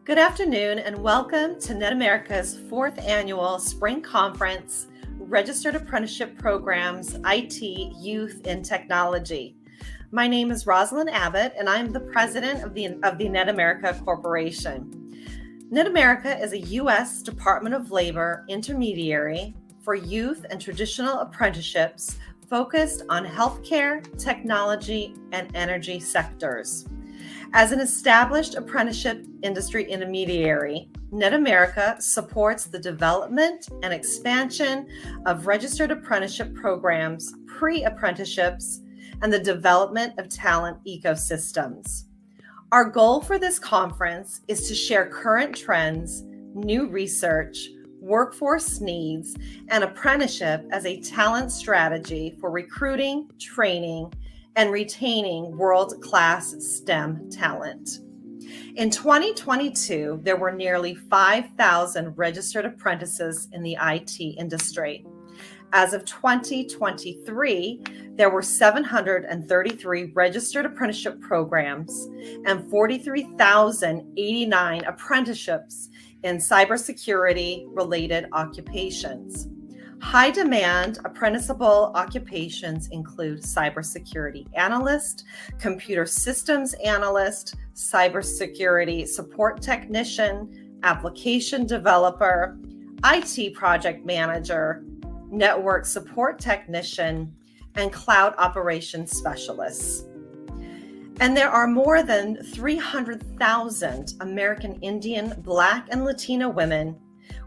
Good afternoon and welcome to net.America's 4th annual Spring Conference, Registered Apprenticeship Programs, IT, Youth, and Technology. My name is Rossalynn Abbott and I'm the president of the net.America Corporation. net.America is a U.S. Department of Labor intermediary for youth and traditional apprenticeships focused on healthcare, technology, and energy sectors. As an established apprenticeship industry intermediary, net.America supports the development and expansion of registered apprenticeship programs, pre-apprenticeships, and the development of talent ecosystems. Our goal for this conference is to share current trends, new research, workforce needs, and apprenticeship as a talent strategy for recruiting, training, and retaining world-class STEM talent. In 2022, there were nearly 5,000 registered apprentices in the IT industry. As of 2023, there were 733 registered apprenticeship programs and 43,089 apprenticeships in cybersecurity-related occupations. High-demand apprenticeable occupations include cybersecurity analyst, computer systems analyst, cybersecurity support technician, application developer, IT project manager, network support technician, and cloud operations specialists. And there are more than 300,000 American Indian, Black, and Latino women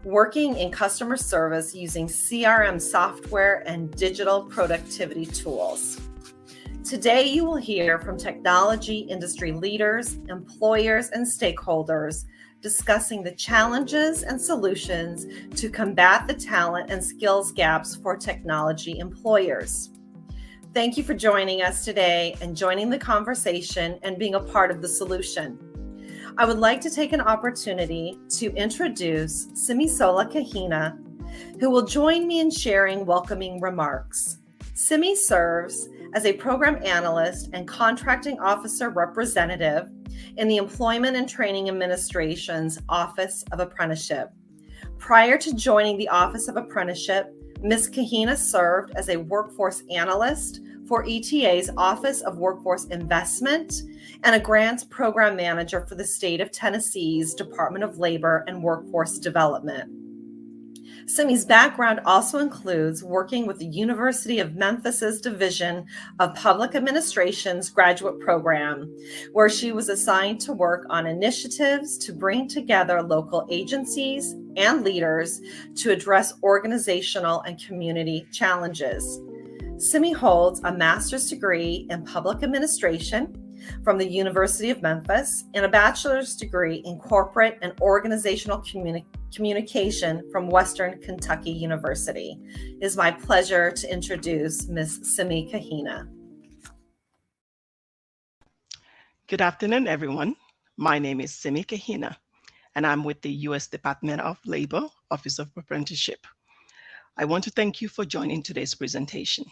working in customer service using CRM software and digital productivity tools. Today, you will hear from technology industry leaders, employers, and stakeholders discussing the challenges and solutions to combat the talent and skills gaps for technology employers. Thank you for joining us today and joining the conversation and being a part of the solution. I would like to take an opportunity to introduce Simisola Kajina, who will join me in sharing welcoming remarks. Simi serves as a program analyst and contracting officer representative in the Employment and Training Administration's Office of Apprenticeship. Prior to joining the Office of Apprenticeship, Ms. Kajina served as a workforce analyst for ETA's Office of Workforce Investment and a grants program manager for the state of Tennessee's Department of Labor and Workforce Development. Simi's background also includes working with the University of Memphis's Division of Public Administration's graduate program, where she was assigned to work on initiatives to bring together local agencies and leaders to address organizational and community challenges. Simi holds a master's degree in public administration from the University of Memphis and a bachelor's degree in corporate and organizational communication from Western Kentucky University. It is my pleasure to introduce Ms. Simi Kajina. Good afternoon, everyone. My name is Simi Kajina, and I'm with the U.S. Department of Labor, Office of Apprenticeship. I want to thank you for joining today's presentation.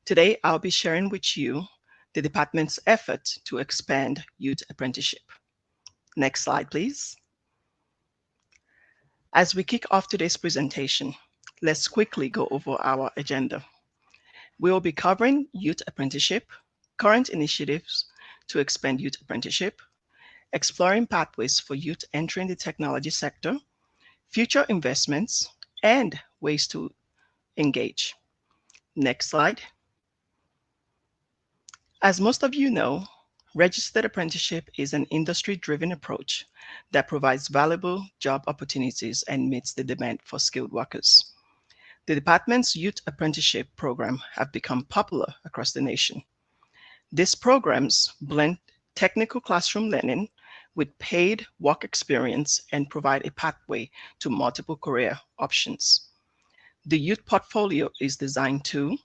Today, I'll be sharing with you the department's effort to expand youth apprenticeship. Next slide, please. As we kick off today's presentation, let's quickly go over our agenda. We will be covering youth apprenticeship, current initiatives to expand youth apprenticeship, exploring pathways for youth entering the technology sector, future investments, and ways to engage. Next slide. As most of you know, registered apprenticeship is an industry-driven approach that provides valuable job opportunities and meets the demand for skilled workers. The department's youth apprenticeship program have become popular across the nation. These programs blend technical classroom learning with paid work experience and provide a pathway to multiple career options. The youth portfolio is designed to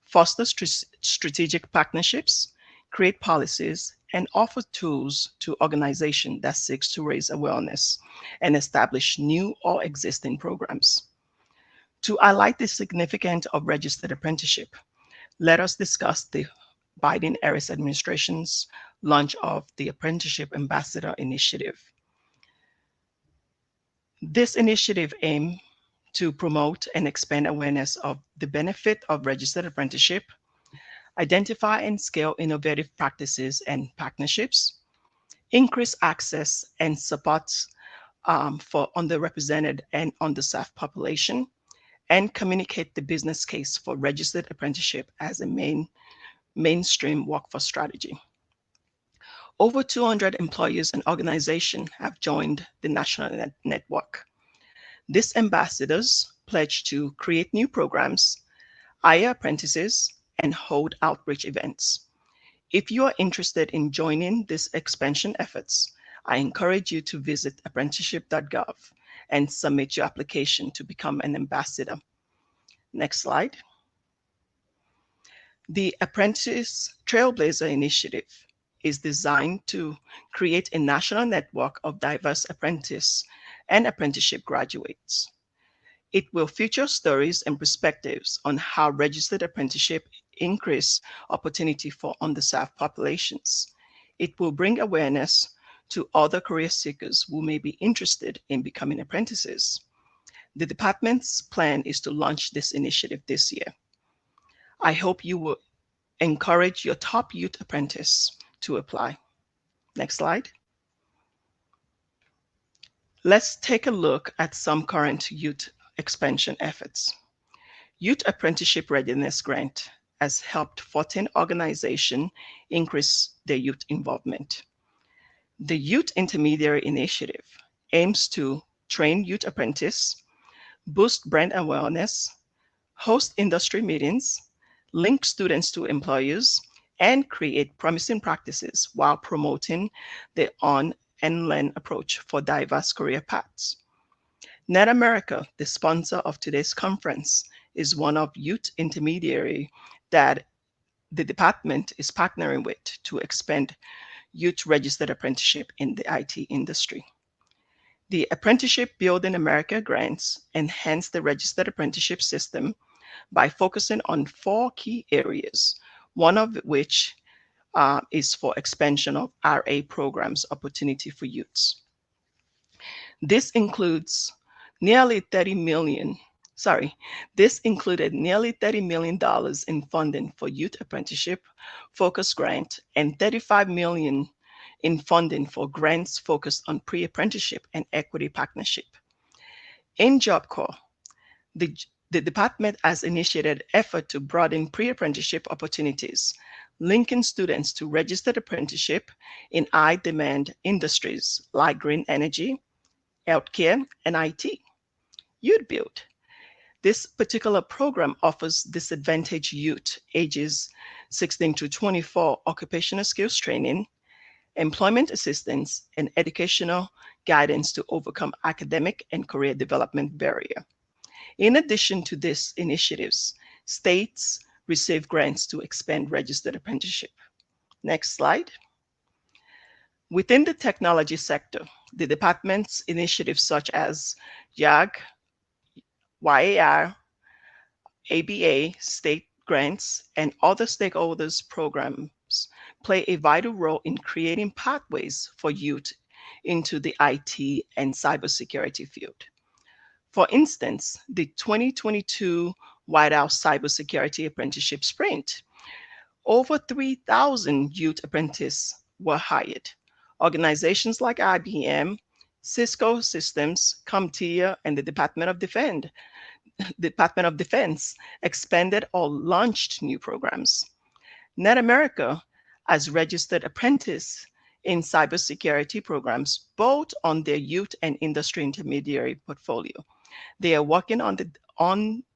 foster strategic partnerships, create policies, and offer tools to organizations that seeks to raise awareness and establish new or existing programs. To highlight the significance of registered apprenticeship, let us discuss the Biden-Harris administration's launch of the Apprenticeship Ambassador Initiative. This initiative aims to promote and expand awareness of the benefit of registered apprenticeship, identify and scale innovative practices and partnerships, increase access and support for underrepresented and underserved population, and communicate the business case for registered apprenticeship as a mainstream workforce strategy. Over 200 employers and organizations have joined the national network. These ambassadors pledge to create new programs, hire apprentices, and hold outreach events. If you are interested in joining these expansion efforts, I encourage you to visit apprenticeship.gov and submit your application to become an ambassador. Next slide. The Apprentice Trailblazer Initiative is designed to create a national network of diverse apprentice and apprenticeship graduates. It will feature stories and perspectives on how registered apprenticeship increase opportunity for underserved populations. It will bring awareness to other career seekers who may be interested in becoming apprentices. The department's plan is to launch this initiative this year. I hope you will encourage your top youth apprentice to apply. Next slide. Let's take a look at some current youth expansion efforts. Youth Apprenticeship Readiness Grant has helped 14 organizations increase their youth involvement. The Youth Intermediary Initiative aims to train youth apprentices, boost brand awareness, host industry meetings, link students to employers, and create promising practices while promoting the on and learn approach for diverse career paths. net.America, the sponsor of today's conference, is one of youth intermediary that the department is partnering with to expand youth registered apprenticeship in the IT industry. The Apprenticeship Building America grants enhance the registered apprenticeship system by focusing on 4 key areas, one of which is for expansion of RA programs opportunity for youths. This includes nearly this included nearly $30 million in funding for youth apprenticeship focus grant and $35 million in funding for grants focused on pre-apprenticeship and equity partnership. In Job Corps, the department has initiated effort to broaden pre-apprenticeship opportunities, linking students to registered apprenticeship in high-demand industries like green energy, healthcare, and IT. Youth Build. This particular program offers disadvantaged youth ages 16 to 24 occupational skills training, employment assistance, and educational guidance to overcome academic and career development barrier. In addition to these initiatives, states receive grants to expand registered apprenticeship. Next slide. Within the technology sector, the department's initiatives such as YAG, YAR, ABA, state grants, and other stakeholders programs play a vital role in creating pathways for youth into the IT and cybersecurity field. For instance, the 2022 White House Cybersecurity Apprenticeship Sprint, over 3,000 youth apprentices were hired. Organizations like IBM, Cisco Systems, CompTIA, and the Department of Defense expanded or launched new programs. net.America has registered apprentices in cybersecurity programs, both on their youth and industry intermediary portfolio. They are working on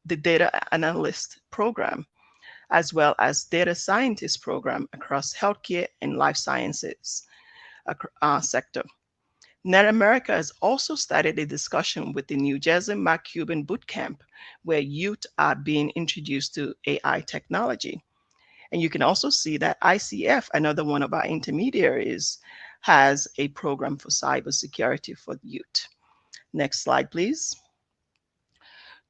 the data analyst program, as well as data scientist program across healthcare and life sciences sector. net.America has also started a discussion with the New Jersey Mark Cuban Bootcamp, where youth are being introduced to AI technology. And you can also see that ICF, another one of our intermediaries, has a program for cybersecurity for youth. Next slide, please.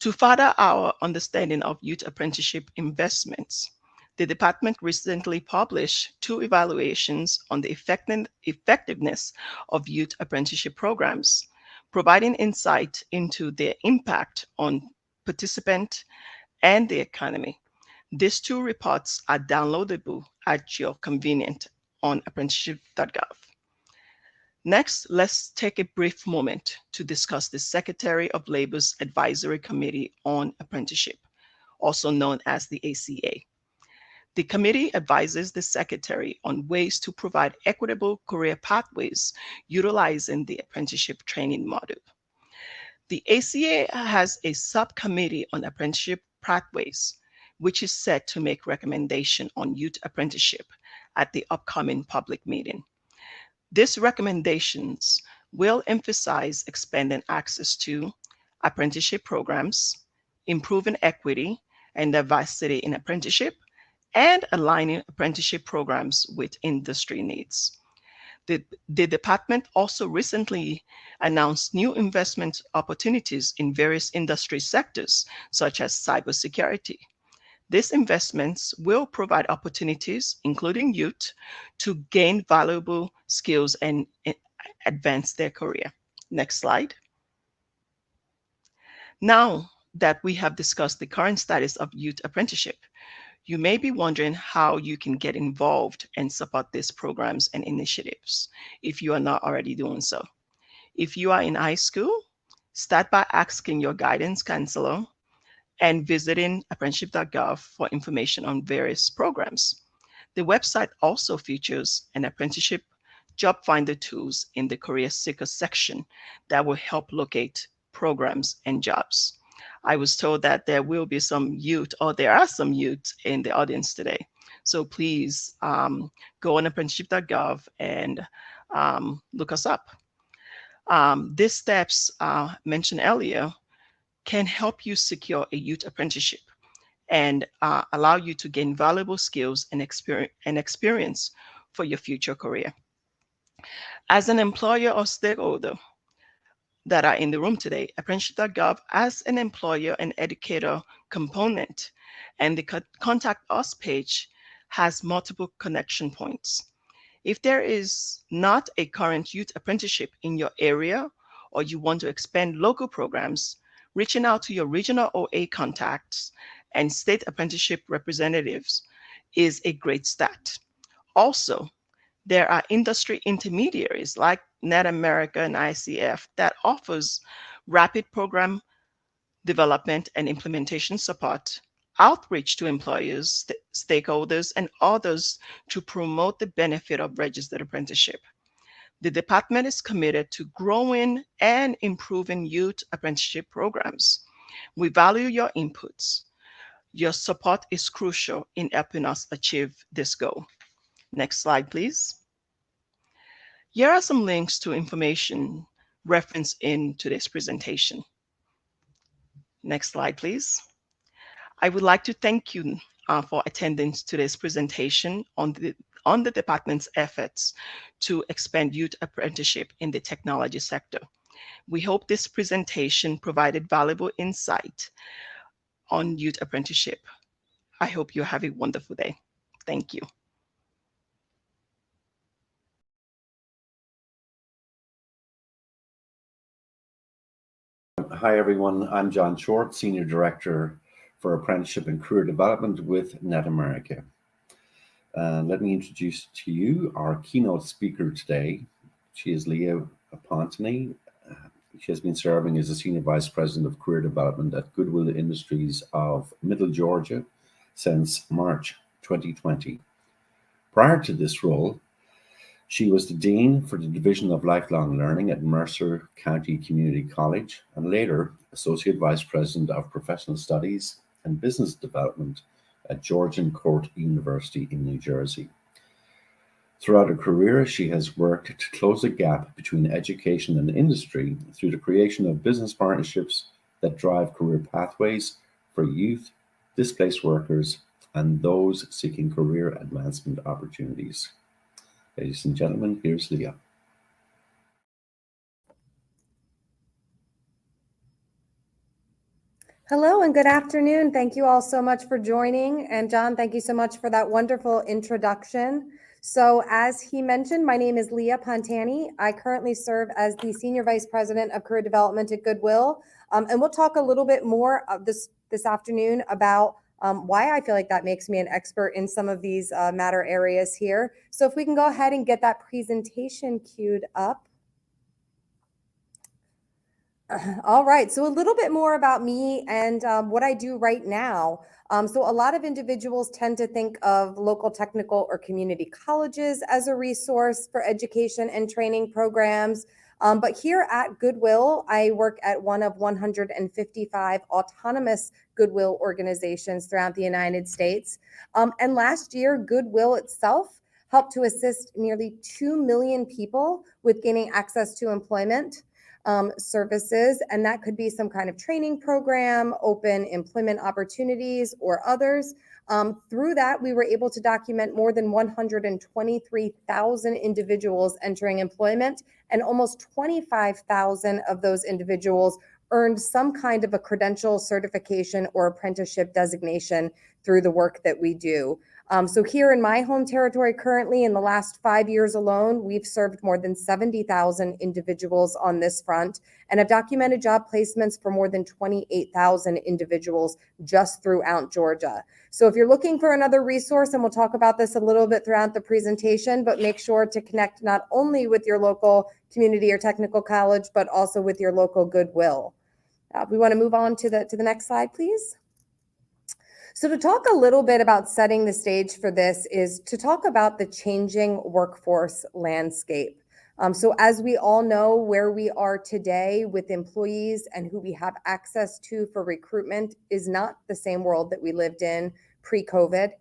To further our understanding of youth apprenticeship investments, the department recently published 2 evaluations on the effectiveness of youth apprenticeship programs, providing insight into their impact on participants and the economy. These two reports are downloadable at your convenience on apprenticeship.gov. Next, let's take a brief moment to discuss the Secretary of Labor's Advisory Committee on Apprenticeship, also known as the ACA. The committee advises the Secretary on ways to provide equitable career pathways utilizing the apprenticeship training model. The ACA has a subcommittee on apprenticeship pathways, which is set to make recommendation on youth apprenticeship at the upcoming public meeting. These recommendations will emphasize expanding access to apprenticeship programs, improving equity and diversity in apprenticeship, and aligning apprenticeship programs with industry needs. The department also recently announced new investment opportunities in various industry sectors, such as cybersecurity. These investments will provide opportunities, including youth, to gain valuable skills and advance their career. Next slide. Now that we have discussed the current status of youth apprenticeship, you may be wondering how you can get involved and support these programs and initiatives if you are not already doing so. If you are in high school, start by asking your guidance counselor and visiting apprenticeship.gov for information on various programs. The website also features an apprenticeship job finder tools in the career seeker section that will help locate programs and jobs. I was told that there will be some youth, or there are some youth in the audience today. So please go on apprenticeship.gov and look us up. These steps mentioned earlier can help you secure a youth apprenticeship and allow you to gain valuable skills and experience for your future career. As an employer or stakeholder that are in the room today, apprenticeship.gov as an employer and educator component, and the Contact Us page has multiple connection points. If there is not a current youth apprenticeship in your area, or you want to expand local programs, reaching out to your regional OA contacts and state apprenticeship representatives is a great start. Also, there are industry intermediaries like net.America and ICF that offers rapid program development and implementation support, outreach to employers, stakeholders, and others to promote the benefit of registered apprenticeship. The department is committed to growing and improving youth apprenticeship programs. We value your inputs. Your support is crucial in helping us achieve this goal. Next slide, please. Here are some links to information referenced in today's presentation. Next slide, please. I would like to thank you for attending today's presentation on the department's efforts to expand youth apprenticeship in the technology sector. We hope this presentation provided valuable insight on youth apprenticeship. I hope you have a wonderful day. Thank you. Hi, everyone. I'm John Short, Senior Director for Apprenticeship and Career Development with net.America. Let me introduce to you our keynote speaker today. She is Leah Pontani. She has been serving as the Senior Vice President of Career Development at Goodwill Industries of Middle Georgia since March 2020. Prior to this role, she was the Dean for the Division of Lifelong Learning at Mercer County Community College, and later Associate Vice President of Professional Studies and Business Development at Georgian Court University in New Jersey. Throughout her career, she has worked to close the gap between education and industry through the creation of business partnerships that drive career pathways for youth, displaced workers, and those seeking career advancement opportunities. Ladies and gentlemen, here's Leah. Hello and good afternoon. Thank you all so much for joining. And John, thank you so much for that wonderful introduction. So as he mentioned, my name is Leah Pontani. I currently serve as the Senior Vice President of Career Development at Goodwill. And we'll talk a little bit more this afternoon about why I feel like that makes me an expert in some of these matter areas here. So if we can go ahead and get that presentation queued up. All right, so a little bit more about me and what I do right now. So a lot of individuals tend to think of local technical or community colleges as a resource for education and training programs. But here at Goodwill, I work at one of 155 autonomous Goodwill organizations throughout the United States. And last year, Goodwill itself helped to assist nearly 2 million people with gaining access to employment services, and that could be some kind of training program, open employment opportunities, or others. Through that, we were able to document more than 123,000 individuals entering employment, and almost 25,000 of those individuals earned some kind of a credential, certification, or apprenticeship designation through the work that we do. So here in my home territory currently, in the last 5 years alone, we've served more than 70,000 individuals on this front and have documented job placements for more than 28,000 individuals just throughout Georgia. So if you're looking for another resource, and we'll talk about this a little bit throughout the presentation, but make sure to connect not only with your local community or technical college, but also with your local Goodwill. We want to move on to the next slide, please. So to talk a little bit about setting the stage for this is to talk about the changing workforce landscape. So as we all know, where we are today with employees and who we have access to for recruitment is not the same world that we lived in pre-COVID.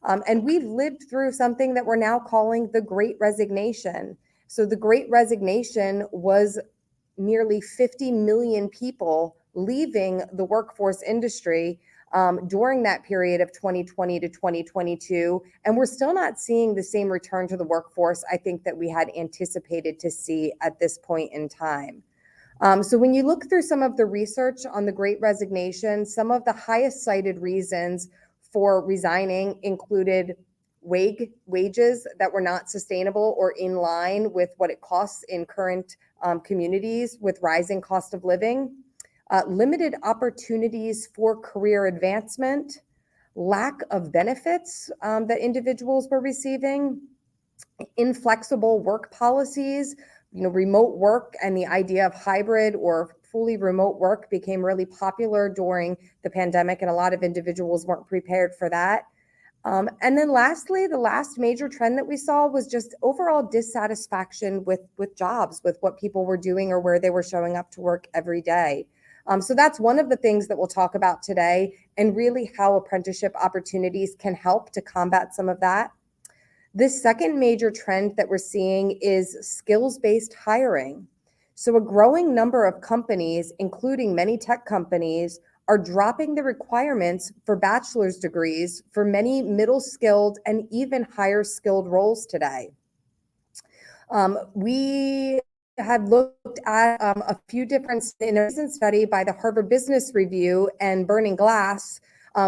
And we've lived through something that we're now calling the Great Resignation. So the Great Resignation was nearly 50 million people leaving the workforce industry during that period of 2020 to 2022. And we're still not seeing the same return to the workforce, I think, that we had anticipated to see at this point in time. So when you look through some of the research on the Great Resignation, some of the highest cited reasons for resigning included wages that were not sustainable or in line with what it costs in current communities with rising cost of living. Limited opportunities for career advancement, lack of benefits that individuals were receiving, inflexible work policies, remote work and the idea of hybrid or fully remote work became really popular during the pandemic, and a lot of individuals weren't prepared for that. And then lastly, the last major trend that we saw was just overall dissatisfaction with jobs, with what people were doing or where they were showing up to work every day. So that's one of the things that we'll talk about today, and really how apprenticeship opportunities can help to combat some of that. This second major trend that we're seeing is skills-based hiring. So a growing number of companies, including many tech companies, are dropping the requirements for bachelor's degrees for many middle-skilled and even higher-skilled roles today. We had looked at a few different, in a recent study by the Harvard Business Review and Burning Glass,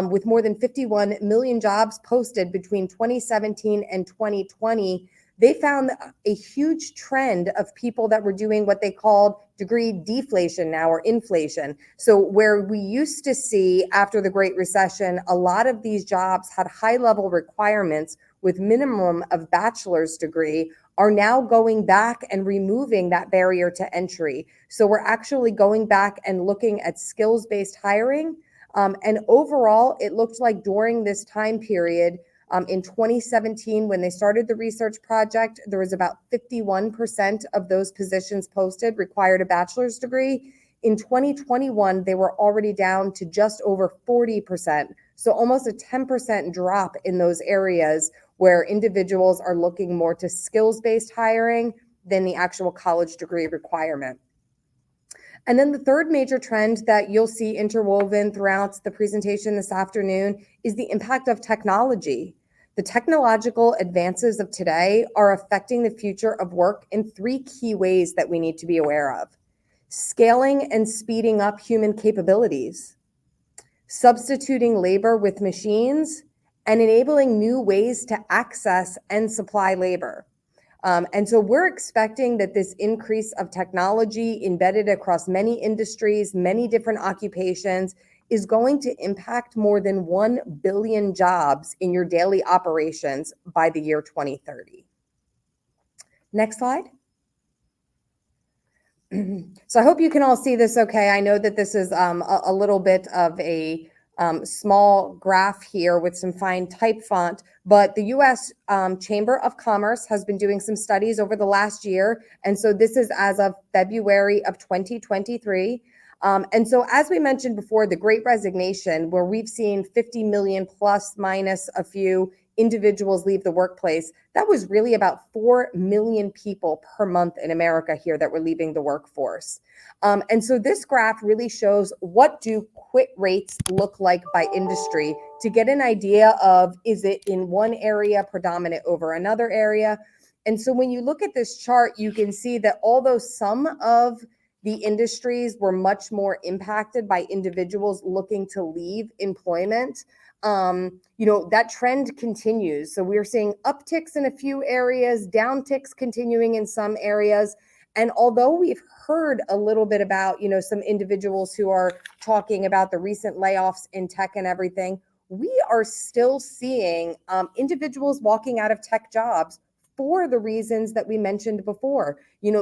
with more than 51 million jobs posted between 2017 and 2020, they found a huge trend of people that were doing what they called degree deflation now, or inflation. So where we used to see after the Great Recession, a lot of these jobs had high level requirements with minimum of bachelor's degree, are now going back and removing that barrier to entry. So we're actually going back and looking at skills-based hiring. And overall, it looked like during this time period, in 2017, when they started the research project, there was about 51% of those positions posted required a bachelor's degree. In 2021, they were already down to just over 40%. So almost a 10% drop in those areas where individuals are looking more to skills-based hiring than the actual college degree requirement. And then the third major trend that you'll see interwoven throughout the presentation this afternoon is the impact of technology. The technological advances of today are affecting the future of work in three key ways that we need to be aware of: scaling and speeding up human capabilities, substituting labor with machines, and enabling new ways to access and supply labor. And so we're expecting that this increase of technology embedded across many industries, many different occupations, is going to impact more than 1 billion jobs in your daily operations by the year 2030. Next slide. So I hope you can all see this okay. I know that this is a little bit of a small graph here with some fine type font, but the U.S. Chamber of Commerce has been doing some studies over the last year. And so this is as of February of 2023. And so as we mentioned before, the Great Resignation, where we've seen 50 million plus minus a few individuals leave the workplace, that was really about 4 million people per month in America here that were leaving the workforce. And so this graph really shows what do quit rates look like by industry to get an idea of, is it in one area predominant over another area? And so when you look at this chart, you can see that although some of the industries were much more impacted by individuals looking to leave employment, that trend continues. So we're seeing upticks in a few areas, downticks continuing in some areas. And although we've heard a little bit about, some individuals who are talking about the recent layoffs in tech and everything, we are still seeing individuals walking out of tech jobs for the reasons that we mentioned before.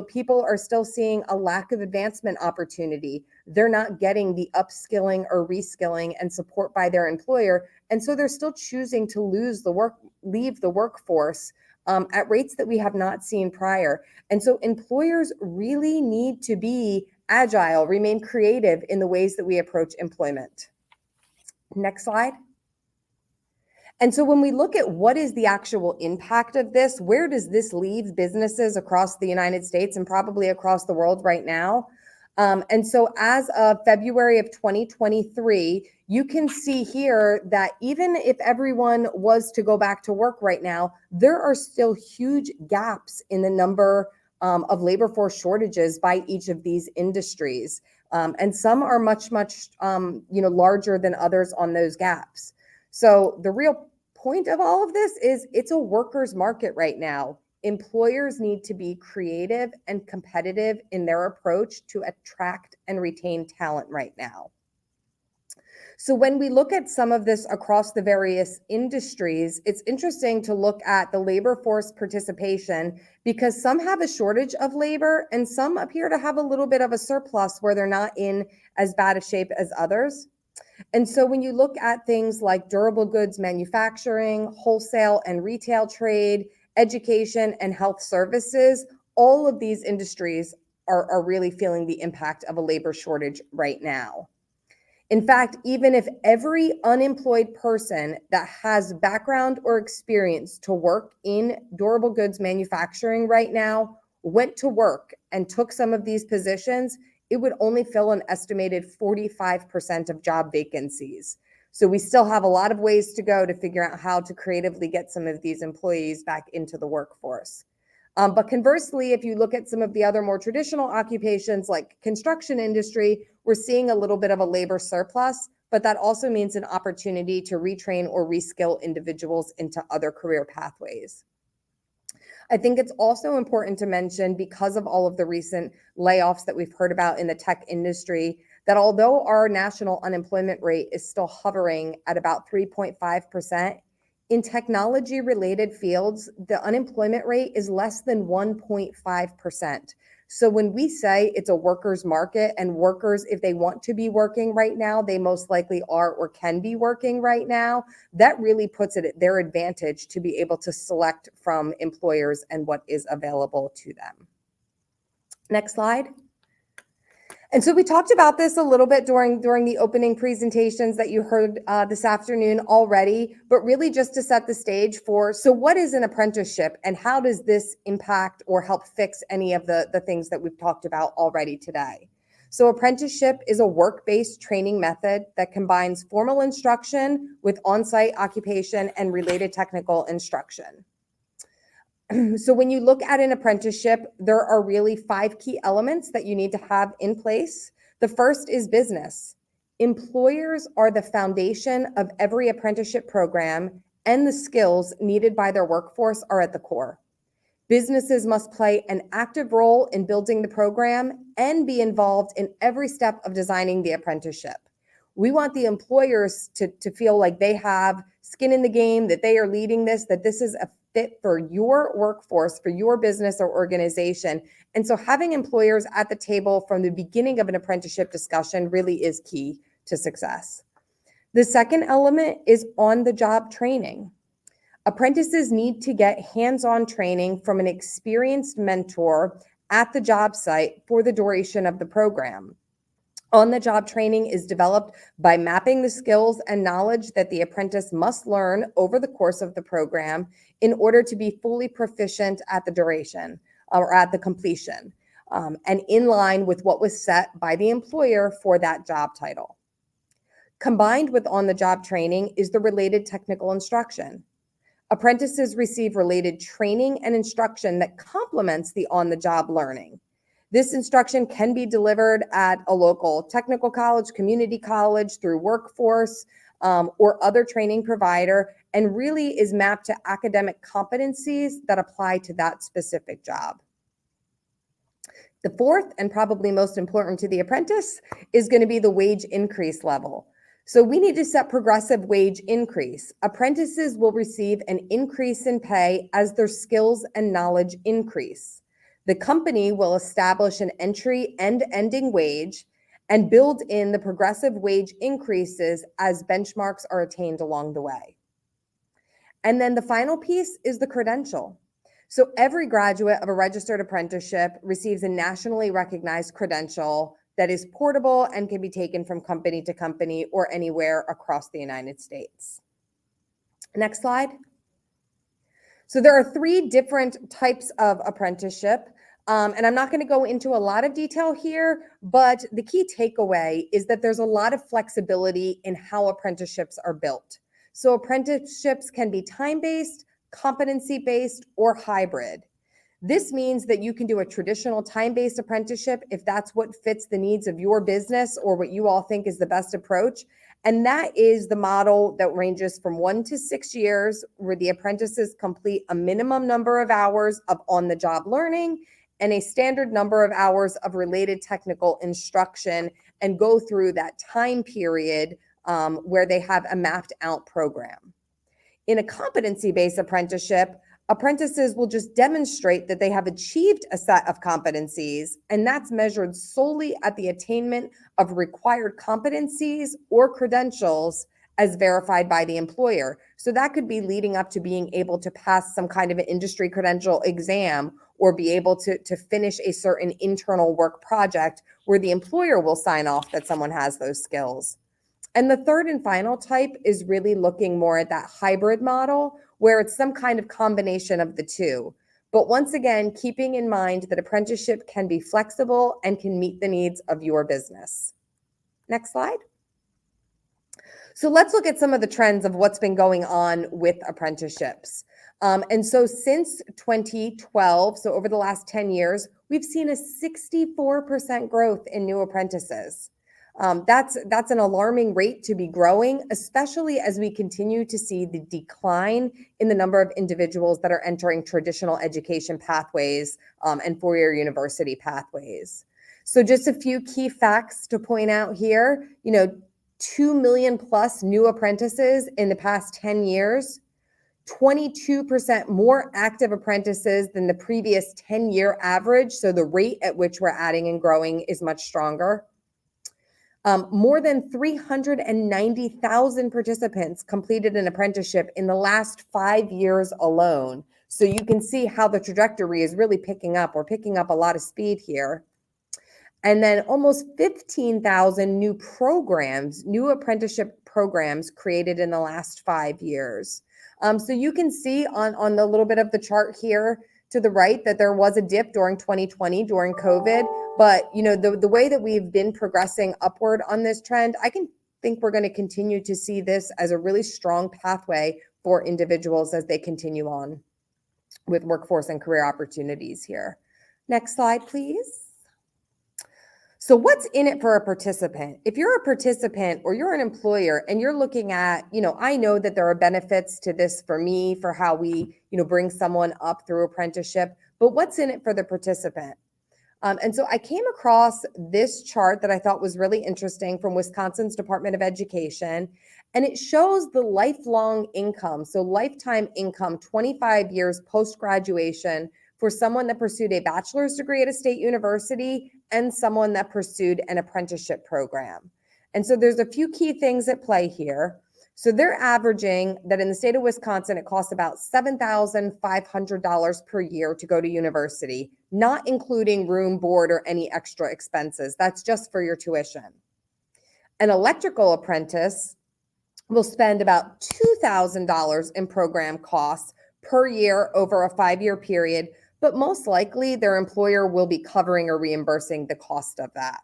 People are still seeing a lack of advancement opportunity. They're not getting the upskilling or reskilling and support by their employer. And so they're still choosing to leave the workforce at rates that we have not seen prior. And so employers really need to be agile, remain creative in the ways that we approach employment. Next slide. And so when we look at what is the actual impact of this, where does this leave businesses across the United States and probably across the world right now? And so as of February of 2023, you can see here that even if everyone was to go back to work right now, there are still huge gaps in the number of labor force shortages by each of these industries. And some are much, larger than others on those gaps. So the real point of all of this is it's a workers' market right now. Employers need to be creative and competitive in their approach to attract and retain talent right now. So when we look at some of this across the various industries, it's interesting to look at the labor force participation because some have a shortage of labor and some appear to have a little bit of a surplus where they're not in as bad a shape as others. And so when you look at things like durable goods manufacturing, wholesale and retail trade, education and health services, all of these industries are really feeling the impact of a labor shortage right now. In fact, even if every unemployed person that has background or experience to work in durable goods manufacturing right now went to work and took some of these positions, it would only fill an estimated 45% of job vacancies. So we still have a lot of ways to go to figure out how to creatively get some of these employees back into the workforce. But conversely, if you look at some of the other more traditional occupations like construction industry, we're seeing a little bit of a labor surplus, but that also means an opportunity to retrain or reskill individuals into other career pathways. I think it's also important to mention, because of all of the recent layoffs that we've heard about in the tech industry, that although our national unemployment rate is still hovering at about 3.5%, in technology-related fields, the unemployment rate is less than 1.5%. So when we say it's a workers' market and workers, if they want to be working right now, they most likely are or can be working right now, that really puts it at their advantage to be able to select from employers and what is available to them. Next slide. And so we talked about this a little bit during the opening presentations that you heard this afternoon already, but really just to set the stage for, so what is an apprenticeship and how does this impact or help fix any of the things that we've talked about already today? So apprenticeship is a work-based training method that combines formal instruction with on-site occupation and related technical instruction. So when you look at an apprenticeship, there are really 5 key elements that you need to have in place. The first is business. Employers are the foundation of every apprenticeship program, and the skills needed by their workforce are at the core. Businesses must play an active role in building the program and be involved in every step of designing the apprenticeship. We want the employers to feel like they have skin in the game, that they are leading this, that this is a fit for your workforce, for your business or organization. And so having employers at the table from the beginning of an apprenticeship discussion really is key to success. The second element is on-the-job training. Apprentices need to get hands-on training from an experienced mentor at the job site for the duration of the program. On-the-job training is developed by mapping the skills and knowledge that the apprentice must learn over the course of the program in order to be fully proficient at the duration or at the completion, and in line with what was set by the employer for that job title. Combined with on-the-job training is the related technical instruction. Apprentices receive related training and instruction that complements the on-the-job learning. This instruction can be delivered at a local technical college, community college, through workforce, or other training provider, and really is mapped to academic competencies that apply to that specific job. The fourth, and probably most important to the apprentice, is going to be the wage increase level. So we need to set progressive wage increase. Apprentices will receive an increase in pay as their skills and knowledge increase. The company will establish an entry and ending wage and build in the progressive wage increases as benchmarks are attained along the way. And then the final piece is the credential. So every graduate of a registered apprenticeship receives a nationally recognized credential that is portable and can be taken from company to company or anywhere across the United States. Next slide. So there are three different types of apprenticeship, and I'm not going to go into a lot of detail here, but the key takeaway is that there's a lot of flexibility in how apprenticeships are built. So apprenticeships can be time-based, competency-based, or hybrid. This means that you can do a traditional time-based apprenticeship if that's what fits the needs of your business or what you all think is the best approach. And that is the model that ranges from 1 to 6 years, where the apprentices complete a minimum number of hours of on-the-job learning and a standard number of hours of related technical instruction and go through that time period where they have a mapped out program. In a competency-based apprenticeship, apprentices will just demonstrate that they have achieved a set of competencies, and that's measured solely at the attainment of required competencies or credentials as verified by the employer. So that could be leading up to being able to pass some kind of an industry credential exam or be able to finish a certain internal work project where the employer will sign off that someone has those skills. And the third and final type is really looking more at that hybrid model, where it's some kind of combination of the two. But once again, keeping in mind that apprenticeship can be flexible and can meet the needs of your business. Next slide. So let's look at some of the trends of what's been going on with apprenticeships. And so since 2012, so over the last 10 years, we've seen a 64% growth in new apprentices. That's an alarming rate to be growing, especially as we continue to see the decline in the number of individuals that are entering traditional education pathways and four-year university pathways. So just a few key facts to point out here, 2 million plus new apprentices in the past 10 years, 22% more active apprentices than the previous 10-year average. So the rate at which we're adding and growing is much stronger. More than 390,000 participants completed an apprenticeship in the last 5 years alone. So you can see how the trajectory is really picking up. We're picking up a lot of speed here. And then almost 15,000 new apprenticeship programs created in the last 5 years. So you can see on the little bit of the chart here to the right that there was a dip during 2020 during COVID. But the way that we've been progressing upward on this trend, I think we're going to continue to see this as a really strong pathway for individuals as they continue on with workforce and career opportunities here. Next slide, please. So what's in it for a participant? If you're a participant or you're an employer and you're looking at, I know that there are benefits to this for me, for how we, bring someone up through apprenticeship, but what's in it for the participant? And so I came across this chart that I thought was really interesting from Wisconsin's Department of Education, and it shows the lifelong income, so lifetime income, 25 years post-graduation for someone that pursued a bachelor's degree at a state university and someone that pursued an apprenticeship program. And so there's a few key things at play here. So they're averaging that in the state of Wisconsin, it costs about $7,500 per year to go to university, not including room, board, or any extra expenses. That's just for your tuition. An electrical apprentice will spend about $2,000 in program costs per year over a 5-year period, but most likely their employer will be covering or reimbursing the cost of that.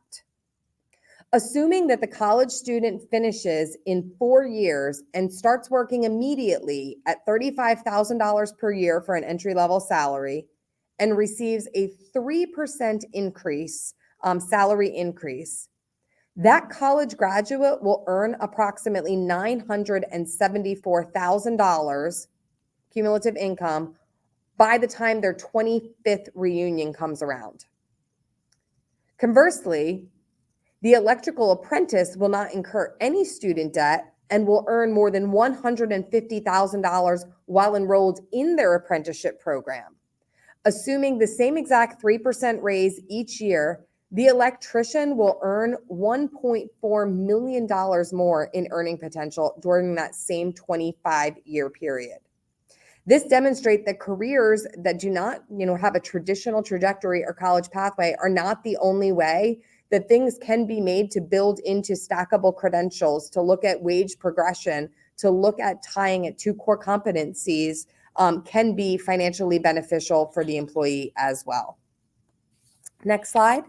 Assuming that the college student finishes in 4 years and starts working immediately at $35,000 per year for an entry-level salary and receives a 3% increase, salary increase, that college graduate will earn approximately $974,000 cumulative income by the time their 25th reunion comes around. Conversely, the electrical apprentice will not incur any student debt and will earn more than $150,000 while enrolled in their apprenticeship program. Assuming the same exact 3% raise each year, the electrician will earn $1.4 million more in earning potential during that same 25-year period. This demonstrates that careers that do not, have a traditional trajectory or college pathway are not the only way that things can be made to build into stackable credentials, to look at wage progression, to look at tying it to core competencies, can be financially beneficial for the employee as well. Next slide.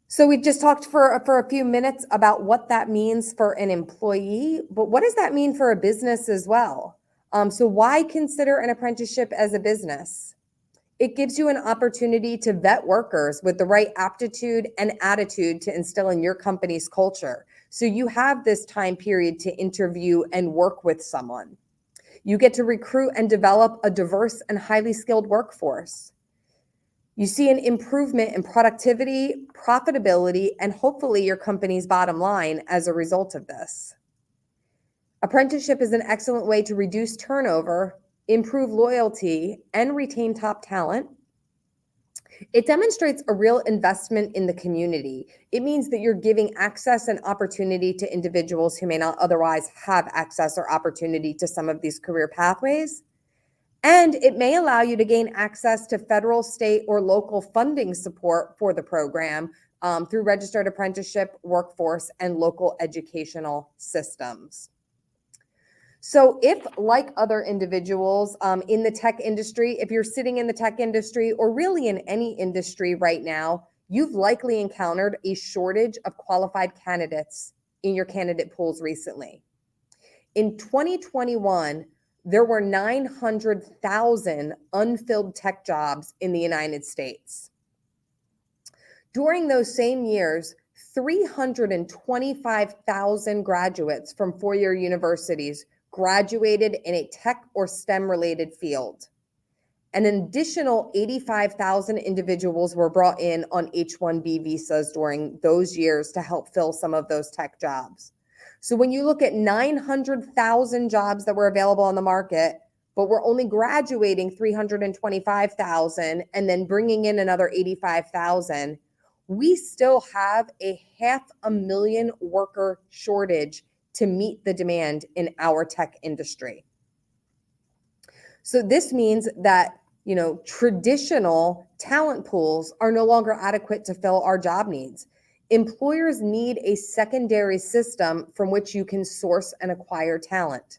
So we just talked for a few minutes about what that means for an employee, but what does that mean for a business as well? So why consider an apprenticeship as a business? It gives you an opportunity to vet workers with the right aptitude and attitude to instill in your company's culture. So you have this time period to interview and work with someone. You get to recruit and develop a diverse and highly skilled workforce. You see an improvement in productivity, profitability, and hopefully your company's bottom line as a result of this. Apprenticeship is an excellent way to reduce turnover, improve loyalty, and retain top talent. It demonstrates a real investment in the community. It means that you're giving access and opportunity to individuals who may not otherwise have access or opportunity to some of these career pathways. And it may allow you to gain access to federal, state, or local funding support for the program through registered apprenticeship, workforce, and local educational systems. So if, like other individuals in the tech industry, if you're sitting in the tech industry or really in any industry right now, you've likely encountered a shortage of qualified candidates in your candidate pools recently. In 2021, there were 900,000 unfilled tech jobs in the United States. During those same years, 325,000 graduates from four-year universities graduated in a tech or STEM-related field. An additional 85,000 individuals were brought in on H-1B visas during those years to help fill some of those tech jobs. So when you look at 900,000 jobs that were available on the market, but we're only graduating 325,000 and then bringing in another 85,000, we still have a 500,000 worker shortage to meet the demand in our tech industry. So this means that, traditional talent pools are no longer adequate to fill our job needs. Employers need a secondary system from which you can source and acquire talent.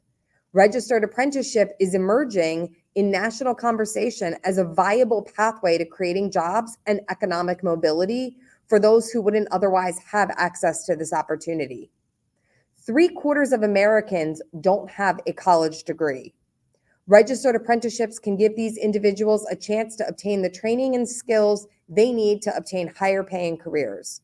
Registered apprenticeship is emerging in national conversation as a viable pathway to creating jobs and economic mobility for those who wouldn't otherwise have access to this opportunity. 3/4 of Americans don't have a college degree. Registered apprenticeships can give these individuals a chance to obtain the training and skills they need to obtain higher paying careers.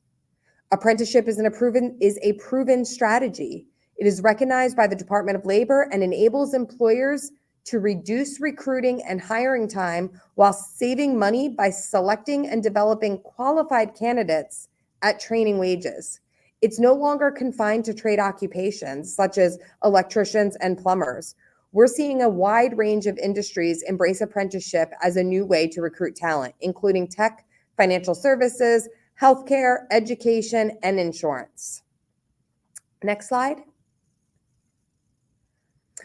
Apprenticeship is a proven strategy. It is recognized by the Department of Labor and enables employers to reduce recruiting and hiring time while saving money by selecting and developing qualified candidates at training wages. It's no longer confined to trade occupations such as electricians and plumbers. We're seeing a wide range of industries embrace apprenticeship as a new way to recruit talent, including tech, financial services, healthcare, education, and insurance. Next slide.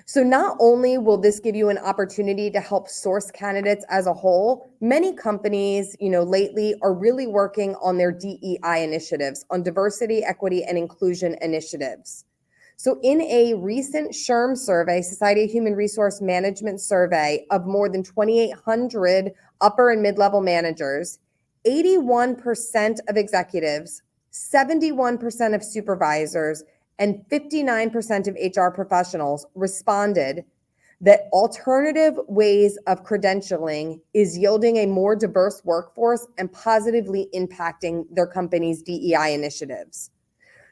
So not only will this give you an opportunity to help source candidates as a whole, many companies, lately are really working on their DEI initiatives, on diversity, equity, and inclusion initiatives. So in a recent SHRM survey, Society of Human Resource Management survey of more than 2,800 upper and mid-level managers, 81% of executives, 71% of supervisors, and 59% of HR professionals responded that alternative ways of credentialing is yielding a more diverse workforce and positively impacting their company's DEI initiatives.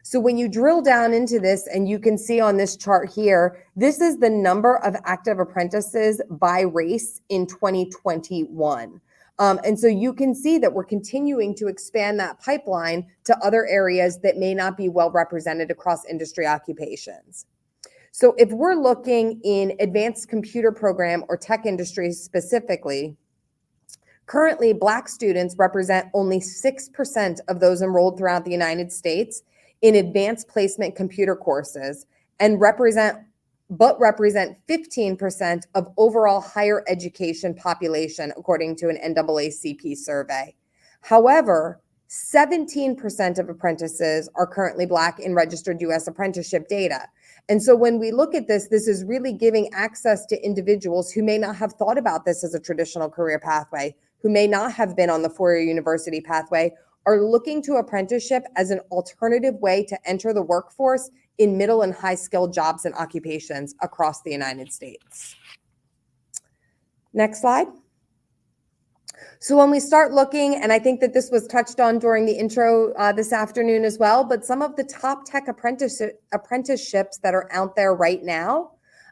So when you drill down into this, and you can see on this chart here, this is the number of active apprentices by race in 2021. And so you can see that we're continuing to expand that pipeline to other areas that may not be well represented across industry occupations. So if we're looking in advanced computer program or tech industries specifically, currently Black students represent only 6% of those enrolled throughout the United States in advanced placement computer courses, and represent 15% of overall higher education population, according to an NAACP survey. However, 17% of apprentices are currently Black in registered U.S. apprenticeship data. And so when we look at this, this is really giving access to individuals who may not have thought about this as a traditional career pathway, who may not have been on the four-year university pathway, are looking to apprenticeship as an alternative way to enter the workforce in middle and high skilled jobs and occupations across the United States. Next slide. So when we start looking, and I think that this was touched on during the intro this afternoon as well, but some of the top tech apprenticeships that are out there right now.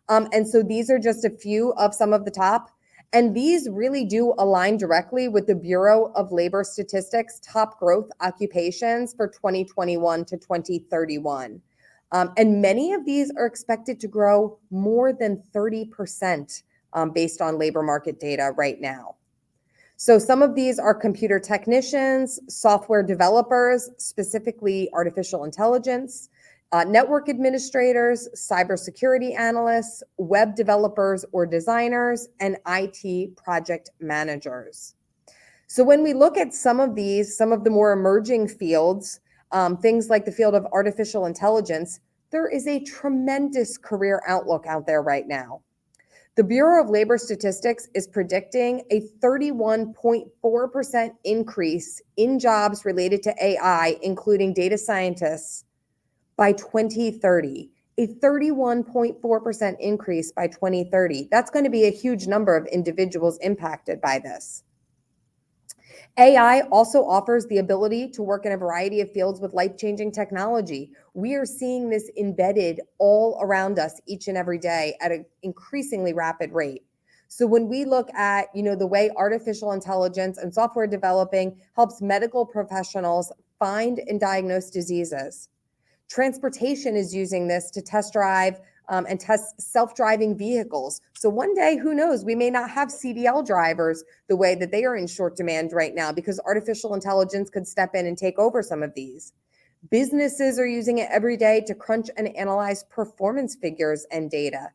And so these are just a few of some of the top. And these really do align directly with the Bureau of Labor Statistics top growth occupations for 2021 to 2031. And many of these are expected to grow more than 30% based on labor market data right now. So some of these are computer technicians, software developers, specifically artificial intelligence, network administrators, cybersecurity analysts, web developers or designers, and IT project managers. So when we look at some of the more emerging fields, things like the field of artificial intelligence, there is a tremendous career outlook out there right now. The Bureau of Labor Statistics is predicting a 31.4% increase in jobs related to AI, including data scientists, by 2030, a 31.4% increase by 2030. That's going to be a huge number of individuals impacted by this. AI also offers the ability to work in a variety of fields with life-changing technology. We are seeing this embedded all around us each and every day at an increasingly rapid rate. So when we look at, the way artificial intelligence and software developing helps medical professionals find and diagnose diseases. Transportation is using this to test drive and test self-driving vehicles. So one day, who knows, we may not have CDL drivers the way that they are in short demand right now, because artificial intelligence could step in and take over some of these. Businesses are using it every day to crunch and analyze performance figures and data.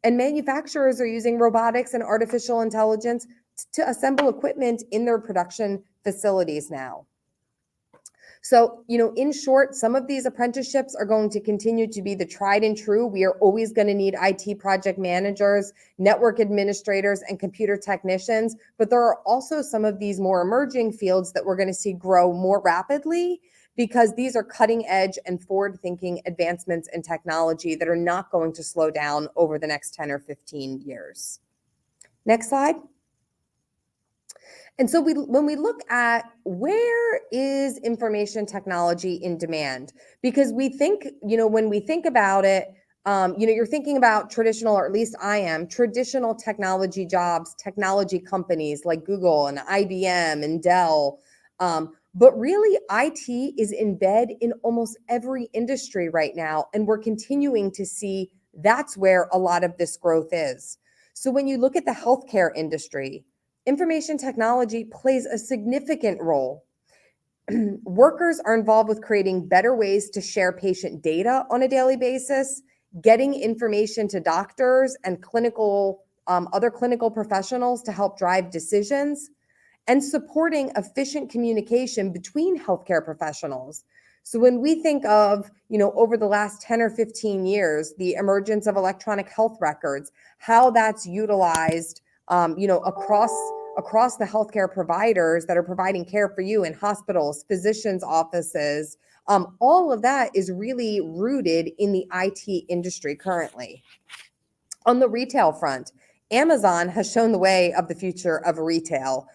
And manufacturers are using robotics and artificial intelligence to assemble equipment in their production facilities now. So, in short, some of these apprenticeships are going to continue to be the tried and true. We are always going to need IT project managers, network administrators, and computer technicians. But there are also some of these more emerging fields that we're going to see grow more rapidly, because these are cutting edge and forward-thinking advancements in technology that are not going to slow down over the next 10 or 15 years. Next slide. And so when we look at where is information technology in demand, because we think, when we think about it, you're thinking about traditional, or at least I am, traditional technology jobs, technology companies like Google and IBM and Dell. But really, IT is embedded in almost every industry right now. And we're continuing to see that's where a lot of this growth is. So when you look at the healthcare industry, information technology plays a significant role. Workers are involved with creating better ways to share patient data on a daily basis, getting information to doctors and other clinical professionals to help drive decisions, and supporting efficient communication between healthcare professionals. So when we think of, over the last 10 or 15 years, the emergence of electronic health records, how that's utilized, across the healthcare providers that are providing care for you in hospitals, physicians' offices, all of that is really rooted in the IT industry currently. On the retail front, Amazon has shown the way of the future of retail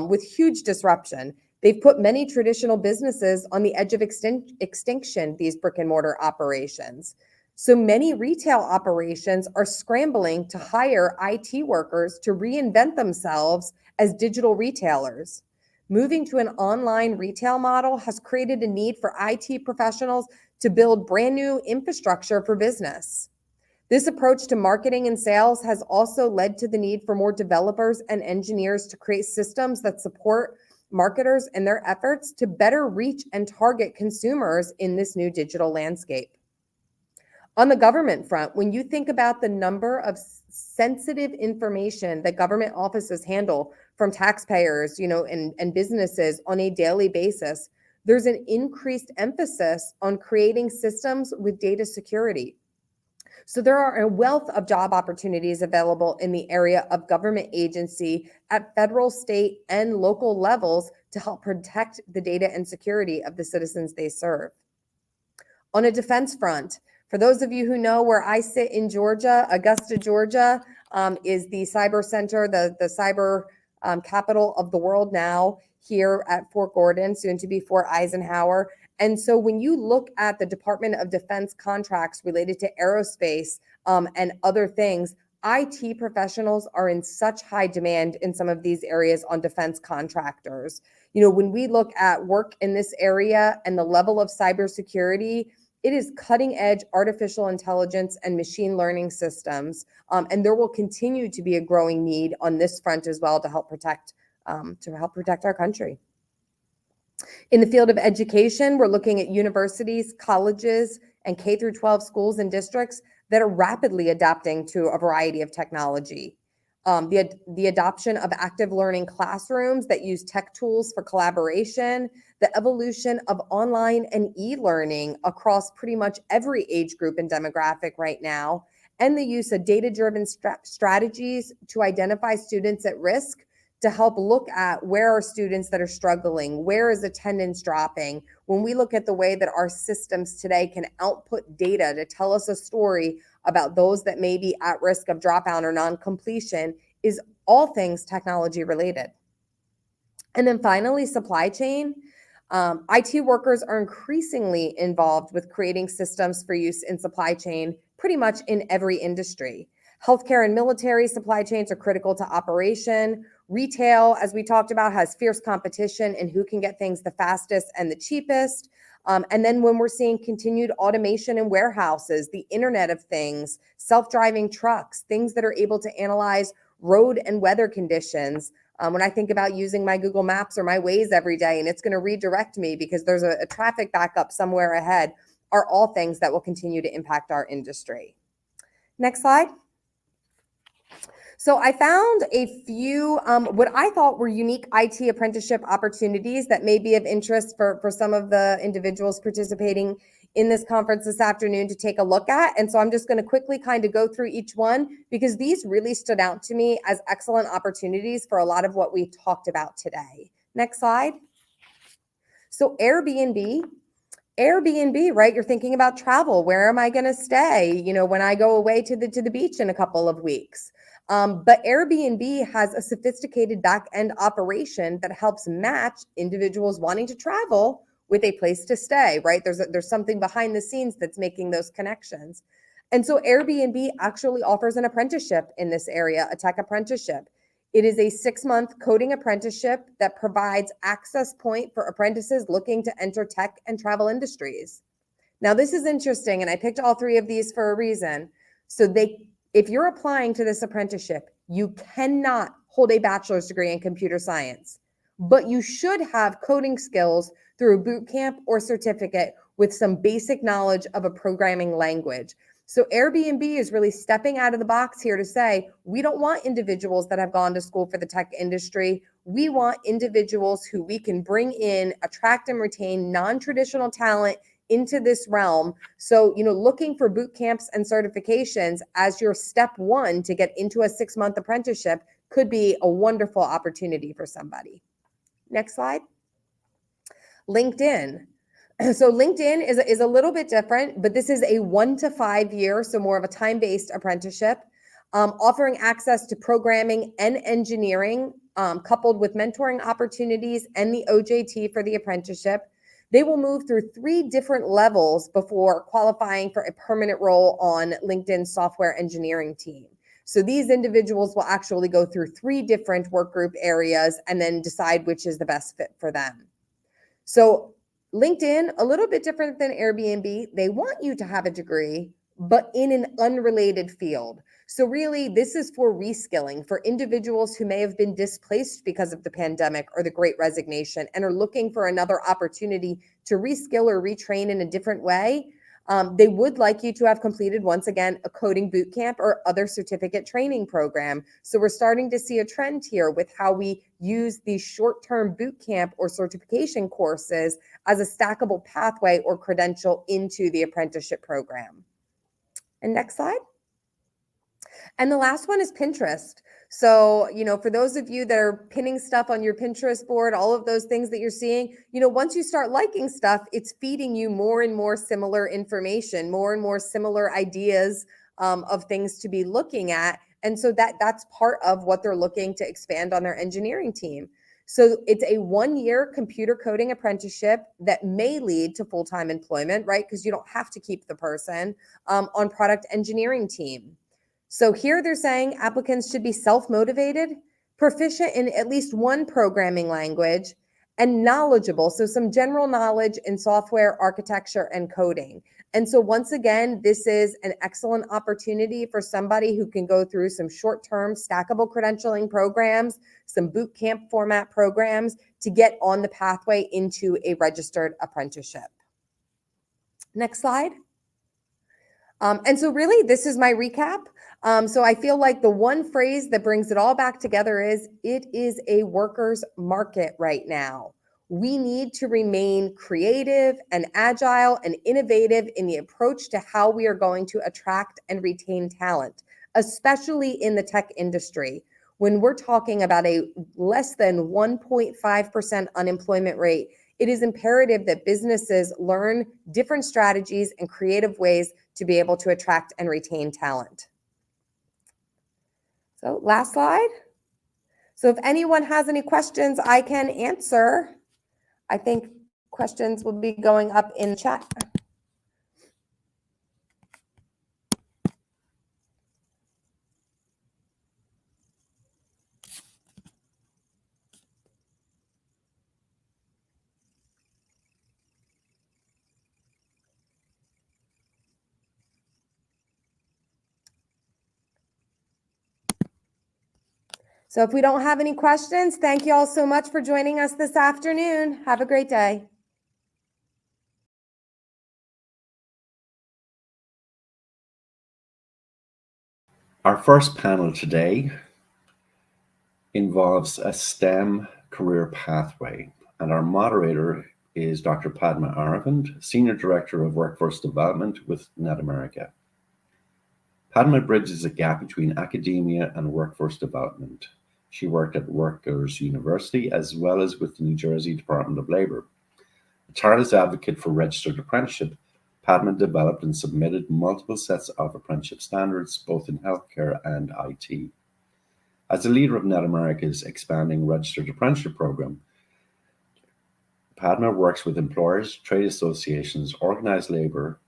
with huge disruption. They've put many traditional businesses on the edge of extinction, these brick and mortar operations. So many retail operations are scrambling to hire IT workers to reinvent themselves as digital retailers. Moving to an online retail model has created a need for IT professionals to build brand new infrastructure for business. This approach to marketing and sales has also led to the need for more developers and engineers to create systems that support marketers in their efforts to better reach and target consumers in this new digital landscape. On the government front, when you think about the number of sensitive information that government offices handle from taxpayers, and businesses on a daily basis, there's an increased emphasis on creating systems with data security. So there are a wealth of job opportunities available in the area of government agency at federal, state, and local levels to help protect the data and security of the citizens they serve. On a defense front, for those of you who know where I sit in Georgia, Augusta, Georgia, is the cyber center, the cyber capital of the world now, here at Fort Gordon, soon to be Fort Eisenhower. And so when you look at the Department of Defense contracts related to aerospace and other things, IT professionals are in such high demand in some of these areas on defense contractors. When we look at work in this area and the level of cybersecurity, it is cutting edge artificial intelligence and machine learning systems. And there will continue to be a growing need on this front as well to help protect our country. In the field of education, we're looking at universities, colleges, and K through 12 schools and districts that are rapidly adapting to a variety of technology. The adoption of active learning classrooms that use tech tools for collaboration, the evolution of online and e-learning across pretty much every age group and demographic right now, and the use of data-driven strategies to identify students at risk to help look at where are students that are struggling, where is attendance dropping. When we look at the way that our systems today can output data to tell us a story about those that may be at risk of dropout or non-completion, is all things technology related. And then finally, supply chain. IT workers are increasingly involved with creating systems for use in supply chain pretty much in every industry. Healthcare and military supply chains are critical to operation. Retail, as we talked about, has fierce competition in who can get things the fastest and the cheapest. And then when we're seeing continued automation in warehouses, the Internet of Things, self-driving trucks, things that are able to analyze road and weather conditions. When I think about using my Google Maps or my Waze every day, and it's going to redirect me because there's a traffic backup somewhere ahead, are all things that will continue to impact our industry. Next slide. So I found a few what I thought were unique IT apprenticeship opportunities that may be of interest for some of the individuals participating in this conference this afternoon to take a look at. And so I'm just going to quickly kind of go through each one because these really stood out to me as excellent opportunities for a lot of what we talked about today. Next slide. So Airbnb, right? You're thinking about travel. Where am I going to stay? When I go away to the beach in a couple of weeks. But Airbnb has a sophisticated back-end operation that helps match individuals wanting to travel with a place to stay, right? There's something behind the scenes that's making those connections. And so Airbnb actually offers an apprenticeship in this area, a tech apprenticeship. It is a 6-month coding apprenticeship that provides access point for apprentices looking to enter tech and travel industries. Now, this is interesting, and I picked all 3 of these for a reason. So if you're applying to this apprenticeship, you cannot hold a bachelor's degree in computer science, but you should have coding skills through a boot camp or certificate with some basic knowledge of a programming language. So Airbnb is really stepping out of the box here to say, we don't want individuals that have gone to school for the tech industry. We want individuals who we can bring in, attract and retain non-traditional talent into this realm. So, looking for boot camps and certifications as your step 1 to get into a 6-month apprenticeship could be a wonderful opportunity for somebody. Next slide. LinkedIn. So LinkedIn is a little bit different, but this is a 1 to 5 year, so more of a time-based apprenticeship, offering access to programming and engineering, coupled with mentoring opportunities and the OJT for the apprenticeship. They will move through 3 different levels before qualifying for a permanent role on LinkedIn's software engineering team. So these individuals will actually go through 3 different work group areas and then decide which is the best fit for them. So LinkedIn, a little bit different than Airbnb. They want you to have a degree, but in an unrelated field. So really, this is for reskilling for individuals who may have been displaced because of the pandemic or the Great Resignation and are looking for another opportunity to reskill or retrain in a different way. They would like you to have completed, once again, a coding boot camp or other certificate training program. So we're starting to see a trend here with how we use these short-term boot camp or certification courses as a stackable pathway or credential into the apprenticeship program. And next slide. And the last one is Pinterest. So, for those of you that are pinning stuff on your Pinterest board, all of those things that you're seeing, once you start liking stuff, it's feeding you more and more similar information, more and more similar ideas of things to be looking at. And so that's part of what they're looking to expand on their engineering team. So it's a 1-year computer coding apprenticeship that may lead to full-time employment, right? Because you don't have to keep the person on product engineering team. So here they're saying applicants should be self-motivated, proficient in at least 1 programming language, and knowledgeable. So some general knowledge in software architecture and coding. And so once again, this is an excellent opportunity for somebody who can go through some short-term stackable credentialing programs, some boot camp format programs to get on the pathway into a registered apprenticeship. Next slide. And so really, this is my recap. So I feel like the one phrase that brings it all back together is, it is a worker's market right now. We need to remain creative and agile and innovative in the approach to how we are going to attract and retain talent, especially in the tech industry. When we're talking about a less than 1.5% unemployment rate, it is imperative that businesses learn different strategies and creative ways to be able to attract and retain talent. So last slide. So if anyone has any questions, I can answer. I think questions will be going up in chat. So if we don't have any questions, thank you all so much for joining us this afternoon. Have a great day. Our first panel today involves a STEM career pathway, and our moderator is Dr. Padma Aravind, Senior Director of Workforce Development with net.America. Padma bridges a gap between academia and workforce development. She worked at Rutgers University as well as with the New Jersey Department of Labor. A tireless advocate for registered apprenticeship, Padma developed and submitted multiple sets of apprenticeship standards, both in healthcare and IT. As the leader of net.America's expanding registered apprenticeship program, Padma works with employers, trade associations, organized labor,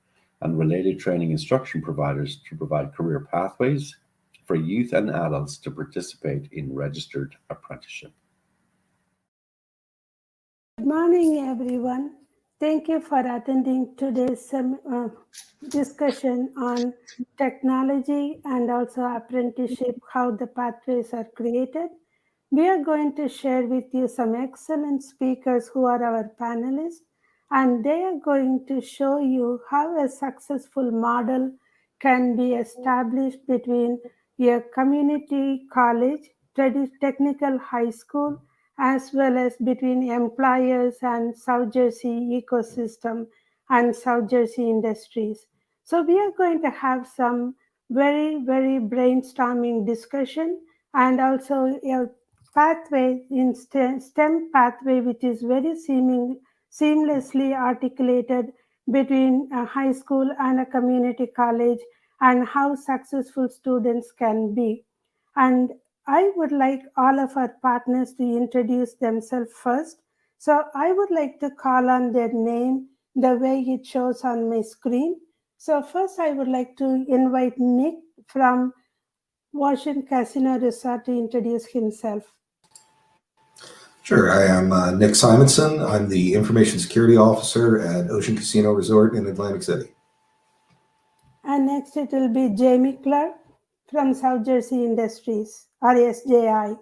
and related training instruction providers to provide career pathways for youth and adults to participate in registered apprenticeship. Good morning, everyone. Thank you for attending today's discussion on technology and also apprenticeship, how the pathways are created. We are going to share with you some excellent speakers who are our panelists, and they are going to show you how a successful model can be established between a community college, technical high school, as well as between employers and South Jersey ecosystem and South Jersey industries. So we are going to have some very, very brainstorming discussion and also a pathway in STEM pathway, which is very seamlessly articulated between a high school and a community college, and how successful students can be. And I would like all of our partners to introduce themselves first. So I would like to call on their name the way it shows on my screen. So first I would like to invite Nick from Washington Casino Resort to introduce himself. Sure. I am Nick Simonson. I'm the Information Security Officer at Ocean Casino Resort in Atlantic City. And next it will be Jamie Clark from South Jersey Industries, or SJI.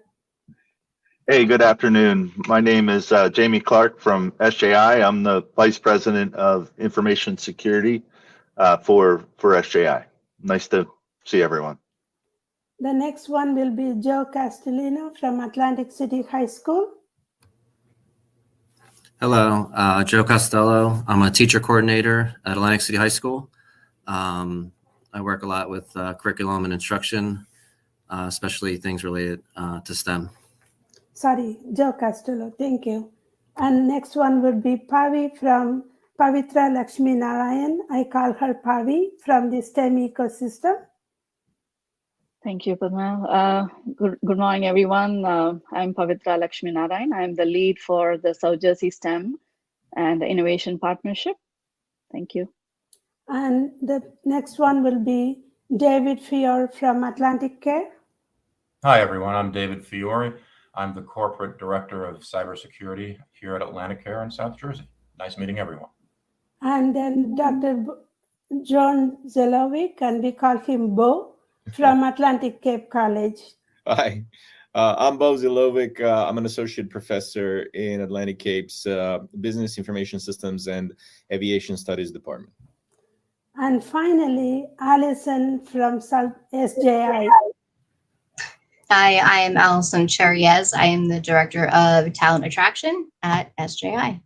Hey, good afternoon. My name is Jamie Clark from SJI. I'm the Vice President of Information Security for SJI. Nice to see everyone. The next one will be Joe Castellino from Atlantic City High School. Hello, Joe Costello. I'm a teacher coordinator at Atlantic City High School. I work a lot with curriculum and instruction, especially things related to STEM. Sorry, Joe Costello, thank you. And next one would be Pavi from Pavitra Lakshmi Narayan. I call her Pavi from the STEM ecosystem. Thank you, Padma. Good morning, everyone. I'm Pavitra Lakshmi Narayan. I'm the lead for the South Jersey STEM and the Innovation Partnership. Thank you. And the next one will be David Fiore from Atlantic Care. Hi, everyone. I'm David Fiore. I'm the Corporate Director of Cybersecurity here at Atlantic Care in South Jersey. Nice meeting everyone. And then Dr. John Zelovic, and we call him Bo, from Atlantic Cape College. Hi, I'm Bo Zilovic. I'm an associate professor in Atlantic Cape's Business Information Systems and Aviation Studies Department. And finally, Allison from South SJI. Hi, I am Allison Cherriez. I am the Director of Talent Attraction at SJI.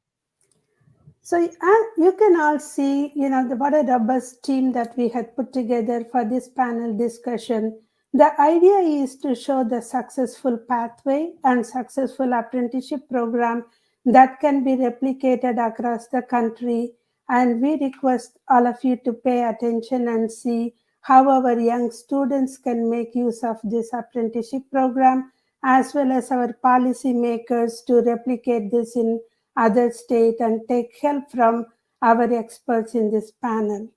So you can all see, what a robust team that we had put together for this panel discussion. The idea is to show the successful pathway and successful apprenticeship program that can be replicated across the country. And we request all of you to pay attention and see how our young students can make use of this apprenticeship program, as well as our policy makers to replicate this in other states and take help from our experts in this panel.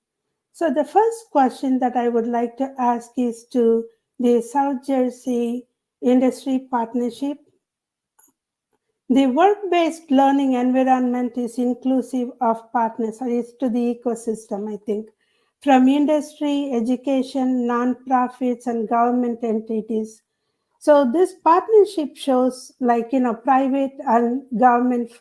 So the first question that I would like to ask is to the South Jersey Industry Partnership. The work-based learning environment is inclusive of partners, or is to the ecosystem, I think, from industry, education, nonprofits, and government entities. So this partnership shows private and government,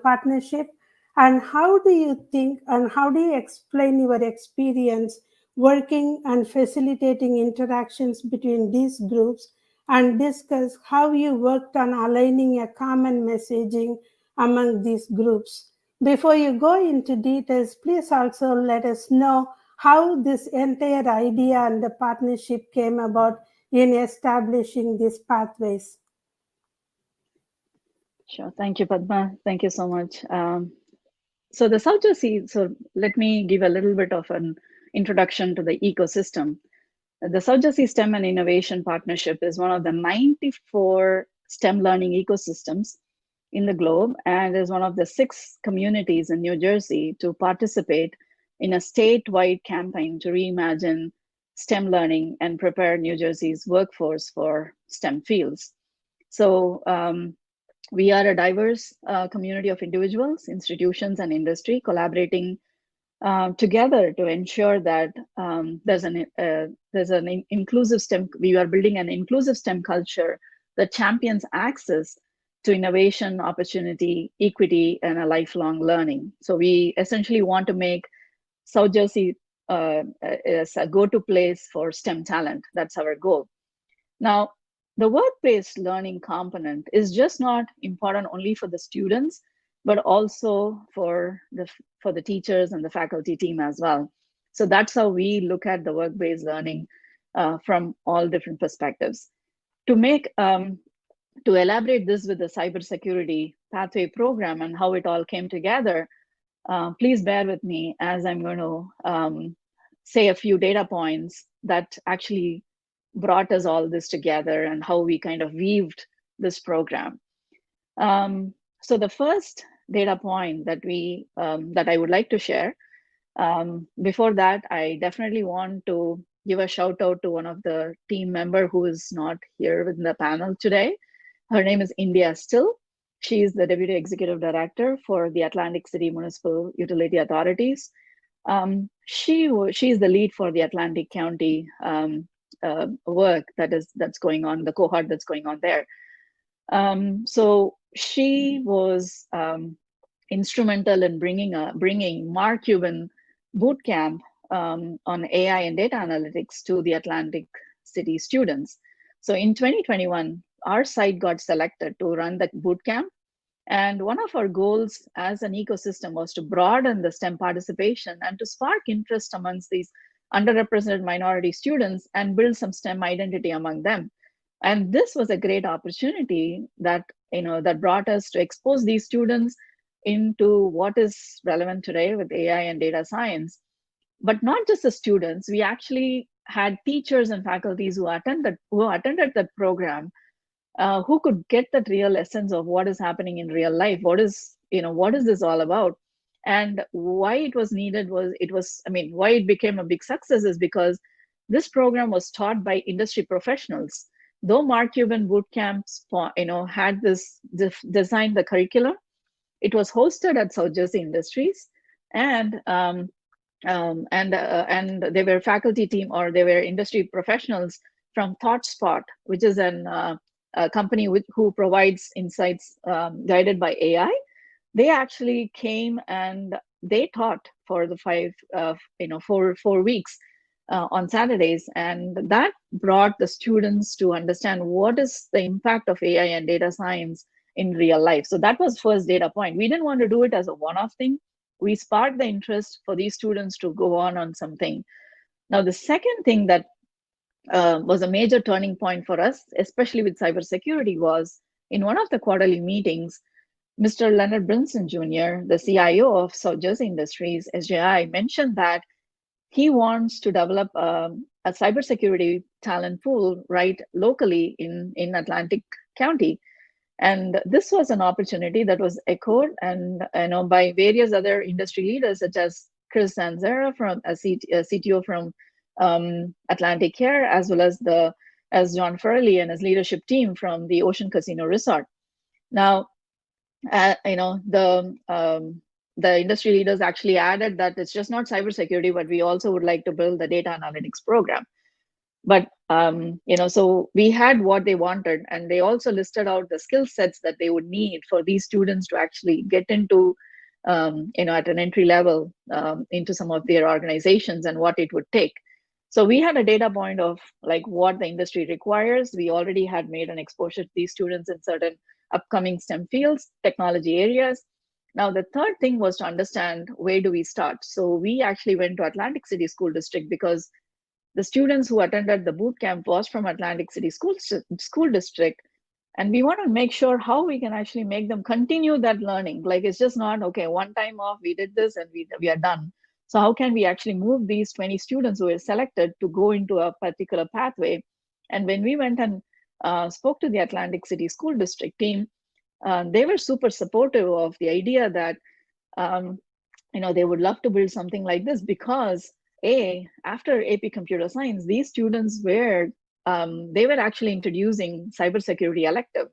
partnership. And how do you think and how do you explain your experience working and facilitating interactions between these groups, and discuss how you worked on aligning a common messaging among these groups? Before you go into details, please also let us know how this entire idea and the partnership came about in establishing these pathways. Sure. Thank you, Padma. Thank you so much. So the South Jersey, so let me give a little bit of an introduction to the ecosystem. The South Jersey STEM and Innovation Partnership is one of the 94 STEM learning ecosystems in the globe, and is one of the 6 communities in New Jersey to participate in a statewide campaign to reimagine STEM learning and prepare New Jersey's workforce for STEM fields. So we are a diverse community of individuals, institutions, and industry collaborating together to ensure that there's an inclusive STEM. We are building an inclusive STEM culture that champions access to innovation, opportunity, equity, and a lifelong learning. So we essentially want to make South Jersey as a go-to place for STEM talent. That's our goal. Now, the work-based learning component is just not important only for the students, but also for the teachers and the faculty team as well. So that's how we look at the work-based learning from all different perspectives. To elaborate this with the cybersecurity pathway program and how it all came together, please bear with me as I'm going to say a few data points that actually brought us all this together and how we kind of weaved this program. So the first data point that that I would like to share, before that, I definitely want to give a shout out to one of the team member who is not here within the panel today. Her name is India Still. She is the Deputy Executive Director for the Atlantic City Municipal Utility Authorities. She is the lead for the Atlantic County work that's going on, the cohort that's going on there. So she was instrumental in bringing Mark Cuban boot camp on AI and data analytics to the Atlantic City students. So in 2021, our site got selected to run the boot camp. And one of our goals as an ecosystem was to broaden the STEM participation and to spark interest amongst these underrepresented minority students and build some STEM identity among them. And this was a great opportunity that brought us to expose these students into what is relevant today with AI and data science. But not just the students, we actually had teachers and faculties who attended the program who could get that real essence of what is happening in real life. What is this all about? And why it was needed why it became a big success is because this program was taught by industry professionals. Though Mark Cuban boot camps, had designed the curriculum, it was hosted at South Jersey Industries, and they were faculty team or they were industry professionals from ThoughtSpot, which is a company who provides insights guided by AI. They actually came and they taught for the 4 weeks on Saturdays, and that brought the students to understand what is the impact of AI and data science in real life. So that was first data point. We didn't want to do it as a one-off thing. We sparked the interest for these students to go on something. Now, the second thing that was a major turning point for us, especially with cybersecurity, was in one of the quarterly meetings, Mr. Leonard Brinson Jr., the CIO of South Jersey Industries, SJI, mentioned that he wants to develop a cybersecurity talent pool right locally in Atlantic County. And this was an opportunity that was echoed and by various other industry leaders, such as Chris Zanzera, from a CTO from Atlantic Care, as well as John Furley and his leadership team from the Ocean Casino Resort. Now, the industry leaders actually added that it's just not cybersecurity, but we also would like to build the data analytics program. But so we had what they wanted, and they also listed out the skill sets that they would need for these students to actually get into, at an entry level into some of their organizations and what it would take. So we had a data point of like what the industry requires. We already had made an exposure to these students in certain upcoming STEM fields, technology areas. Now, the third thing was to understand where do we start. So we actually went to Atlantic City School District because the students who attended the boot camp was from Atlantic City School District. And we want to make sure how we can actually make them continue that learning. Like, it's just not, okay, one time off, we did this and we are done. So how can we actually move these 20 students who were selected to go into a particular pathway? And when we went and spoke to the Atlantic City School District team, they were super supportive of the idea that they would love to build something like this because after AP Computer Science, these students were actually introducing cybersecurity elective.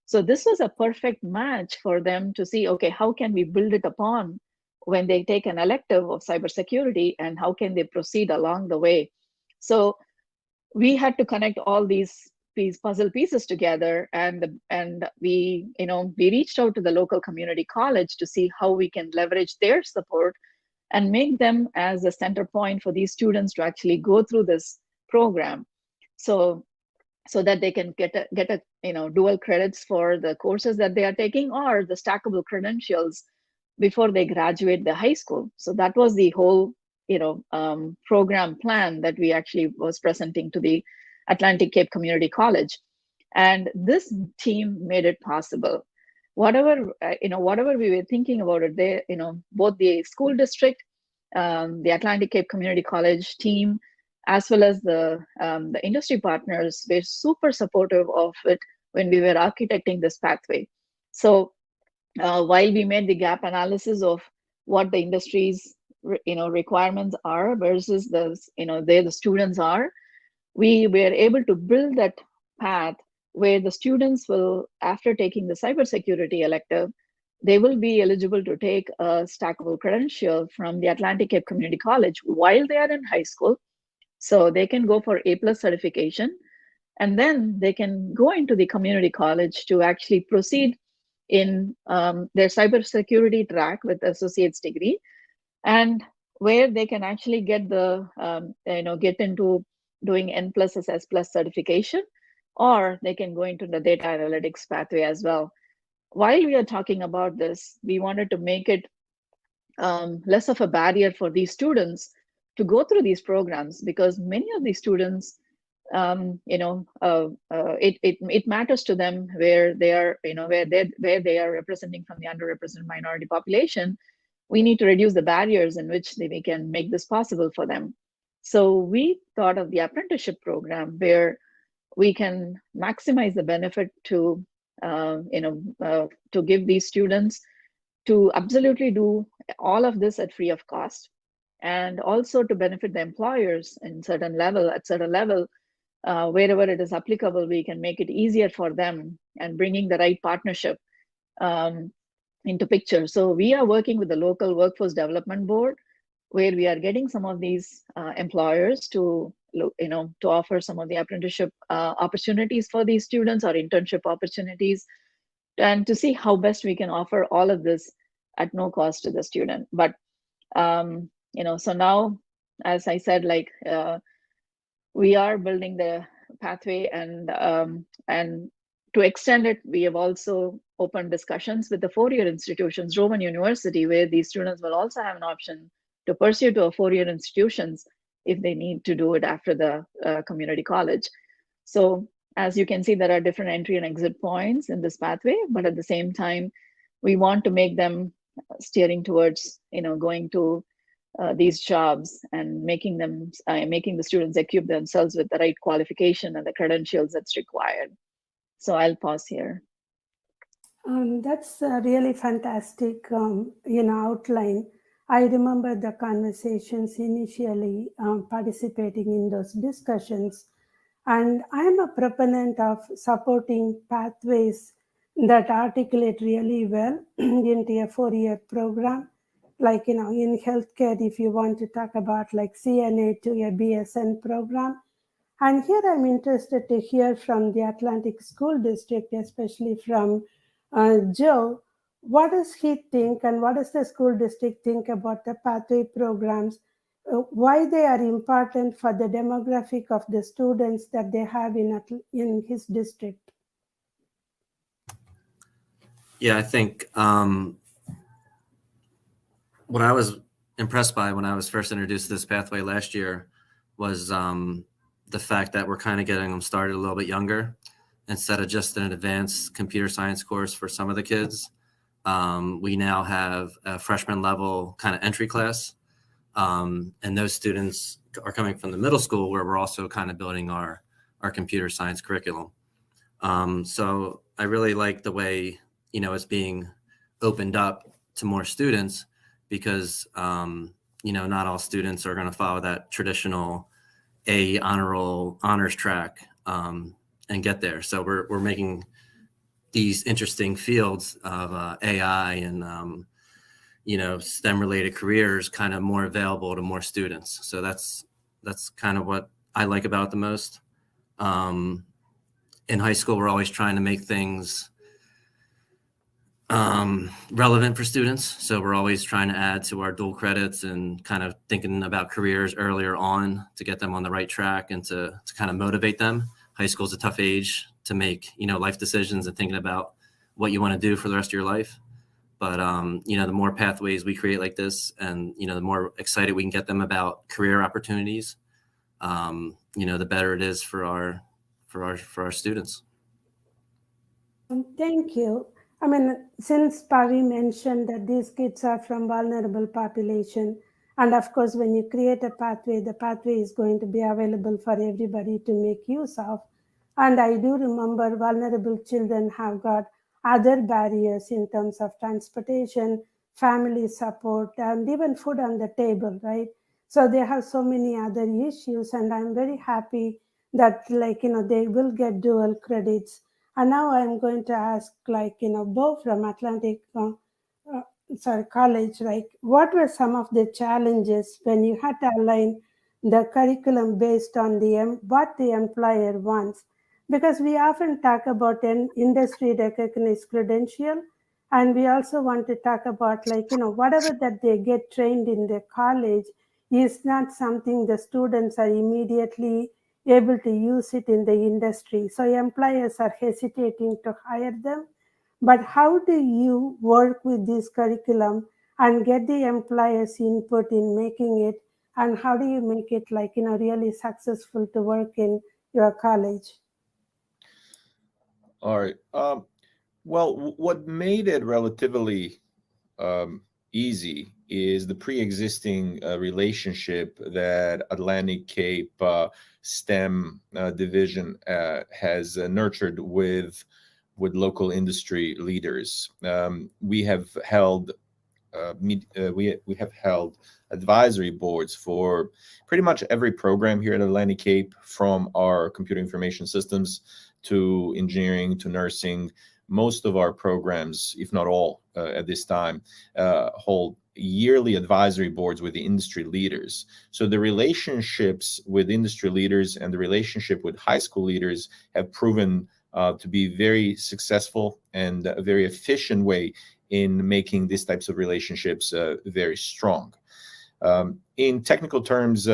So this was a perfect match for them to see, okay, how can we build it upon when they take an elective of cybersecurity, and how can they proceed along the way? So we had to connect all these puzzle pieces together, and we reached out to the local community college to see how we can leverage their support and make them as a center point for these students to actually go through this program, so that they can get a dual credits for the courses that they are taking, or the stackable credentials before they graduate the high school. So that was the whole program plan that we actually was presenting to the Atlantic Cape Community College, and this team made it possible. Whatever we were thinking about it, they both the school district, the Atlantic Cape Community College team, as well as the industry partners, were super supportive of it when we were architecting this pathway. So while we made the gap analysis of what the industry's requirements are versus the students are, we were able to build that path where the students will, after taking the cybersecurity elective, they will be eligible to take a stackable credential from the Atlantic Cape Community College while they are in high school. So they can go for A+ certification, and then they can go into the community college to actually proceed in their cybersecurity track with associate's degree, and where they can actually get get into doing N+S S+ certification, or they can go into the data analytics pathway as well. While we are talking about this, we wanted to make it less of a barrier for these students to go through these programs, because many of these students, it matters to them where they are, where they are representing from the underrepresented minority population. We need to reduce the barriers in which we can make this possible for them. So we thought of the apprenticeship program where we can maximize the benefit to give these students to absolutely do all of this at free of cost, and also to benefit the employers at certain level, wherever it is applicable, we can make it easier for them and bringing the right partnership into picture. So we are working with the local workforce development board, where we are getting some of these employers to offer some of the apprenticeship opportunities for these students, or internship opportunities, and to see how best we can offer all of this at no cost to the student. But so now, as I said, we are building the pathway, and to extend it, we have also opened discussions with the four-year institutions, Rowan University, where these students will also have an option to pursue to a four-year institutions if they need to do it after the community college. So as you can see, there are different entry and exit points in this pathway, but at the same time, we want to make them steering towards going to these jobs and making the students equip themselves with the right qualification and the credentials that's required. So I'll pause here. That's a really fantastic, outline. I remember the conversations initially participating in those discussions, and I'm a proponent of supporting pathways that articulate really well into a four-year program. Like, in healthcare, if you want to talk about like CNA to a BSN program. And here I'm interested to hear from the Atlantic School District, especially from Joe. What does he think, and what does the school district think about the pathway programs, why they are important for the demographic of the students that they have in his district? Yeah, I think what I was impressed by when I was first introduced to this pathway last year was the fact that we're kind of getting them started a little bit younger. Instead of just an advanced computer science course for some of the kids, we now have a freshman level kind of entry class And those students are coming from the middle school, where we're also kind of building our computer science curriculum. So I really like the way, it's being opened up to more students, because, not all students are going to follow that traditional honor roll honors track and get there. So we're making these interesting fields of AI and, STEM related careers kind of more available to more students. So that's kind of what I like about it the most. In high school, we're always trying to make things relevant for students. So we're always trying to add to our dual credits and kind of thinking about careers earlier on to get them on the right track and to kind of motivate them. High school is a tough age to make, life decisions and thinking about what you want to do for the rest of your life. But, the more pathways we create like this, and, the more excited we can get them about career opportunities, the better it is for our students. Thank you. I mean, since Pavi mentioned that these kids are from vulnerable population, and of course, when you create a pathway, the pathway is going to be available for everybody to make use of. And I do remember vulnerable children have got other barriers in terms of transportation, family support, and even food on the table, right? So they have so many other issues, and I'm very happy that, they will get dual credits. And now I'm going to ask, Bo from Atlantic College, what were some of the challenges when you had to align the curriculum based on what the employer wants? Because we often talk about an industry recognized credential, and we also want to talk about whatever that they get trained in the college is not something the students are immediately able to use it in the industry. So employers are hesitating to hire them. But how do you work with this curriculum and get the employers' input in making it? And how do you make it really successful to work in your college? All right. Well, what made it relatively easy is the pre-existing relationship that Atlantic Cape STEM division has nurtured with local industry leaders. We have held we have held advisory boards for pretty much every program here at Atlantic Cape, from our computer information systems to engineering to nursing. Most of our programs, if not all at this time, hold yearly advisory boards with the industry leaders. So the relationships with industry leaders and the relationship with high school leaders have proven to be very successful and a very efficient way in making these types of relationships very strong. In technical terms,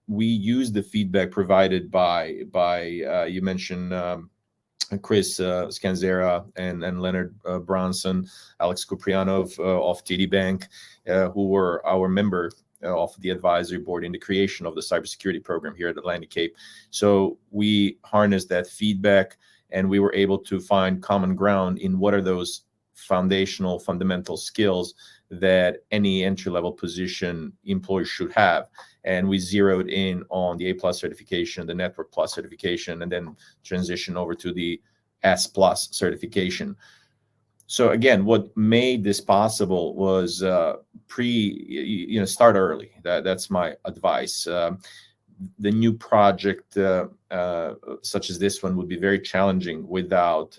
we use the feedback provided by you mentioned Chris Scanzera and Leonard Bronson, Alex Kuprianov of TD Bank, who were our member of the advisory board in the creation of the cybersecurity program here at Atlantic Cape. So we harnessed that feedback, and we were able to find common ground in what are those fundamental skills that any entry-level position employee should have. And we zeroed in on the A+ certification, the Network Plus certification, and then transition over to the S+ certification. So again, what made this possible was start early. That's my advice. The new project such as this one would be very challenging without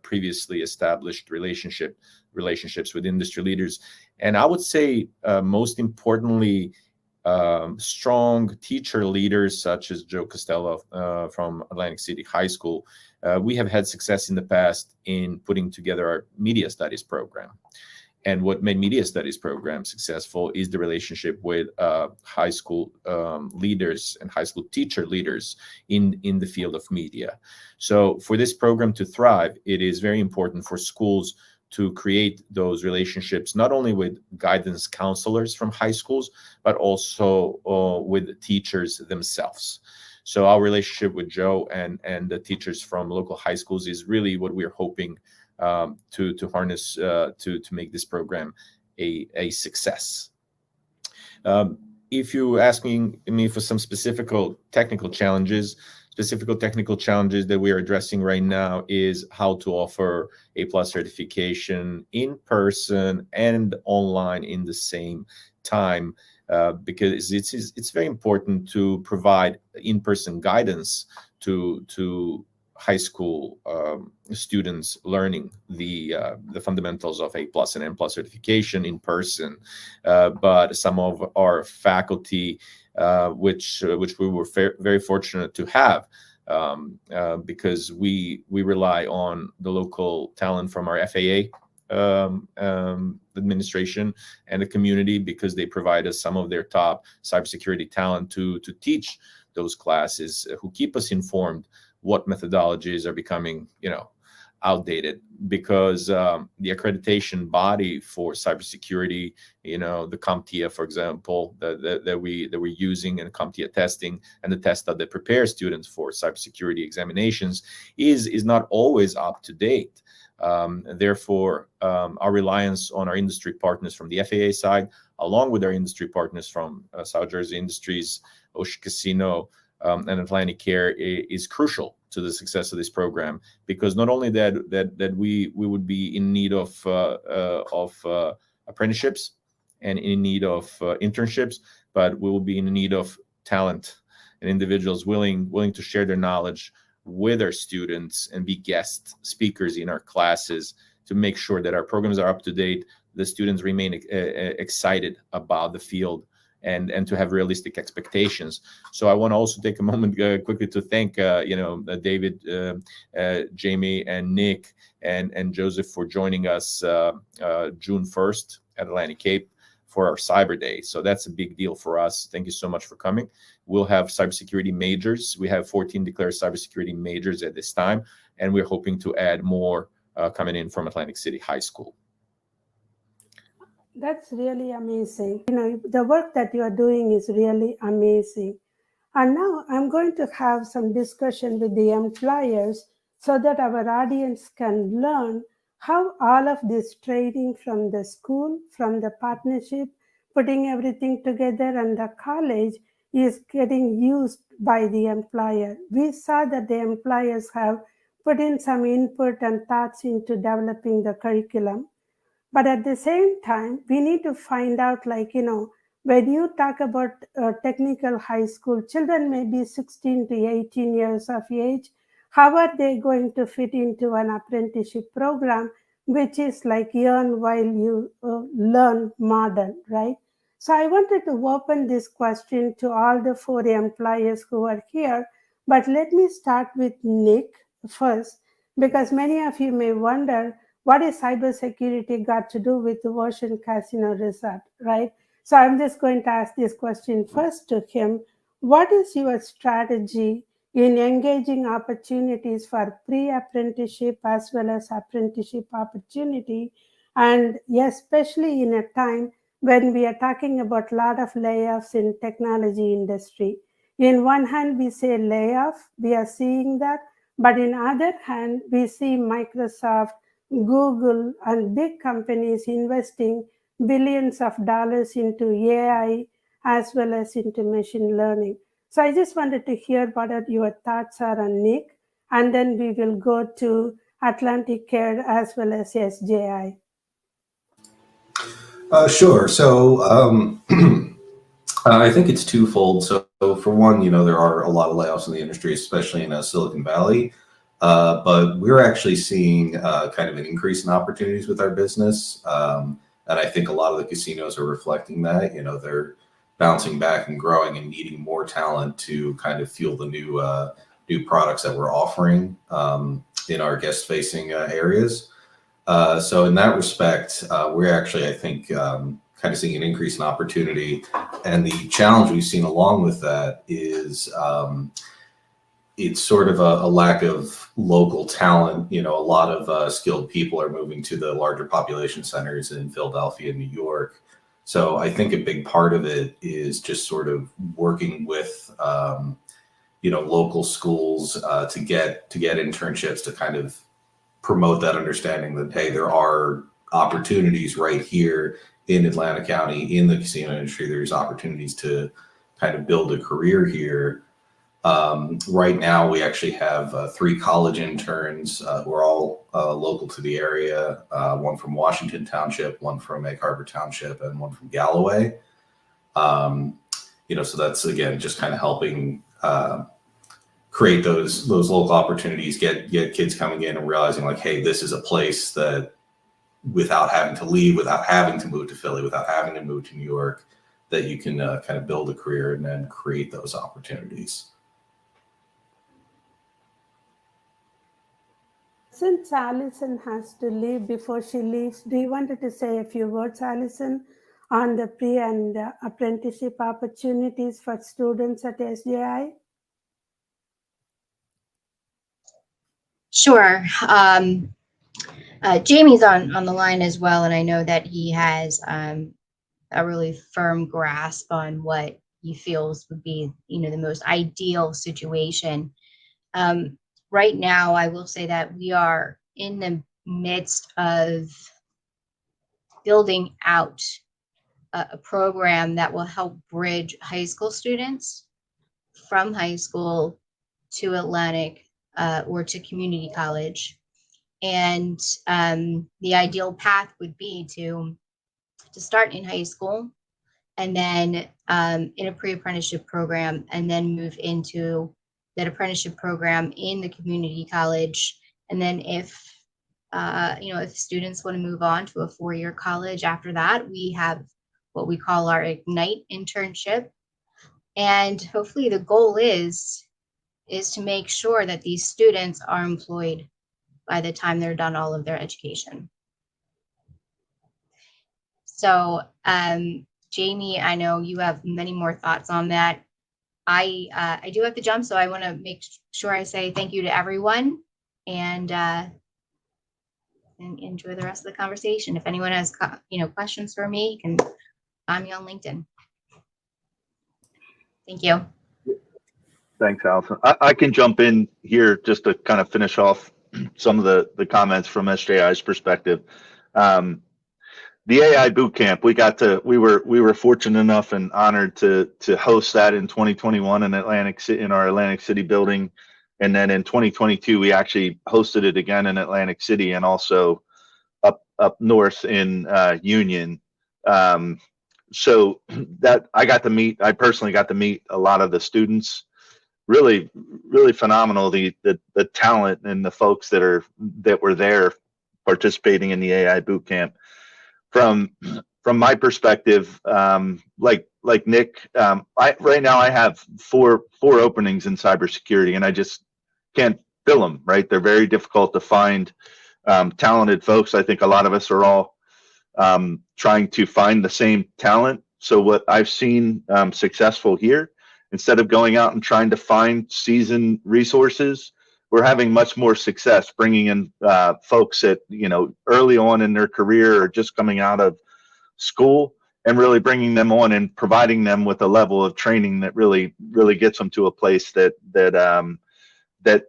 previously established relationships with industry leaders. And I would say most importantly, strong teacher leaders such as Joe Costello from Atlantic City High School. We have had success in the past in putting together our media studies program. And what made media studies program successful is the relationship with high school leaders and high school teacher leaders in the field of media. So for this program to thrive, it is very important for schools to create those relationships, not only with guidance counselors from high schools, but also with teachers themselves. So our relationship with Joe and the teachers from local high schools is really what we're hoping to harness to make this program a success. if you asking me for some specific technical challenges that we are addressing right now is how to offer A+ certification in person and online in the same time, because it's very important to provide in-person guidance to high school students learning the fundamentals of A+ and N+ certification in person. But some of our faculty, which we were very fortunate to have, because we rely on the local talent from our FAA administration and the community, because they provide us some of their top cybersecurity talent to teach those classes, who keep us informed what methodologies are becoming, outdated, because the accreditation body for cybersecurity, the CompTIA, for example, that we're using, and CompTIA testing, and the test that prepares students for cybersecurity examinations is not always up to date. Therefore, our reliance on our industry partners from the FAA side, along with our industry partners from South Jersey Industries, Ocean Casino, and Atlantic Care is crucial to the success of this program, because not only that we would be in need of apprenticeships and in need of internships, but we will be in need of talent and individuals willing to share their knowledge with our students and be guest speakers in our classes to make sure that our programs are up to date, the students remain excited about the field, and to have realistic expectations. So I want to also take a moment quickly to thank David, Jamie, and Nick, and Joseph for joining us June 1st at Atlantic Cape for our Cyber Day. So that's a big deal for us. Thank you so much for coming. We'll have cybersecurity majors. We have 14 declared cybersecurity majors at this time, and we're hoping to add more coming in from Atlantic City High School. That's really amazing. The work that you are doing is really amazing. And now I'm going to have some discussion with the employers so that our audience can learn how all of this training from the school, from the partnership, putting everything together, and the college is getting used by the employer. We saw that the employers have put in some input and thoughts into developing the curriculum. But at the same time, we need to find out, when you talk about technical high school, children may be 16 to 18 years of age. How are they going to fit into an apprenticeship program, which is like earn while you learn model, right? So I wanted to open this question to all the 4 employers who are here. But let me start with Nick first, because many of you may wonder, what is cybersecurity got to do with the Ocean Casino Resort, right? So I'm just going to ask this question first to him. What is your strategy in engaging opportunities for pre-apprenticeship as well as apprenticeship opportunity, and especially in a time when we are talking about a lot of layoffs in technology industry? In one hand, we say layoff, we are seeing that, but in other hand, we see Microsoft, Google, and big companies investing billions of dollars into AI as well as into machine learning. So I just wanted to hear what your thoughts are on Nick, and then we will go to Atlantic Care as well as SJI. Sure. So I think it's twofold. So for one, there are a lot of layoffs in the industry, especially in Silicon Valley. But we're actually seeing kind of an increase in opportunities with our business. And I think a lot of the casinos are reflecting that. They're bouncing back and growing and needing more talent to kind of fuel the new products that we're offering in our guest-facing areas. So in that respect, we're actually, I think, kind of seeing an increase in opportunity. And the challenge we've seen along with that is it's sort of a lack of local talent. A lot of skilled people are moving to the larger population centers in Philadelphia and New York. So I think a big part of it is just sort of working with, local schools to get internships to kind of promote that understanding that, hey, there are opportunities right here in Atlanta County in the casino industry, there's opportunities to kind of build a career here. Right now, we actually have 3 college interns who are all local to the area, one from Washington Township, one from Egg Harbor Township, and one from Galloway. So that's, again, just kind of helping create those local opportunities, get kids coming in and realizing like, hey, this is a place that without having to leave, without having to move to Philly, without having to move to New York, that you can kind of build a career and then create those opportunities. Since Allison has to leave before she leaves, do you want to say a few words, Allison, on the pre and apprenticeship opportunities for students at SJI? Sure. Jamie's on the line as well, and I know that he has a really firm grasp on what he feels would be, the most ideal situation. Right now, I will say that we are in the midst of building out a program that will help bridge high school students from high school to Atlantic or to community college. And the ideal path would be to start in high school and then in a pre-apprenticeship program, and then move into that apprenticeship program in the community college. And then if students want to move on to a 4-year college after that, we have what we call our Ignite internship. And hopefully the goal is to make sure that these students are employed by the time they're done all of their education. So, Jamie, I know you have many more thoughts on that. I do have to jump, so I want to make sure I say thank you to everyone and enjoy the rest of the conversation. If anyone has questions for me, you can find me on LinkedIn. Thank you. Thanks, Allison. I can jump in here just to kind of finish off some of the comments from SJI's perspective. The AI Bootcamp, we were fortunate enough and honored to host that in 2021 in our Atlantic City building, and then in 2022 we actually hosted it again in Atlantic City and also up north in Union. So that I personally got to meet a lot of the students. Really phenomenal, the talent and the folks that were there participating in the AI Bootcamp. From my perspective, like Nick, right now I have four openings in cybersecurity, and I just can't fill them. Right, they're very difficult to find talented folks. I think a lot of us are all trying to find the same talent. So what I've seen successful here, instead of going out and trying to find seasoned resources, we're having much more success bringing in folks that, early on in their career or just coming out of school, and really bringing them on and providing them with a level of training that really gets them to a place that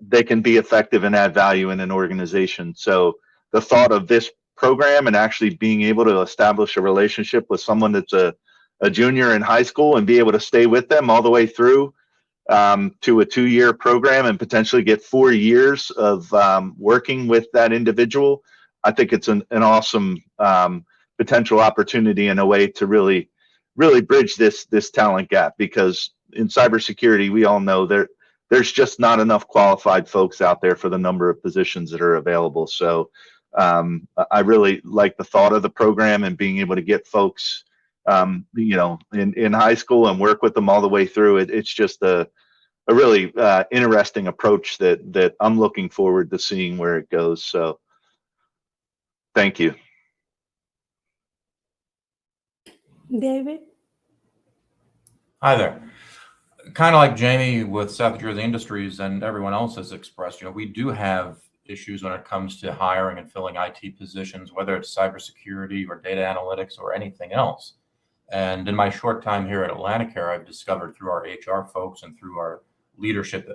they can be effective and add value in an organization. So the thought of this program and actually being able to establish a relationship with someone that's a junior in high school and be able to stay with them all the way through to a 2-year program and potentially get 4 years of working with that individual, I think it's an awesome potential opportunity and a way to really bridge this talent gap, because in cybersecurity, we all know there's just not enough qualified folks out there for the number of positions that are available. So I really like the thought of the program and being able to get folks in high school and work with them all the way through. It's just a really interesting approach that I'm looking forward to seeing where it goes. So thank you. David? Hi there. Kind of like Jamie with South Jersey Industries and everyone else has expressed, we do have issues when it comes to hiring and filling IT positions, whether it's cybersecurity or data analytics or anything else. And in my short time here at Atlanticare, I've discovered through our HR folks and through our leadership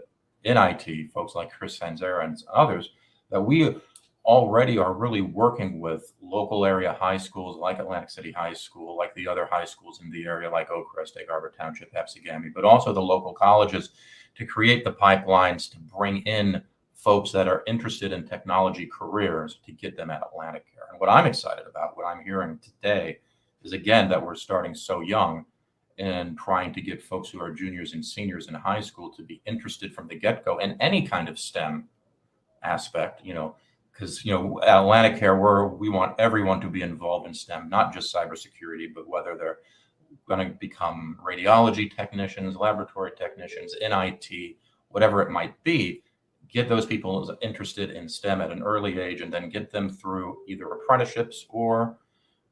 in IT, folks like Chris Sanzera and others, that we already are really working with local area high schools like Atlantic City High School, like the other high schools in the area like Oakcrest, Egg Harbor Township, Hepsigami, but also the local colleges to create the pipelines to bring in folks that are interested in technology careers to get them at Atlantic Care. And what I'm excited about, what I'm hearing today, is again that we're starting so young and trying to get folks who are juniors and seniors in high school to be interested from the get-go in any kind of STEM aspect, because at Atlantic Care, we want everyone to be involved in STEM, not just cybersecurity, but whether they're going to become radiology technicians, laboratory technicians, in IT, whatever it might be, get those people interested in STEM at an early age and then get them through either apprenticeships or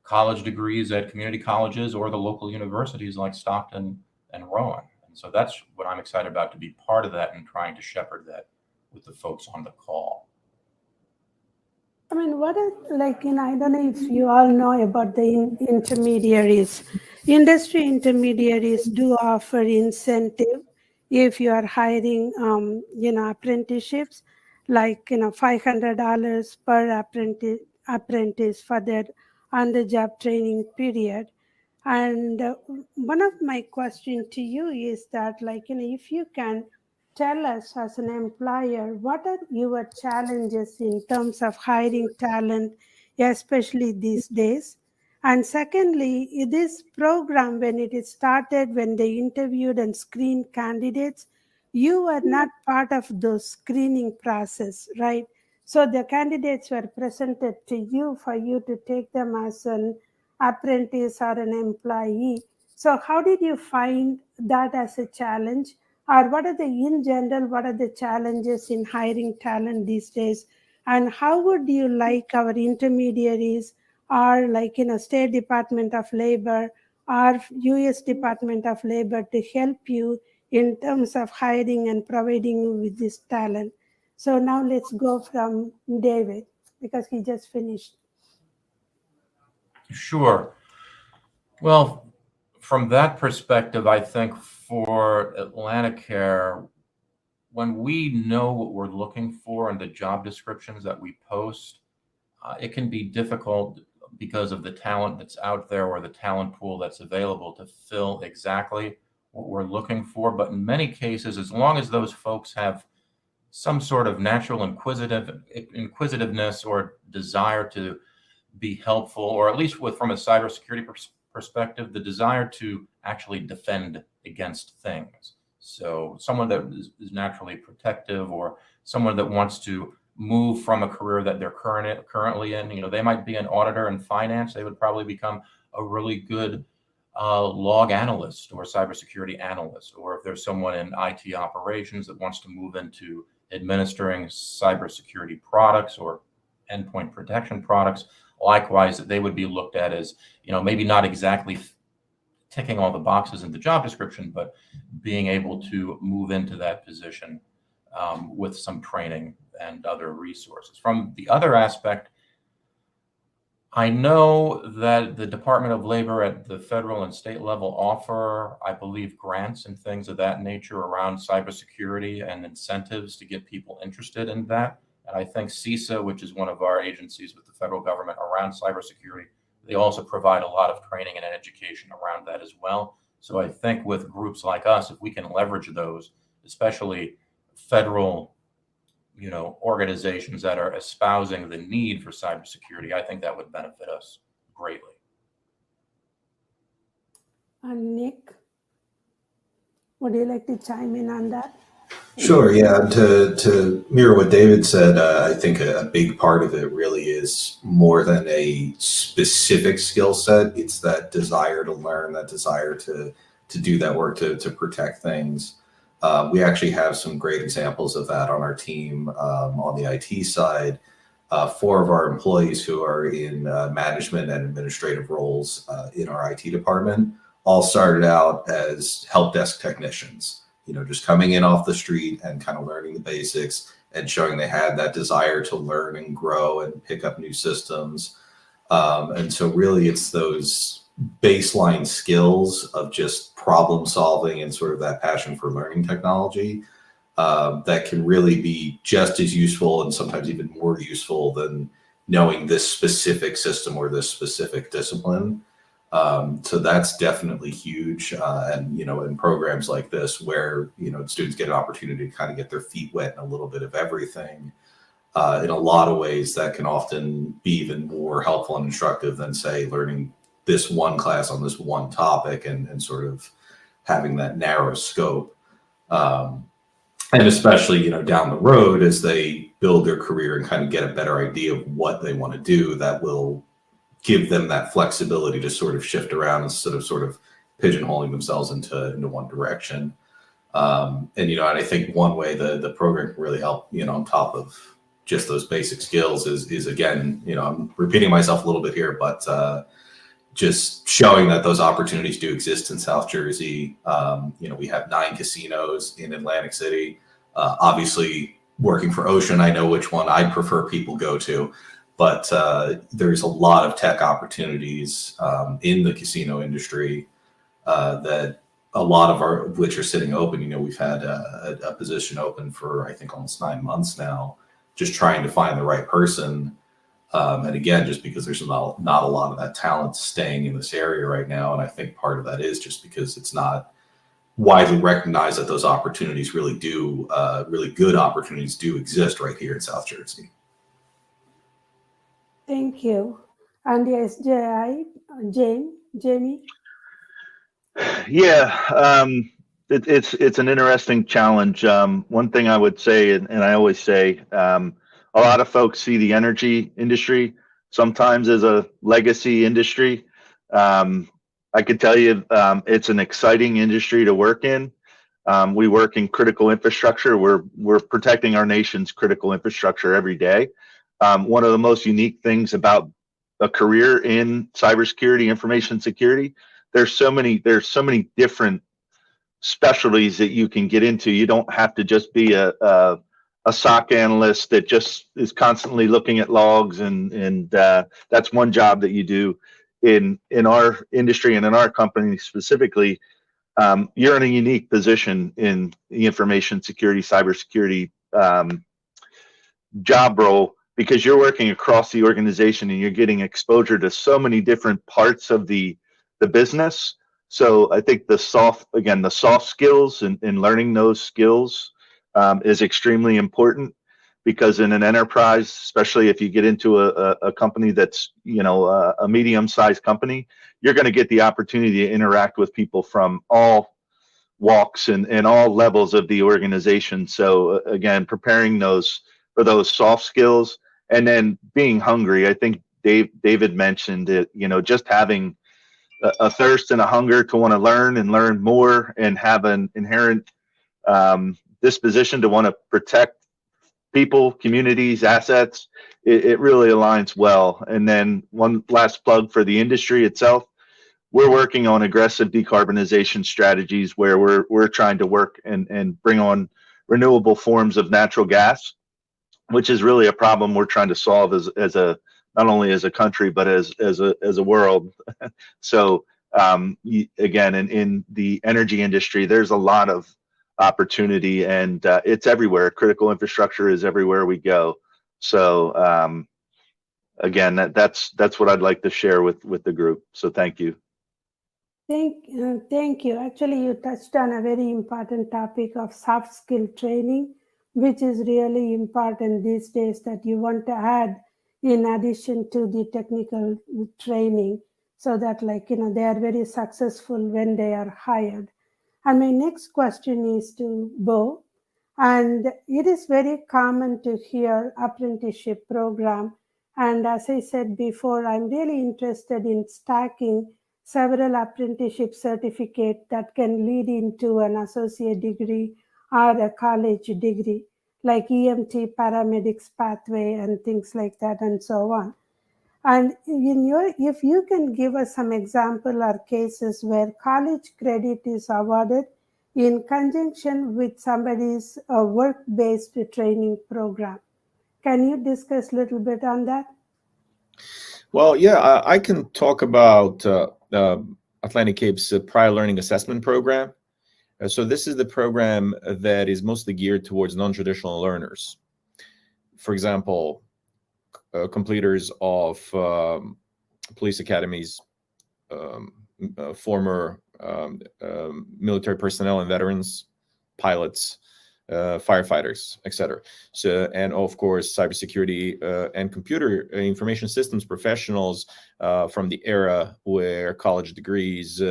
college degrees at community colleges or the local universities like Stockton and Rowan. And so that's what I'm excited about, to be part of that and trying to shepherd that with the folks on the call. I mean, I don't know if you all know about the intermediaries. Industry intermediaries do offer incentive if you are hiring, apprenticeships, like, $500 per apprentice for their on-the-job training period. And one of my questions to you is that, if you can tell us as an employer, what are your challenges in terms of hiring talent, especially these days? And secondly, this program, when it is started, when they interviewed and screened candidates, you were not part of those screening process, right? So the candidates were presented to you for you to take them as an apprentice or an employee. So how did you find that as a challenge? Or what are the challenges in hiring talent these days? And how would you like our intermediaries or State Department of Labor or US Department of Labor to help you in terms of hiring and providing you with this talent? So now let's go from David, because he just finished. Sure. Well, from that perspective, I think for Atlantic Care, when we know what we're looking for in the job descriptions that we post, it can be difficult because of the talent that's out there or the talent pool that's available to fill exactly what we're looking for. But in many cases, as long as those folks have some sort of natural inquisitiveness or desire to be helpful, or at least from a cybersecurity perspective, the desire to actually defend against things. So someone that is naturally protective, or someone that wants to move from a career that they're currently in, they might be an auditor in finance. They would probably become a really good log analyst or cybersecurity analyst. Or if there's someone in IT operations that wants to move into administering cybersecurity products or endpoint protection products, likewise, they would be looked at as, maybe not exactly ticking all the boxes in the job description, but being able to move into that position with some training and other resources. From the other aspect, I know that the Department of Labor at the federal and state level offer, I believe, grants and things of that nature around cybersecurity and incentives to get people interested in that. And I think CISA, which is one of our agencies with the federal government around cybersecurity, they also provide a lot of training and education around that as well. So I think with groups like us, if we can leverage those, especially federal, organizations that are espousing the need for cybersecurity, I think that would benefit us greatly. And Nick, would you like to chime in on that? Sure. Yeah. To mirror what David said, I think a big part of it really is more than a specific skill set. It's that desire to learn, that desire to do that work, to protect things. We actually have some great examples of that on our team on the IT side. 4 of our employees who are in management and administrative roles in our IT department all started out as help desk technicians, just coming in off the street and kind of learning the basics and showing they had that desire to learn and grow and pick up new systems. And so really it's those baseline skills of just problem solving and sort of that passion for learning technology that can really be just as useful and sometimes even more useful than knowing this specific system or this specific discipline. So that's definitely huge. And, you know, in programs like this where, you know, students get an opportunity to kind of get their feet wet in a little bit of everything, in a lot of ways that can often be even more helpful and instructive than, say, learning this one class on this one topic and sort of having that narrow scope. And especially, you know, down the road as they build their career and kind of get a better idea of what they want to do, that will give them that flexibility to sort of shift around instead of sort of pigeonholing themselves into one direction. And, you know, and I think one way the program can really help, you know, on top of just those basic skills is again, you know, I'm repeating myself a little bit here, but just showing that those opportunities do exist in South Jersey. You know, we have 9 casinos in Atlantic City. Obviously, working for Ocean, I know which one I'd prefer people go to, but there's a lot of tech opportunities in the casino industry that a lot of which are sitting open. You know, we've had a position open for, I think, almost 9 months now, just trying to find the right person. And again, just because there's not a lot of that talent staying in this area right now. And I think part of that is just because it's not widely recognized that those opportunities really good opportunities do exist right here in South Jersey. Thank you. And yes, Jamie? Yeah, it's an interesting challenge. One thing I would say, and I always say, a lot of folks see the energy industry sometimes as a legacy industry. I could tell you it's an exciting industry to work in. We work in critical infrastructure. We're protecting our nation's critical infrastructure every day. One of the most unique things about a career in cybersecurity, information security, there's so many different specialties that you can get into. You don't have to just be a SOC analyst that just is constantly looking at logs, and that's one job that you do in our industry and in our company specifically. You're in a unique position in the information security, cybersecurity job role, because you're working across the organization and you're getting exposure to so many different parts of the business. So I think the soft skills and learning those skills is extremely important, because in an enterprise, especially if you get into a company that's, you know, a medium-sized company, you're going to get the opportunity to interact with people from all walks and all levels of the organization. So again, preparing for those soft skills, and then being hungry. I think David mentioned it, you know, just having a thirst and a hunger to want to learn and learn more, and have an inherent disposition to want to protect people, communities, assets. It really aligns well. And then one last plug for the industry itself. We're working on aggressive decarbonization strategies where we're trying to work and bring on renewable forms of natural gas, which is really a problem we're trying to solve as a not only as a country but as a world. So again, in the energy industry, there's a lot of opportunity, and it's everywhere. Critical infrastructure is everywhere we go. So again, that's what I'd like to share with the group. So thank you. Thank you. Actually, you touched on a very important topic of soft skill training, which is really important these days, that you want to add in addition to the technical training, so that, like, you know, they are very successful when they are hired. And my next question is to Bo. And it is very common to hear apprenticeship program. And as I said before, I'm really interested in stacking several apprenticeship certificates that can lead into an associate degree or a college degree, like EMT, paramedics pathway, and things like that, and so on. And if you can give us some example or cases where college credit is awarded in conjunction with somebody's work-based training program. Can you discuss a little bit on that? Well, yeah, I can talk about Atlantic Cape's prior learning assessment program. So this is the program that is mostly geared towards non-traditional learners. For example, completers of police academies, former military personnel and veterans, pilots, firefighters, etc. So, and of course, cybersecurity and computer information systems professionals from the era where college degrees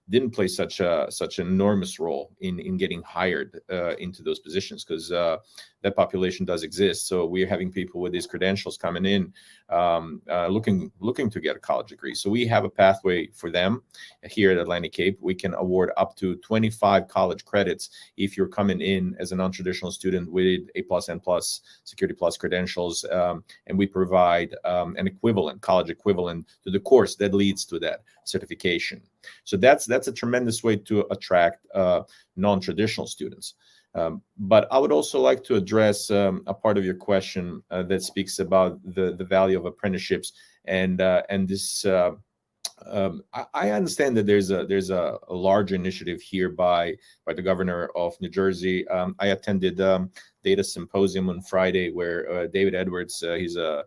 didn't play such an enormous role in getting hired into those positions, because that population does exist. So we're having people with these credentials coming in looking to get a college degree. So we have a pathway for them here at Atlantic Cape. We can award up to 25 college credits if you're coming in as a non-traditional student with A+, N+, Security Plus credentials, and we provide an equivalent, college equivalent to the course that leads to that certification. So that's a tremendous way to attract non-traditional students. But I would also like to address a part of your question that speaks about the value of apprenticeships, and this. I understand that there's a large initiative here by the governor of New Jersey. I attended Data Symposium on Friday, where David Edwards, he's a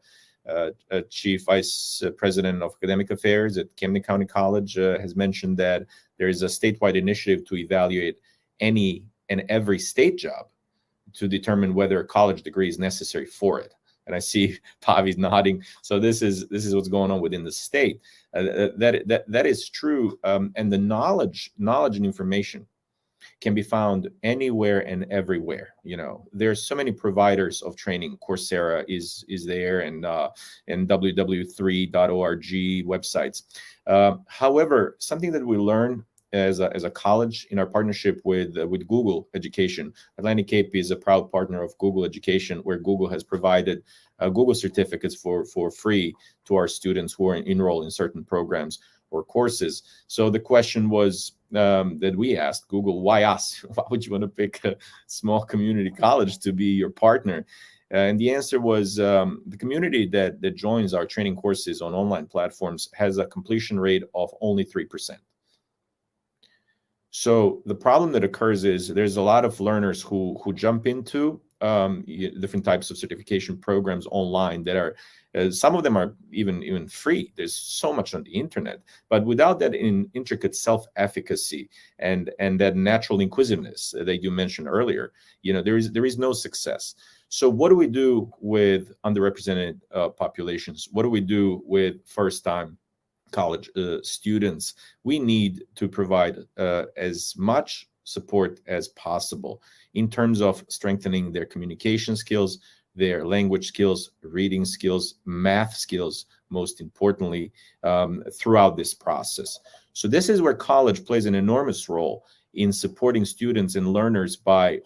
chief vice president of academic affairs at Camden County College, has mentioned that there is a statewide initiative to evaluate any and every state job to determine whether a college degree is necessary for it. And I see Pavi's nodding. So this is what's going on within the state. That is true, and the knowledge and information can be found anywhere and everywhere. You know, there's so many providers of training. Coursera is there, and www.3.org websites. However, something that we learn as a college in our partnership with Google Education. Atlantic Cape is a proud partner of Google Education, where Google has provided Google certificates for free to our students who are enrolled in certain programs or courses. So the question was that we asked Google, why us? Why would you want to pick a small community college to be your partner? And the answer was the community that joins our training courses on online platforms has a completion rate of only 3%. So the problem that occurs is there's a lot of learners who jump into different types of certification programs online that are, some of them are even free. There's so much on the internet, but without that intricate self-efficacy and that natural inquisitiveness that you mentioned earlier, you know, there is no success. So what do we do with underrepresented populations? What do we do with first-time college students? We need to provide as much support as possible in terms of strengthening their communication skills, their language skills, reading skills, math skills, most importantly, throughout this process. So this is where college plays an enormous role in supporting students and learners by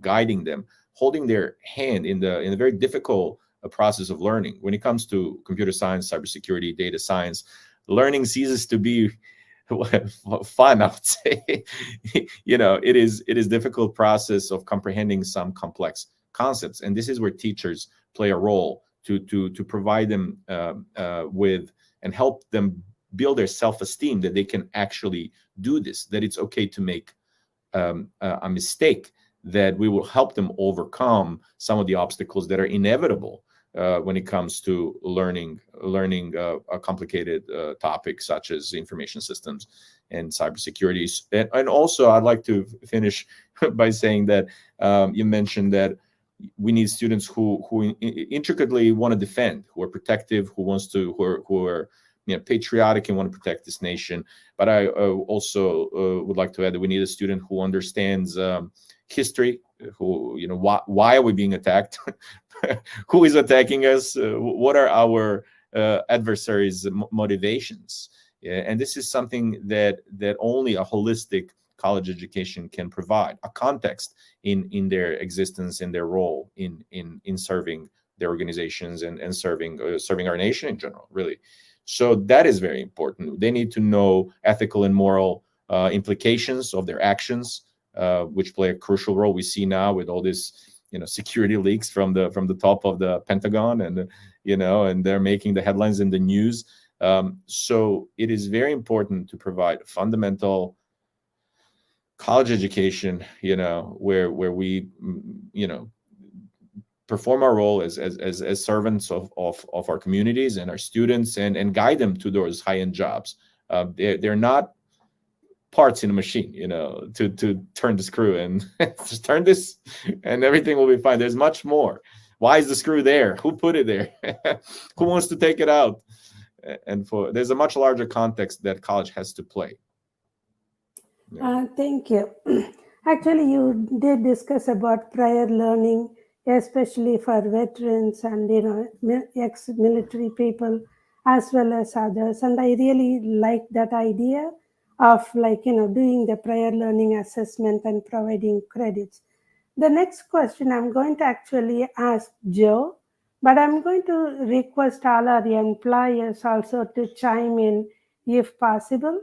guiding them, holding their hand in the very difficult process of learning. When it comes to computer science, cybersecurity, data science, learning ceases to be fun, I would say. You know, it is difficult process of comprehending some complex concepts, and this is where teachers play a role to provide them with and help them build their self-esteem that they can actually do this, that it's okay to make a mistake, that we will help them overcome some of the obstacles that are inevitable when it comes to learning a complicated topic such as information systems and cybersecurity. And also, I'd like to finish by saying that you mentioned that we need students who intricately want to defend, who are protective, who are patriotic and want to protect this nation. But I also would like to add that we need a student who understands history, who, why are we being attacked? Who is attacking us? What are our adversaries' motivations? And this is something that only a holistic college education can provide, a context in their existence, in their role in serving their organizations and serving our nation in general, really. So that is very important. They need to know ethical and moral implications of their actions, which play a crucial role. We see now with all this, security leaks from the top of the Pentagon, and and they're making the headlines in the news. So it is very important to provide fundamental college education, where we, perform our role as servants of our communities and our students, and guide them to those high-end jobs. They're not parts in a machine, to turn the screw and just turn this and everything will be fine. There's much more. Why is the screw there? Who put it there? Who wants to take it out? And there's a much larger context that college has to play. Thank you. Actually, you did discuss about prior learning, especially for veterans and ex-military people as well as others. And I really like that idea of doing the prior learning assessment and providing credits. The next question I'm going to actually ask Joe, but I'm going to request all our employers also to chime in if possible.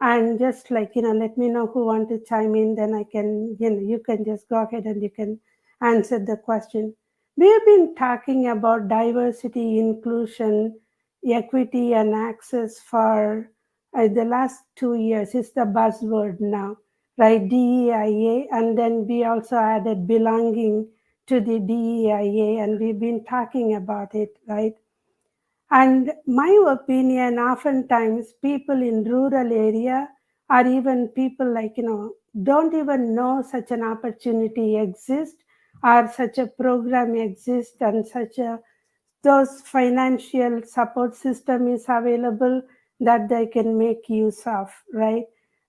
And just let me know who want to chime in, then I can, you can just go ahead and you can answer the question. We have been talking about diversity, inclusion, equity, and access for the last 2 years. It's the buzzword now, right? DEIA, and then we also added belonging to the DEIA, and we've been talking about it, right? And my opinion, oftentimes people in rural area or even people don't even know such an opportunity exists or such a program exists and those financial support system is available that they can make use of, right?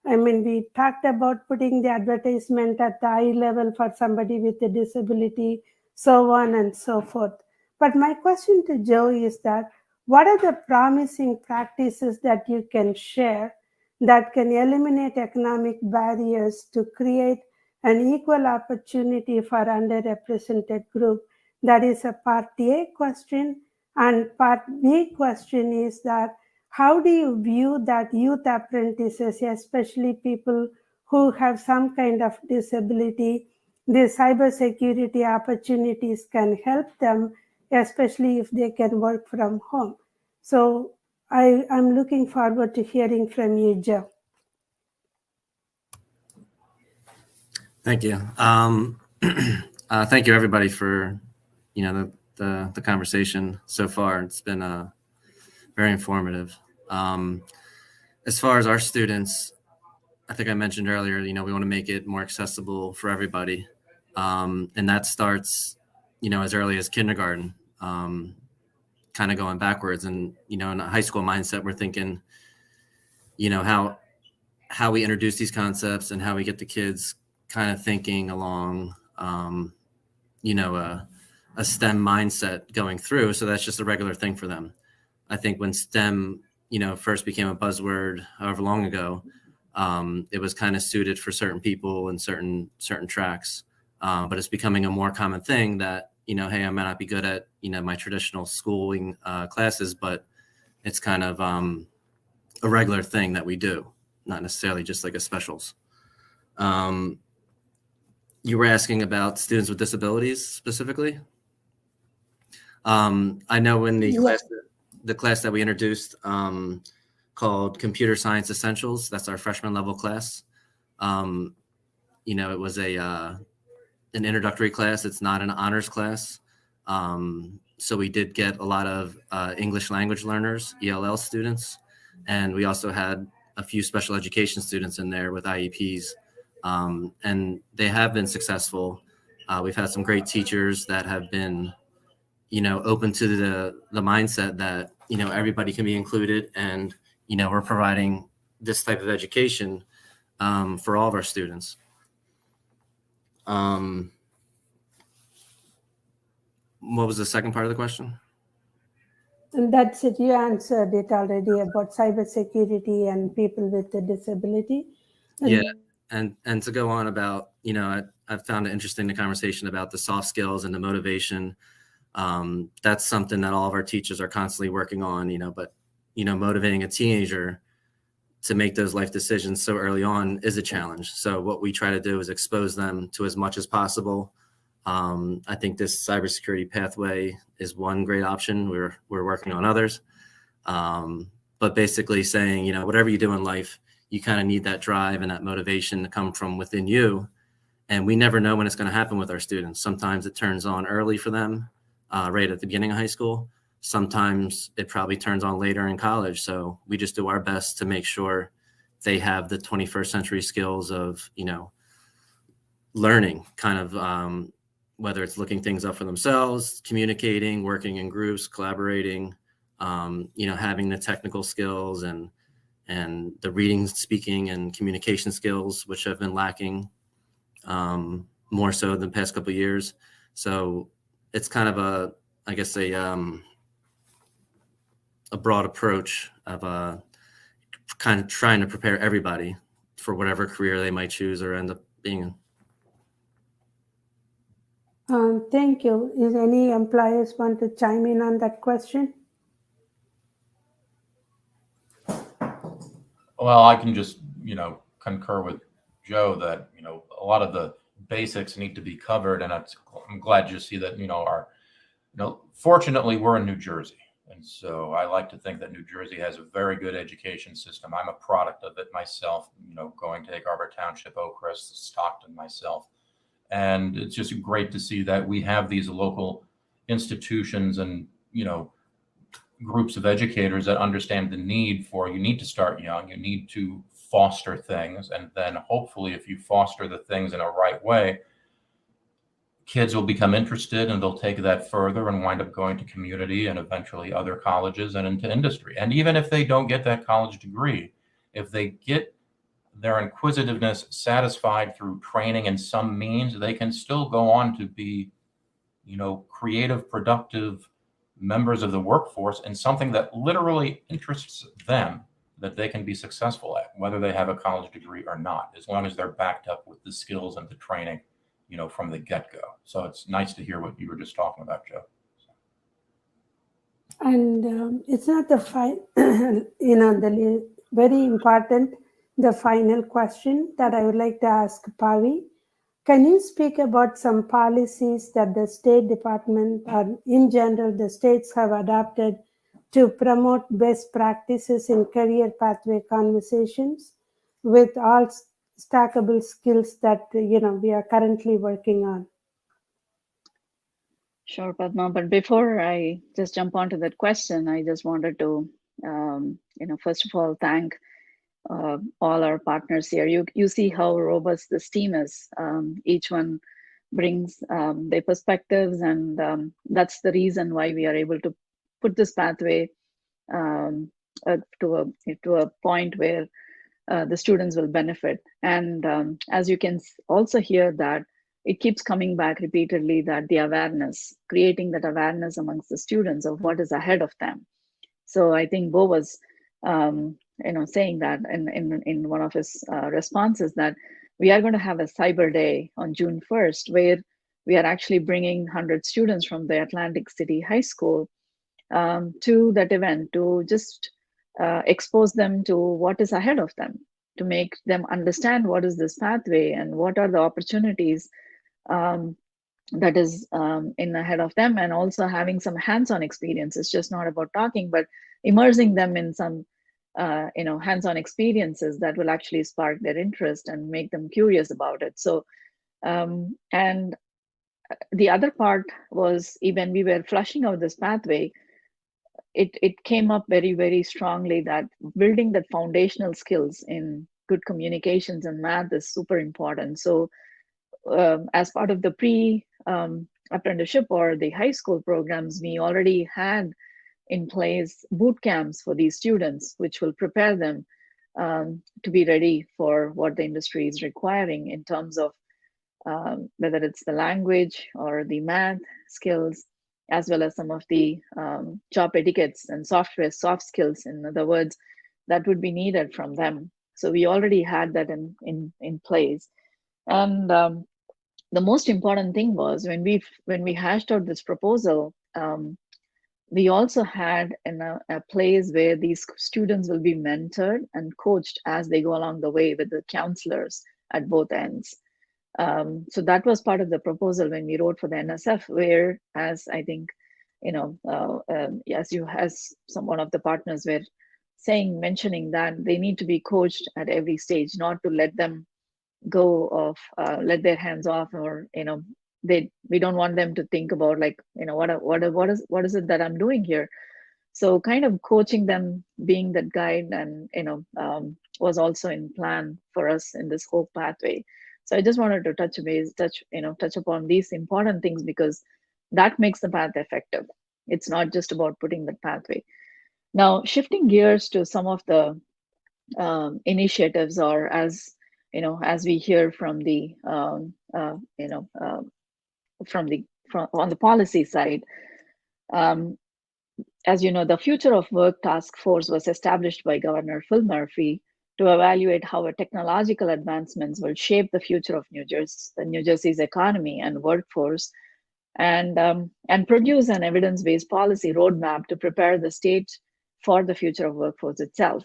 I mean, we talked about putting the advertisement at the eye level for somebody with a disability, so on and so forth. But my question to Joe is that, what are the promising practices that you can share that can eliminate economic barriers to create an equal opportunity for underrepresented group? That is a part A question. And part B question is that, how do you view that youth apprentices, especially people who have some kind of disability, the cybersecurity opportunities can help them, especially if they can work from home? So I'm looking forward to hearing from you, Joe. Thank you. Thank you, everybody, for the conversation so far. It's been very informative. As far as our students, I think I mentioned earlier, we want to make it more accessible for everybody, and that starts, as early as kindergarten. Kind of going backwards, and in a high school mindset, we're thinking, how we introduce these concepts and how we get the kids kind of thinking along, a STEM mindset going through. So that's just a regular thing for them. I think when STEM, first became a buzzword however long ago, it was kind of suited for certain people and certain tracks. But it's becoming a more common thing that, hey, I might not be good at, my traditional schooling classes, but it's kind of a regular thing that we do, not necessarily just like a specials. You were asking about students with disabilities specifically. I know in the class that we introduced called Computer Science Essentials, that's our freshman level class. It was an introductory class. It's not an honors class. So we did get a lot of English language learners, ELL students, and we also had a few special education students in there with IEPs, and they have been successful. We've had some great teachers that have been, open to the mindset that, everybody can be included, and, we're providing this type of education for all of our students. What was the second part of the question? And that's it. You answered it already about cybersecurity and people with a disability. Yeah, and to go on about, I've found it interesting, the conversation about the soft skills and the motivation. That's something that all of our teachers are constantly working on, but, motivating a teenager to make those life decisions so early on is a challenge. So what we try to do is expose them to as much as possible. I think this cybersecurity pathway is one great option. We're working on others. But basically saying, whatever you do in life, you kind of need that drive and that motivation to come from within you. And we never know when it's going to happen with our students. Sometimes it turns on early for them, right at the beginning of high school. Sometimes it probably turns on later in college. So we just do our best to make sure they have the 21st century skills of, learning, kind of, whether it's looking things up for themselves, communicating, working in groups, collaborating, having the technical skills and the reading, speaking, and communication skills, which have been lacking more so than the past couple of years. So it's kind of a broad approach of kind of trying to prepare everybody for whatever career they might choose or end up being in. Thank you. Is any employers want to chime in on that question? Well, I can just, concur with Joe that, a lot of the basics need to be covered. And I'm glad you see that, fortunately, we're in New Jersey. And so I like to think that New Jersey has a very good education system. I'm a product of it myself, going to Egg Harbor Township, Oakrest, Stockton myself. And it's just great to see that we have these local institutions and, groups of educators that understand the need for, you need to start young, you need to foster things. And then hopefully if you foster the things in a right way, kids will become interested and they'll take that further and wind up going to community and eventually other colleges and into industry. And even if they don't get that college degree, if they get their inquisitiveness satisfied through training in some means, they can still go on to be, creative, productive members of the workforce in something that literally interests them, that they can be successful at, whether they have a college degree or not, as long as they're backed up with the skills and the training, from the get-go. So it's nice to hear what you were just talking about, Joe. And it's not the very important, the final question that I would like to ask Pavi. Can you speak about some policies that the State Department or in general the states have adopted to promote best practices in career pathway conversations with all stackable skills that we are currently working on? Sure, Padma. But before I just jump onto that question, I just wanted to, first of all, thank all our partners here. You see how robust this team is. Each one brings their perspectives, and that's the reason why we are able to put this pathway to a point where the students will benefit. And as you can also hear that it keeps coming back repeatedly, that the awareness, creating that awareness amongst the students of what is ahead of them. So I think Bo was saying that in one of his responses, that we are going to have a Cyber Day on June 1st, where we are actually bringing 100 students from the Atlantic City High School to that event to just expose them to what is ahead of them, to make them understand what is this pathway and what are the opportunities that is in ahead of them, and also having some hands-on experience. It's just not about talking, but immersing them in some hands-on experiences that will actually spark their interest and make them curious about it. So and the other part was, even we were fleshing out this pathway, it came up very, very strongly that building that foundational skills in good communications and math is super important. So as part of the pre-apprenticeship or the high school programs, we already had in place boot camps for these students, which will prepare them to be ready for what the industry is requiring in terms of whether it's the language or the math skills, as well as some of the job etiquettes and soft skills, in other words, that would be needed from them. So we already had that in place. And the most important thing was, when we hashed out this proposal, we also had a place where these students will be mentored and coached as they go along the way with the counselors at both ends. So that was part of the proposal when we wrote for the NSF, where, as I think, as one of the partners were mentioning that they need to be coached at every stage, not to let them go of let their hands off, or we don't want them to think about like what is it that I'm doing here. So kind of coaching them, being that guide, and was also in plan for us in this whole pathway. So I just wanted to touch upon these important things, because that makes the path effective. It's not just about putting the pathway. Now, shifting gears to some of the initiatives, or as we hear from the on the policy side. As you know, the Future of Work Task Force was established by Governor Phil Murphy to evaluate how technological advancements will shape the future of New Jersey's economy and workforce, and produce an evidence-based policy roadmap to prepare the state for the future of workforce itself.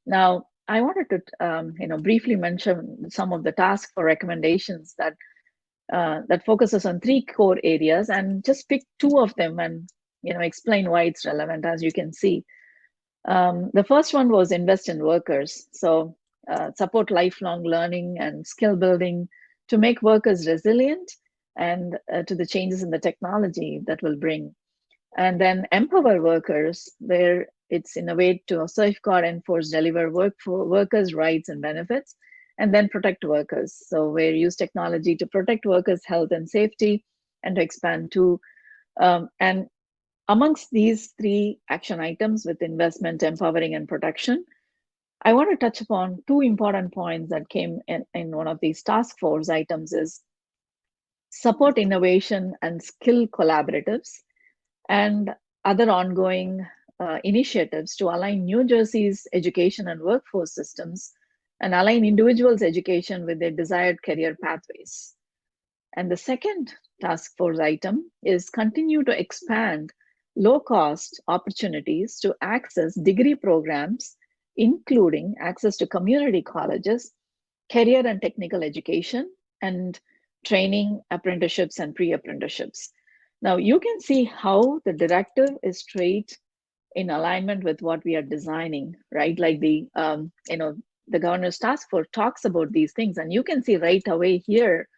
Now, I wanted to briefly mention some of the task force recommendations that focuses on 3 core areas, and just pick 2 of them and explain why it's relevant. As you can see, the first one was invest in workers. So support lifelong learning and skill building to make workers resilient and to the changes in the technology that will bring. And then empower workers, where it's innovate to safeguard, enforce, deliver workers' rights and benefits, and then protect workers. So where use technology to protect workers' health and safety, and to expand to, and amongst these 3 action items with investment, empowering, and protection, I want to touch upon 2 important points that came in one of these task force items is support innovation and skill collaboratives, and other ongoing initiatives to align New Jersey's education and workforce systems and align individuals' education with their desired career pathways. And the second task force item is continue to expand low-cost opportunities to access degree programs, including access to community colleges, career and technical education, and training, apprenticeships, and pre-apprenticeships. Now, you can see how the directive is straight in alignment with what we are designing, right? Like the governor's task force talks about these things, and you can see right away here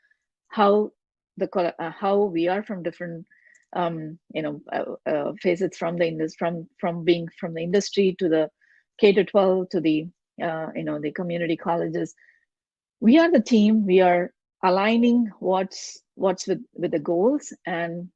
how we are from different facets, from being from the industry to the K-12 to the the community colleges. We are the team. We are aligning what's with the goals and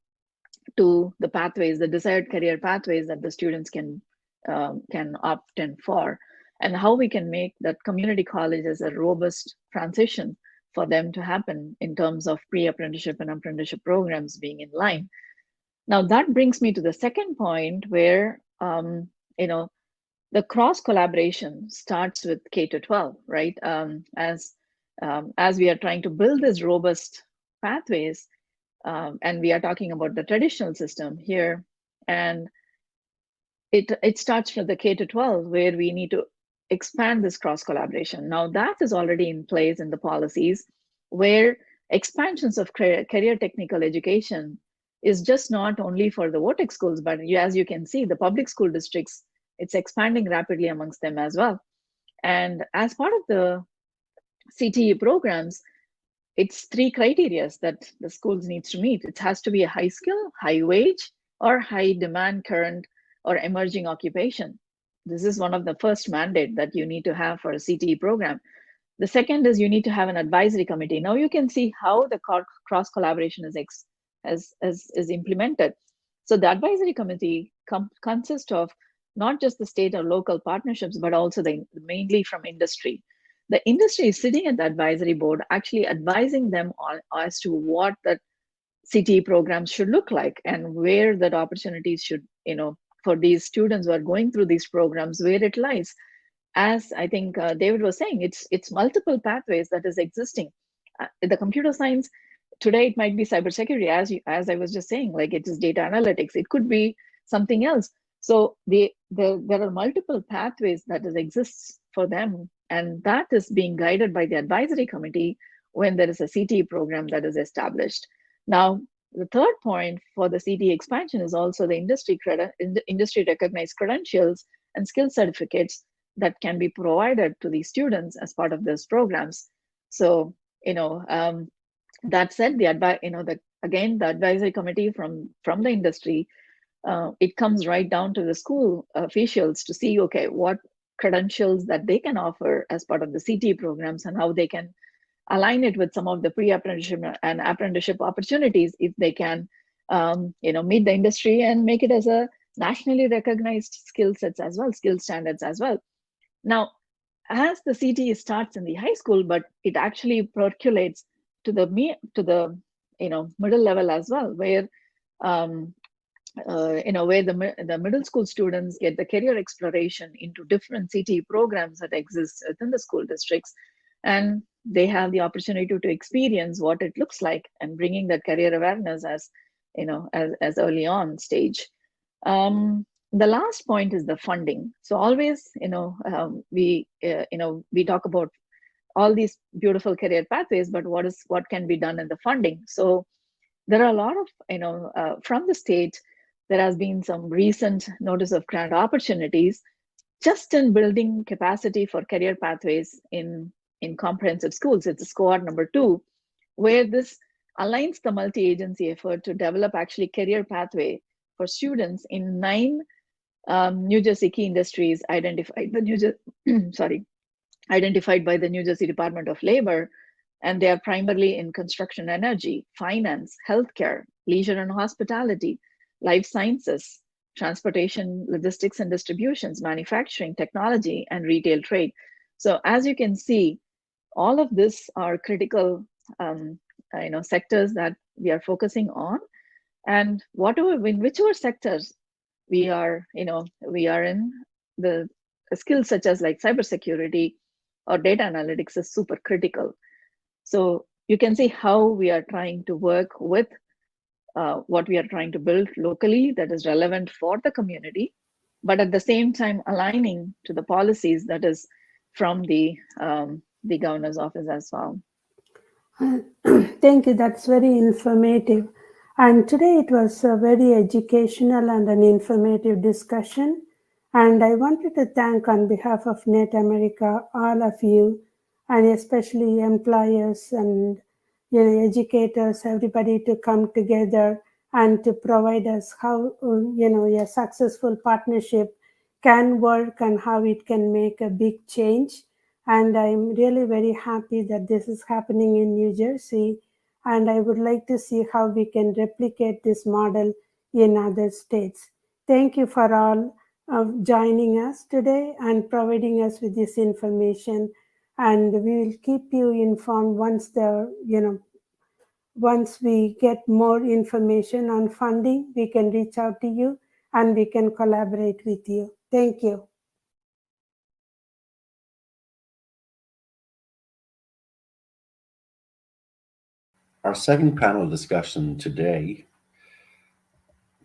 to the pathways, the desired career pathways that the students can opt in for, and how we can make that community college as a robust transition for them to happen in terms of pre-apprenticeship and apprenticeship programs being in line. Now that brings me to the second point, where the cross collaboration starts with K-12, right? As we are trying to build this robust pathways, and we are talking about the traditional system here, and it starts from the K-12, where we need to expand this cross collaboration. Now that is already in place in the policies, where expansions of career technical education is just not only for the VOTEC schools, but as you can see, the public school districts, it's expanding rapidly amongst them as well. And as part of the CTE programs, it's 3 criteria that the schools needs to meet. It has to be a high skill, high wage, or high demand current or emerging occupation. This is one of the first mandate that you need to have for a CTE program. The second is you need to have an advisory committee. Now you can see how the cross collaboration is implemented. So the advisory committee consists of not just the state or local partnerships, but also mainly from industry. The industry is sitting at the advisory board, actually advising them as to what the CTE programs should look like, and where that opportunities should, for these students who are going through these programs, where it lies. As I think David was saying, it's multiple pathways that is existing. The computer science, today it might be cybersecurity, as I was just saying, like it is data analytics. It could be something else. So there are multiple pathways that exists for them, and that is being guided by the advisory committee when there is a CTE program that is established. Now, the third point for the CTE expansion is also the industry recognized credentials and skill certificates that can be provided to the students as part of those programs. So, that said, the advisory committee from the industry, it comes right down to the school officials to see, okay, what credentials that they can offer as part of the CT programs and how they can align it with some of the pre-apprenticeship and apprenticeship opportunities if they can, meet the industry and make it as a nationally recognized skill sets as well, skill standards as well. Now, as the CT starts in the high school, but it actually percolates to the middle level as well, where where the middle school students get the career exploration into different CT programs that exist within the school districts, and they have the opportunity to experience what it looks like and bringing that career awareness as early on stage. The last point is the funding. So always, we talk about all these beautiful career pathways, but what can be done in the funding? So there are a lot of, from the state, there has been some recent notice of grant opportunities just in building capacity for career pathways in comprehensive schools. It's a cohort number 2, where this aligns the multi-agency effort to develop actually career pathway for students in 9 New Jersey key industries identified by the New Jersey Department of Labor, and they are primarily in construction, energy, finance, healthcare, leisure and hospitality, life sciences, transportation, logistics and distributions, manufacturing, technology, and retail trade. So as you can see, all of this are critical sectors that we are focusing on, and in whichever sectors we are in, the skills such as like cybersecurity or data analytics is super critical. So you can see how we are trying to work with what we are trying to build locally that is relevant for the community, but at the same time aligning to the policies that is from the governor's office as well. Thank you. That's very informative. And today it was a very educational and an informative discussion. And I wanted to thank on behalf of net.America all of you, and especially employers and educators, everybody to come together and to provide us how a successful partnership can work and how it can make a big change. And I'm really very happy that this is happening in New Jersey. And I would like to see how we can replicate this model in other states. Thank you for all joining us today and providing us with this information. And we will keep you informed once we get more information on funding, we can reach out to you and we can collaborate with you. Thank you. Our second panel discussion today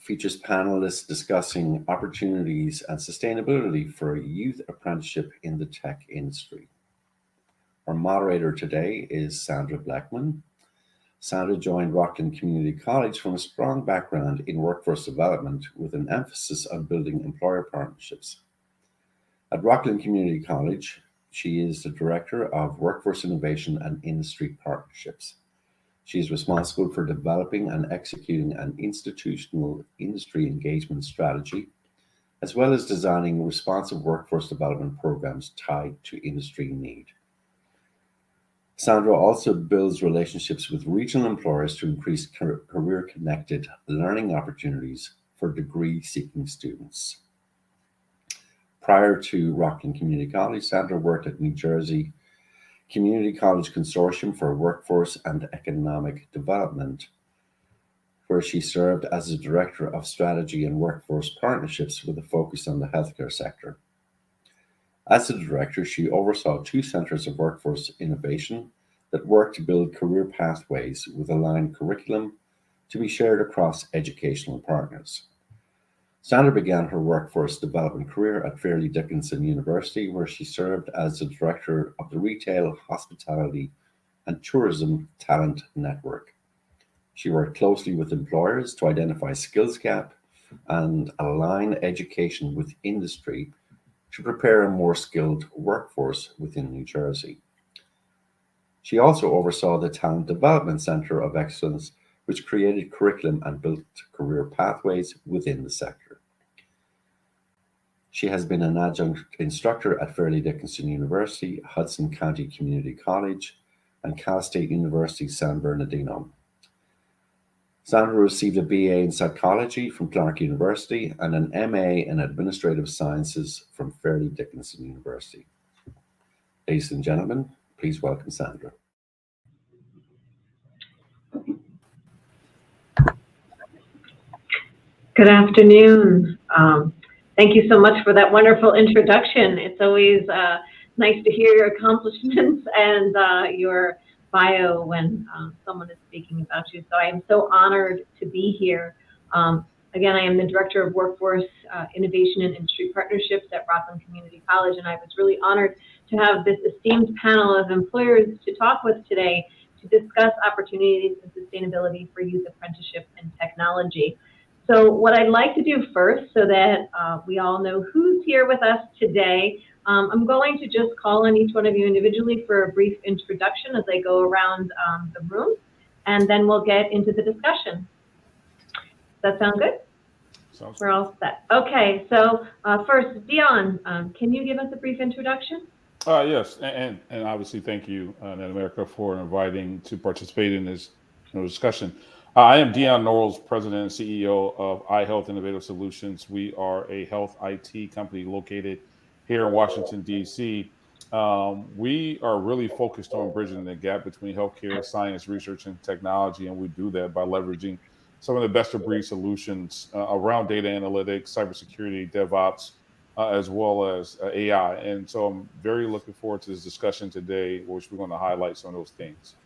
features panelists discussing opportunities and sustainability for a youth apprenticeship in the tech industry. Our moderator today is Sandra Blackman. Sandra joined Rossalynn Community College from a strong background in workforce development with an emphasis on building employer partnerships. At Rossalynn Community College, she is the Director of Workforce Innovation and Industry Partnerships. She is responsible for developing and executing an institutional industry engagement strategy, as well as designing responsive workforce development programs tied to industry need. Sandra also builds relationships with regional employers to increase career-connected learning opportunities for degree-seeking students. Prior to Rossalynn Community College, Sandra worked at New Jersey Community College Consortium for Workforce and Economic Development, where she served as the Director of Strategy and Workforce Partnerships with a focus on the healthcare sector. As the Director, she oversaw 2 centers of workforce innovation that work to build career pathways with aligned curriculum to be shared across educational partners. Sandra began her workforce development career at Fairleigh Dickinson University, where she served as the Director of the Retail, Hospitality, and Tourism Talent Network. She worked closely with employers to identify skills gap and align education with industry to prepare a more skilled workforce within New Jersey. She also oversaw the Talent Development Center of Excellence, which created curriculum and built career pathways within the sector. She has been an adjunct instructor at Fairleigh Dickinson University, Hudson County Community College, and Cal State University San Bernardino. Sandra received a BA in Psychology from Clark University and an MA in Administrative Sciences from Fairleigh Dickinson University. Ladies and gentlemen, please welcome Sandra. Good afternoon. Thank you so much for that wonderful introduction. It's always nice to hear your accomplishments and your bio when someone is speaking about you. So I am so honored to be here. Again, I am the Director of Workforce Innovation and Industry Partnerships at Rossalynn Community College, and I was really honored to have this esteemed panel of employers to talk with today to discuss opportunities and sustainability for youth apprenticeship and technology. So what I'd like to do first, so that we all know who's here with us today, I'm going to just call on each one of you individually for a brief introduction as I go around the room, and then we'll get into the discussion. Does that sound good? We're all set. Okay, so first, Dion, can you give us a brief introduction? Yes, and obviously thank you, net.America, for inviting to participate in this discussion. I am Dion Norrells, President and CEO of iHealth Innovative Solutions. We are a health IT company located here in Washington, D.C. We are really focused on bridging the gap between healthcare, science, research, and technology, and we do that by leveraging some of the best-of-breed solutions around data analytics, cybersecurity, DevOps, as well as AI. And so I'm very looking forward to this discussion today, which we're going to highlight some of those things.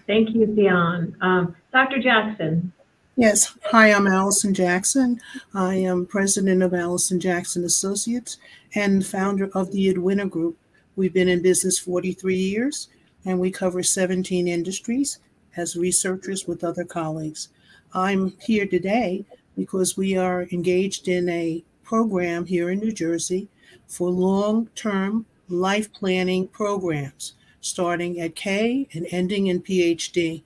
Thank you, Dion. Dr. Jackson. Yes. Hi, I'm Allison Jackson. I am president of Allison Jackson Associates and founder of the Edwina Group. We've been in business 43 years, and we cover 17 industries as researchers with other colleagues. I'm here today because we are engaged in a program here in New Jersey for long-term life planning programs, starting at K and ending in PhD.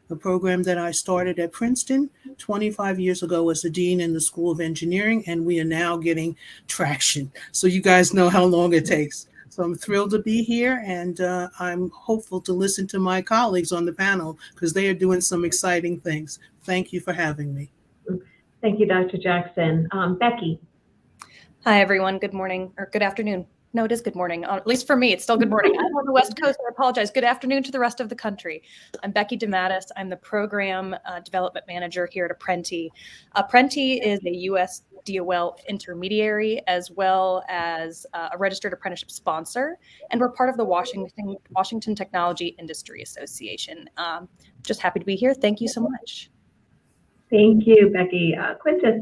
A program that I started at Princeton 25 years ago as a dean in the School of Engineering, and we are now getting traction. So you guys know how long it takes. So I'm thrilled to be here, and I'm hopeful to listen to my colleagues on the panel because they are doing some exciting things. Thank you for having me. Thank you, Dr. Jackson. Becky. Hi, everyone. Good morning or good afternoon. No, it is good morning. At least for me, it's still good morning. I'm on the West Coast. I apologize. Good afternoon to the rest of the country. I'm Becky DeMattis. I'm the Program Development Manager here at Apprenti. Apprenti is a U.S. DOL intermediary as well as a registered apprenticeship sponsor, and we're part of the Washington Technology Industry Association. Just happy to be here. Thank you so much. Thank you, Becky. Quintus.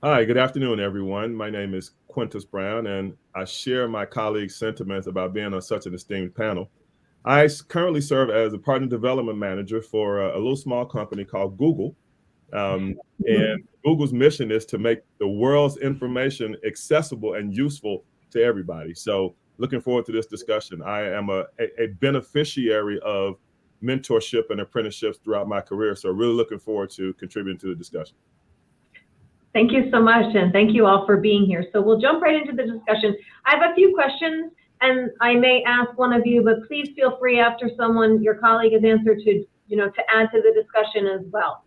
Hi, good afternoon, everyone. My name is Quintus Brown, and I share my colleagues' sentiments about being on such an esteemed panel. I currently serve as a partner development manager for a little small company called Google. And Google's mission is to make the world's information accessible and useful to everybody. So looking forward to this discussion. I am a beneficiary of mentorship and apprenticeships throughout my career. So really looking forward to contributing to the discussion. Thank you so much, and thank you all for being here. So we'll jump right into the discussion. I have a few questions, and I may ask one of you, but please feel free after your colleague has answered to add to the discussion as well.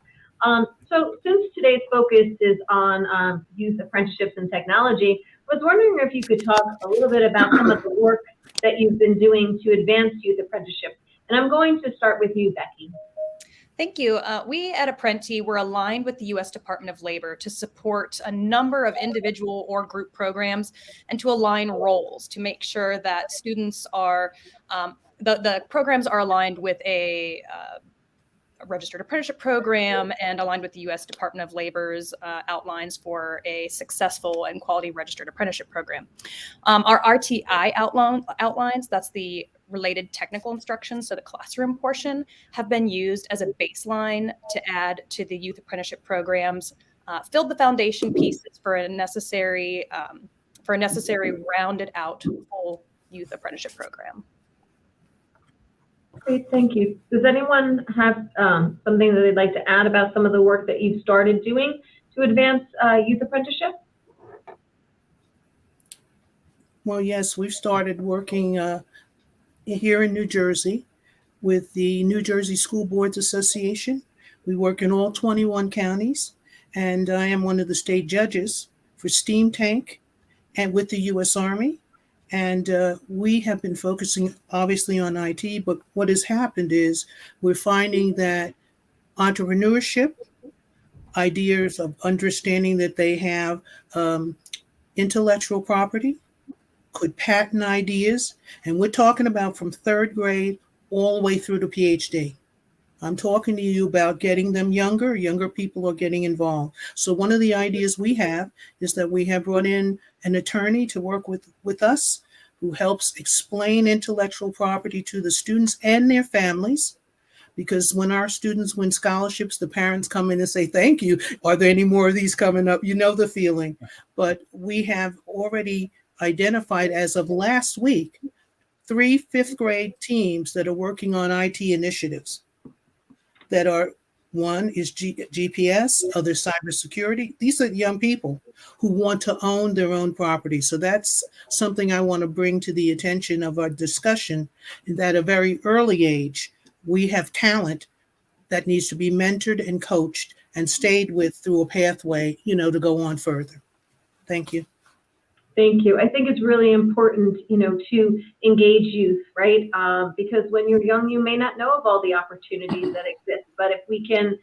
So since today's focus is on youth apprenticeships and technology, I was wondering if you could talk a little bit about some of the work that you've been doing to advance youth apprenticeship. And I'm going to start with you, Becky. Thank you. We at Apprenti were aligned with the U.S. Department of Labor to support a number of individual or group programs and to align roles to make sure that students are, the programs are aligned with a registered apprenticeship program and aligned with the U.S. Department of Labor's outlines for a successful and quality registered apprenticeship program. Our RTI outlines, that's the related technical instructions, so the classroom portion, have been used as a baseline to add to the youth apprenticeship programs, filled the foundation pieces for a necessary for a necessary rounded out full youth apprenticeship program. Great, thank you. Does anyone have something that they'd like to add about some of the work that you've started doing to advance youth apprenticeship? Well, yes, we've started working here in New Jersey with the New Jersey School Boards Association. We work in all 21 counties, and I am one of the state judges for Steam Tank and with the U.S. Army. And we have been focusing obviously on IT, but what has happened is we're finding that entrepreneurship, ideas of understanding that they have intellectual property, could patent ideas, and we're talking about from third grade all the way through to PhD. I'm talking to you about getting them younger. Younger people are getting involved. So one of the ideas we have is that we have brought in an attorney to work with us who helps explain intellectual property to the students and their families. Because when our students win scholarships, the parents come in and say, thank you. Are there any more of these coming up? You know the feeling. But we have already identified as of last week 3 fifth grade teams that are working on IT initiatives that are, one is GPS, other cybersecurity. These are young people who want to own their own property. So that's something I want to bring to the attention of our discussion, that at a very early age, we have talent that needs to be mentored and coached and stayed with through a pathway, to go on further. Thank you. Thank you. I think it's really important, to engage youth, right? Because when you're young, you may not know of all the opportunities that exist. But if we can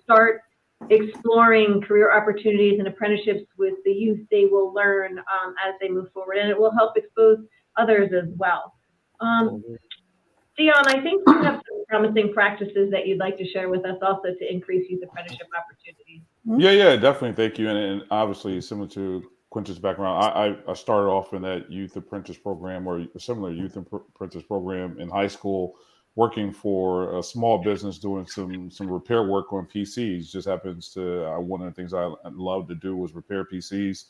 start exploring career opportunities and apprenticeships with the youth, they will learn as they move forward, and it will help expose others as well. Dion, I think you have some promising practices that you'd like to share with us also to increase youth apprenticeship opportunities. Yeah, definitely. Thank you. And obviously, similar to Quintus' background, I started off in that youth apprentice program or a similar youth apprentice program in high school, working for a small business doing some repair work on PCs. Just happens to one of the things I loved to do was repair PCs,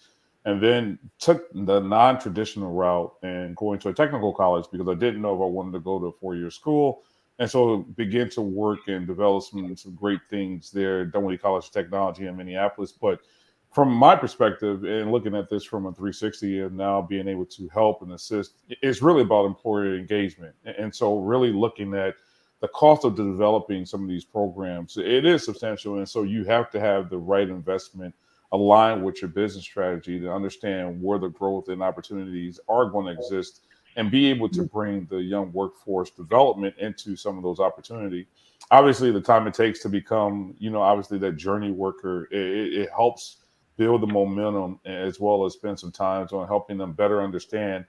and then took the non-traditional route and going to a technical college because I didn't know if I wanted to go to a 4-year school. And so began to work and develop some great things there, Dunwoody College of Technology in Minneapolis. But from my perspective and looking at this from a 360 and now being able to help and assist, it's really about employer engagement. And so really looking at the cost of developing some of these programs, it is substantial. And so you have to have the right investment aligned with your business strategy to understand where the growth and opportunities are going to exist and be able to bring the young workforce development into some of those opportunities. Obviously, the time it takes to become, obviously that journey worker, it helps build the momentum as well as spend some time on helping them better understand,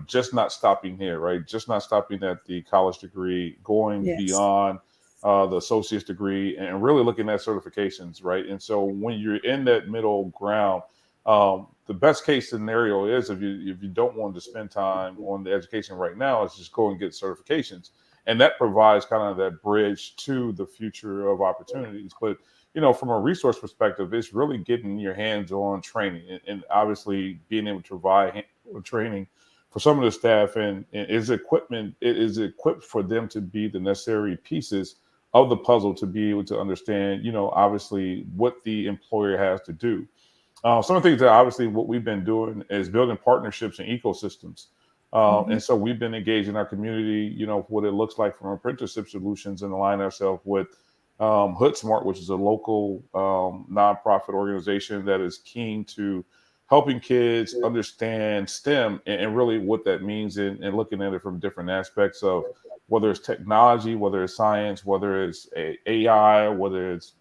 just not stopping here, right? Just not stopping at the college degree, going beyond the associate's degree and really looking at certifications, right? And so when you're in that middle ground, the best case scenario is if you don't want to spend time on the education right now, is just go and get certifications. And that provides kind of that bridge to the future of opportunities. But from a resource perspective, it's really getting your hands on training and obviously being able to provide training for some of the staff and is equipped for them to be the necessary pieces of the puzzle to be able to understand, obviously what the employer has to do. Some of the things that obviously what we've been doing is building partnerships and ecosystems. And so we've been engaged in our community, what it looks like from apprenticeship solutions and align ourselves with Hood Smart, which is a local nonprofit organization that is keen to helping kids understand STEM and really what that means and looking at it from different aspects of whether it's technology, whether it's science, whether it's AI, whether it's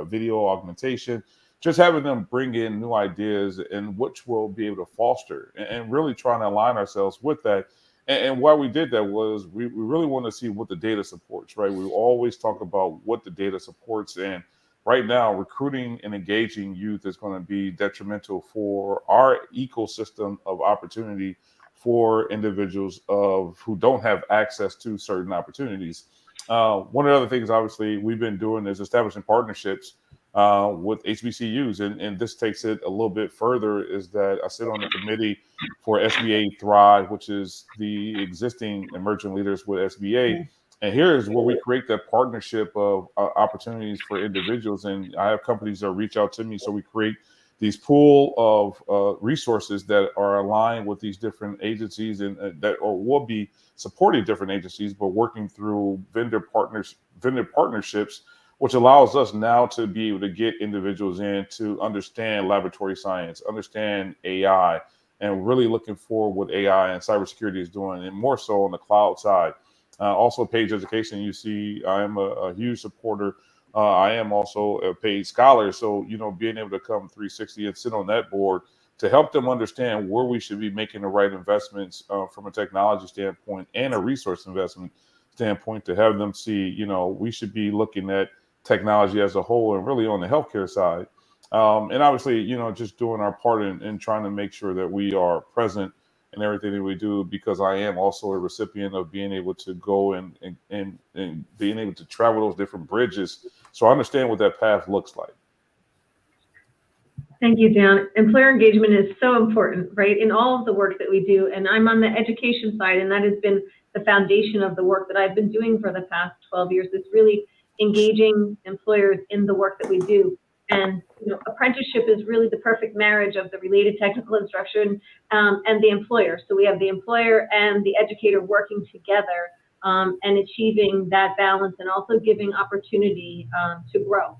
video augmentation, just having them bring in new ideas and which we'll be able to foster and really trying to align ourselves with that. And why we did that was we really want to see what the data supports, right? We always talk about what the data supports. And right now, recruiting and engaging youth is going to be detrimental for our ecosystem of opportunity for individuals who don't have access to certain opportunities. One of the other things, obviously, we've been doing is establishing partnerships with HBCUs. And this takes it a little bit further, is that I sit on the committee for SBA Thrive, which is the existing emerging leaders with SBA. And here is where we create that partnership of opportunities for individuals. And I have companies that reach out to me. So we create these pool of resources that are aligned with these different agencies and that or will be supporting different agencies, but working through vendor partnerships, which allows us now to be able to get individuals in to understand laboratory science, understand AI, and really looking forward what AI and cybersecurity is doing, and more so on the cloud side. Also, Page Education, you see, I am a huge supporter. I am also a paid scholar. So, being able to come 360 and sit on that board to help them understand where we should be making the right investments from a technology standpoint and a resource investment standpoint, to have them see, we should be looking at technology as a whole and really on the healthcare side. And obviously, just doing our part in trying to make sure that we are present in everything that we do, because I am also a recipient of being able to go and being able to travel those different bridges. So I understand what that path looks like. Thank you, Dan. Employer engagement is so important, right, in all of the work that we do. And I'm on the education side, and that has been the foundation of the work that I've been doing for the past 12 years. It's really engaging employers in the work that we do. And apprenticeship is really the perfect marriage of the related technical instruction and the employer. So we have the employer and the educator working together and achieving that balance, and also giving opportunity to grow.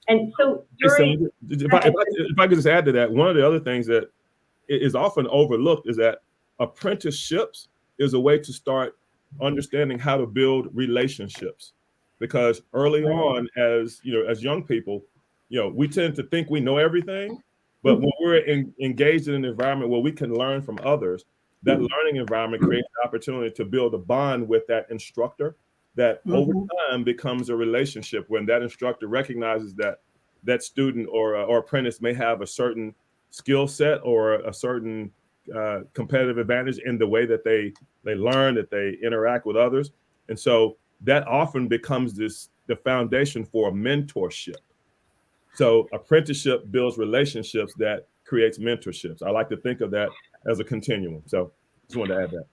And so during, if I could just add to that, one of the other things that is often overlooked is that apprenticeships is a way to start understanding how to build relationships. Because early on, as young people, we tend to think we know everything, but when we're engaged in an environment where we can learn from others, that learning environment creates the opportunity to build a bond with that instructor that over time becomes a relationship, when that instructor recognizes that that student or apprentice may have a certain skill set or a certain competitive advantage in the way that they learn, that they interact with others. And so that often becomes the foundation for a mentorship. So apprenticeship builds relationships that creates mentorships. I like to think of that as a continuum. So just wanted to add that.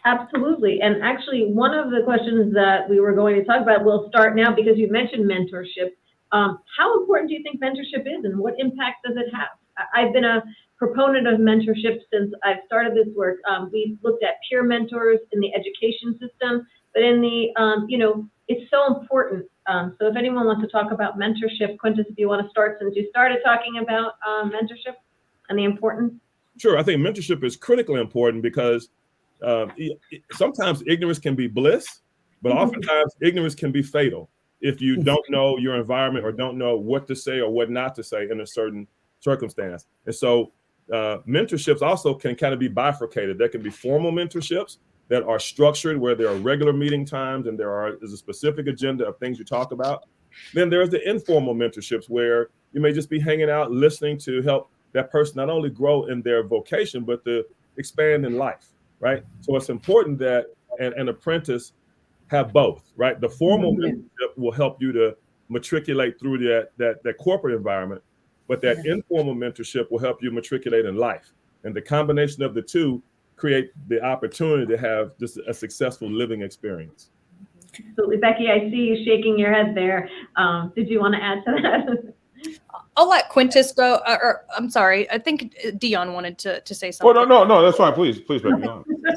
Absolutely. And actually, one of the questions that we were going to talk about, we'll start now because you mentioned mentorship. How important do you think mentorship is, and what impact does it have? I've been a proponent of mentorship since I've started this work. We've looked at peer mentors in the education system, but in the, it's so important. So if anyone wants to talk about mentorship, Quintus, if you want to start, since you started talking about mentorship and the importance. Sure. I think mentorship is critically important because sometimes ignorance can be bliss, but oftentimes ignorance can be fatal if you don't know your environment or don't know what to say or what not to say in a certain circumstance. And so mentorships also can kind of be bifurcated. There can be formal mentorships that are structured, where there are regular meeting times and there's a specific agenda of things you talk about. Then there's the informal mentorships where you may just be hanging out, listening to help that person not only grow in their vocation, but to expand in life, right? So it's important that an apprentice have both, right? The formal mentorship will help you to matriculate through that corporate environment, but that informal mentorship will help you matriculate in life. And the combination of the two create the opportunity to have just a successful living experience. Absolutely. Becky, I see you shaking your head there. Did you want to add to that? I'll let Quintus go, or I'm sorry, I think Dion wanted to say something. Oh, no, that's fine. Please, Becky.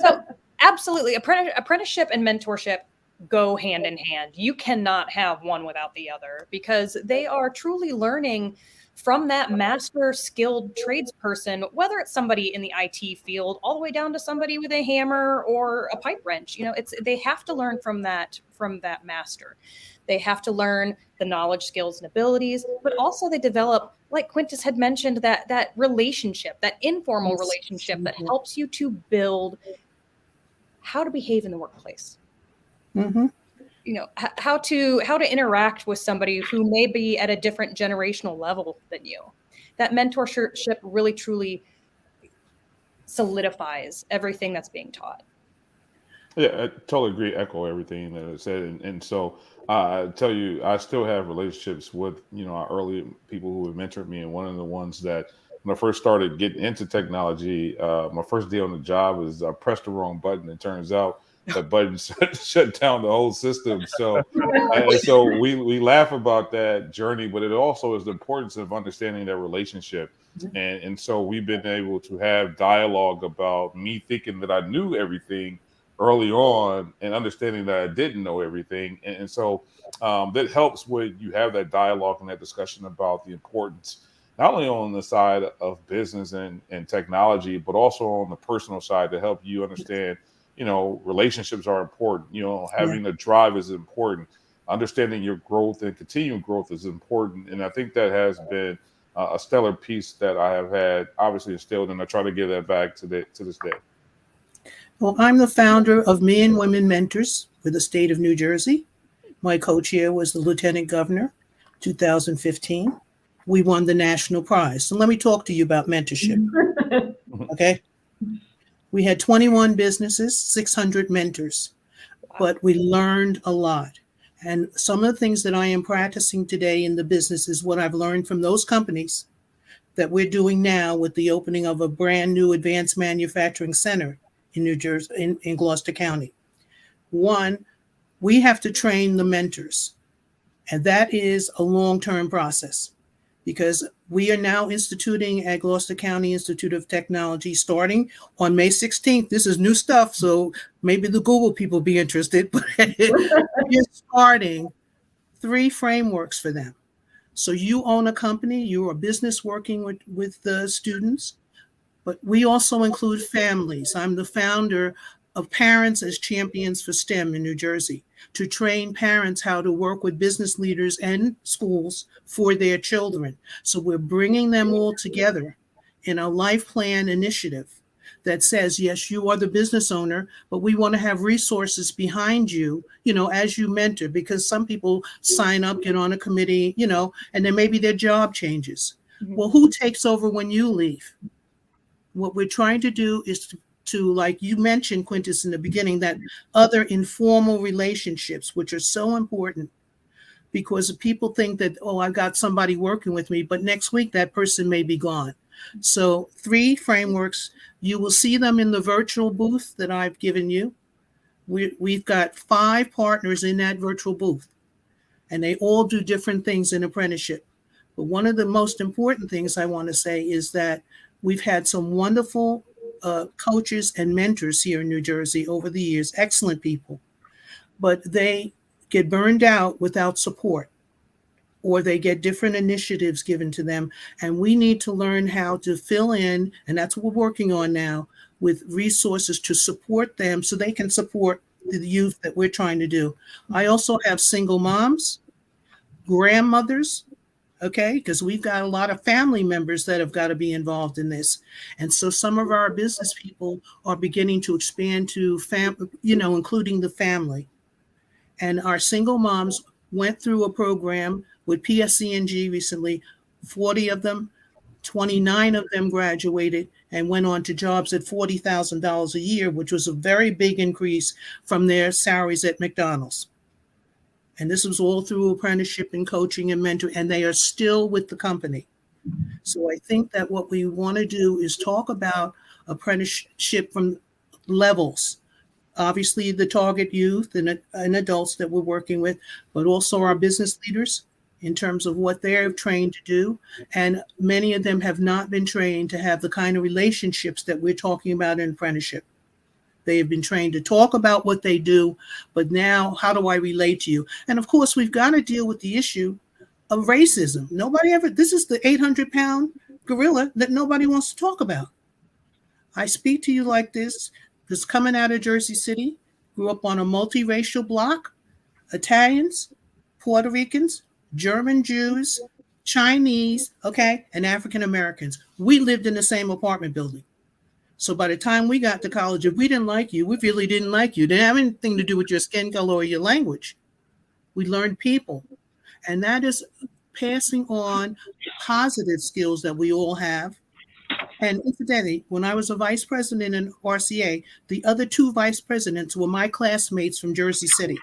So absolutely, apprenticeship and mentorship go hand in hand. You cannot have one without the other, because they are truly learning from that master skilled tradesperson, whether it's somebody in the IT field all the way down to somebody with a hammer or a pipe wrench. They have to learn from that master. They have to learn the knowledge, skills, and abilities, but also they develop, like Quintus had mentioned, that relationship, that informal relationship that helps you to build how to behave in the workplace. How to interact with somebody who may be at a different generational level than you. That mentorship really truly solidifies everything that's being taught. Yeah, I totally agree. Echo everything that it said, and so I tell you, I still have relationships with our early people who have mentored me, and one of the ones that when I first started getting into technology, my first day on the job was I pressed the wrong button. It turns out that button shut down the whole system. So and so we laugh about that journey, but it also is the importance of understanding that relationship. And so we've been able to have dialogue about me thinking that I knew everything early on and understanding that I didn't know everything. And so that helps when you have that dialogue and that discussion about the importance, not only on the side of business and technology, but also on the personal side to help you understand, relationships are important. Having a drive is important. Understanding your growth and continuing growth is important. And I think that has been a stellar piece that I have had obviously instilled, and I try to give that back to this day. Well, I'm the founder of Men and Women Mentors for the state of New Jersey. My co-chair was the Lieutenant Governor, 2015. We won the national prize. So let me talk to you about mentorship. Okay. We had 21 businesses, 600 mentors, but we learned a lot. And some of the things that I am practicing today in the business is what I've learned from those companies that we're doing now with the opening of a brand new advanced manufacturing center in New Jersey, in Gloucester County. One, we have to train the mentors, and that is a long-term process because we are now instituting at Gloucester County Institute of Technology starting on May 16th. This is new stuff, so maybe the Google people be interested, but we're starting 3 frameworks for them. So you own a company, you're a business working with the students, but we also include families. I'm the founder of Parents as Champions for STEM in New Jersey to train parents how to work with business leaders and schools for their children. So we're bringing them all together in a life plan initiative that says, yes, you are the business owner, but we want to have resources behind you, as you mentor, because some people sign up, get on a committee, and then maybe their job changes. Mm-hmm. Well, who takes over when you leave? What we're trying to do is to, like you mentioned, Quintus, in the beginning, that other informal relationships, which are so important, because people think that, I've got somebody working with me, but next week that person may be gone. So 3 frameworks, you will see them in the virtual booth that I've given you. We've got 5 partners in that virtual booth, and they all do different things in apprenticeship. But one of the most important things I want to say is that we've had some wonderful coaches and mentors here in New Jersey over the years, excellent people, but they get burned out without support, or they get different initiatives given to them. And we need to learn how to fill in, and that's what we're working on now, with resources to support them so they can support the youth that we're trying to do. I also have single moms, grandmothers, okay, because we've got a lot of family members that have got to be involved in this. And so some of our business people are beginning to expand to including the family. And our single moms went through a program with PSC&G recently. 40 of them, 29 of them graduated and went on to jobs at $40,000 a year, which was a very big increase from their salaries at McDonald's. And this was all through apprenticeship and coaching and mentoring, and they are still with the company. So I think that what we want to do is talk about apprenticeship from levels. Obviously, the target youth and adults that we're working with, but also our business leaders in terms of what they're trained to do. And many of them have not been trained to have the kind of relationships that we're talking about in apprenticeship. They have been trained to talk about what they do, but now how do I relate to you? And of course, we've got to deal with the issue of racism. This is the 800-pound gorilla that nobody wants to talk about. I speak to you like this coming out of Jersey City, grew up on a multiracial block, Italians, Puerto Ricans, German Jews, Chinese, okay, and African Americans. We lived in the same apartment building. So by the time we got to college, if we didn't like you, we really didn't like you. It didn't have anything to do with your skin color or your language. We learned people. And that is passing on positive skills that we all have And incidentally, when I was a vice president in RCA, the other two vice presidents were my classmates from Jersey City.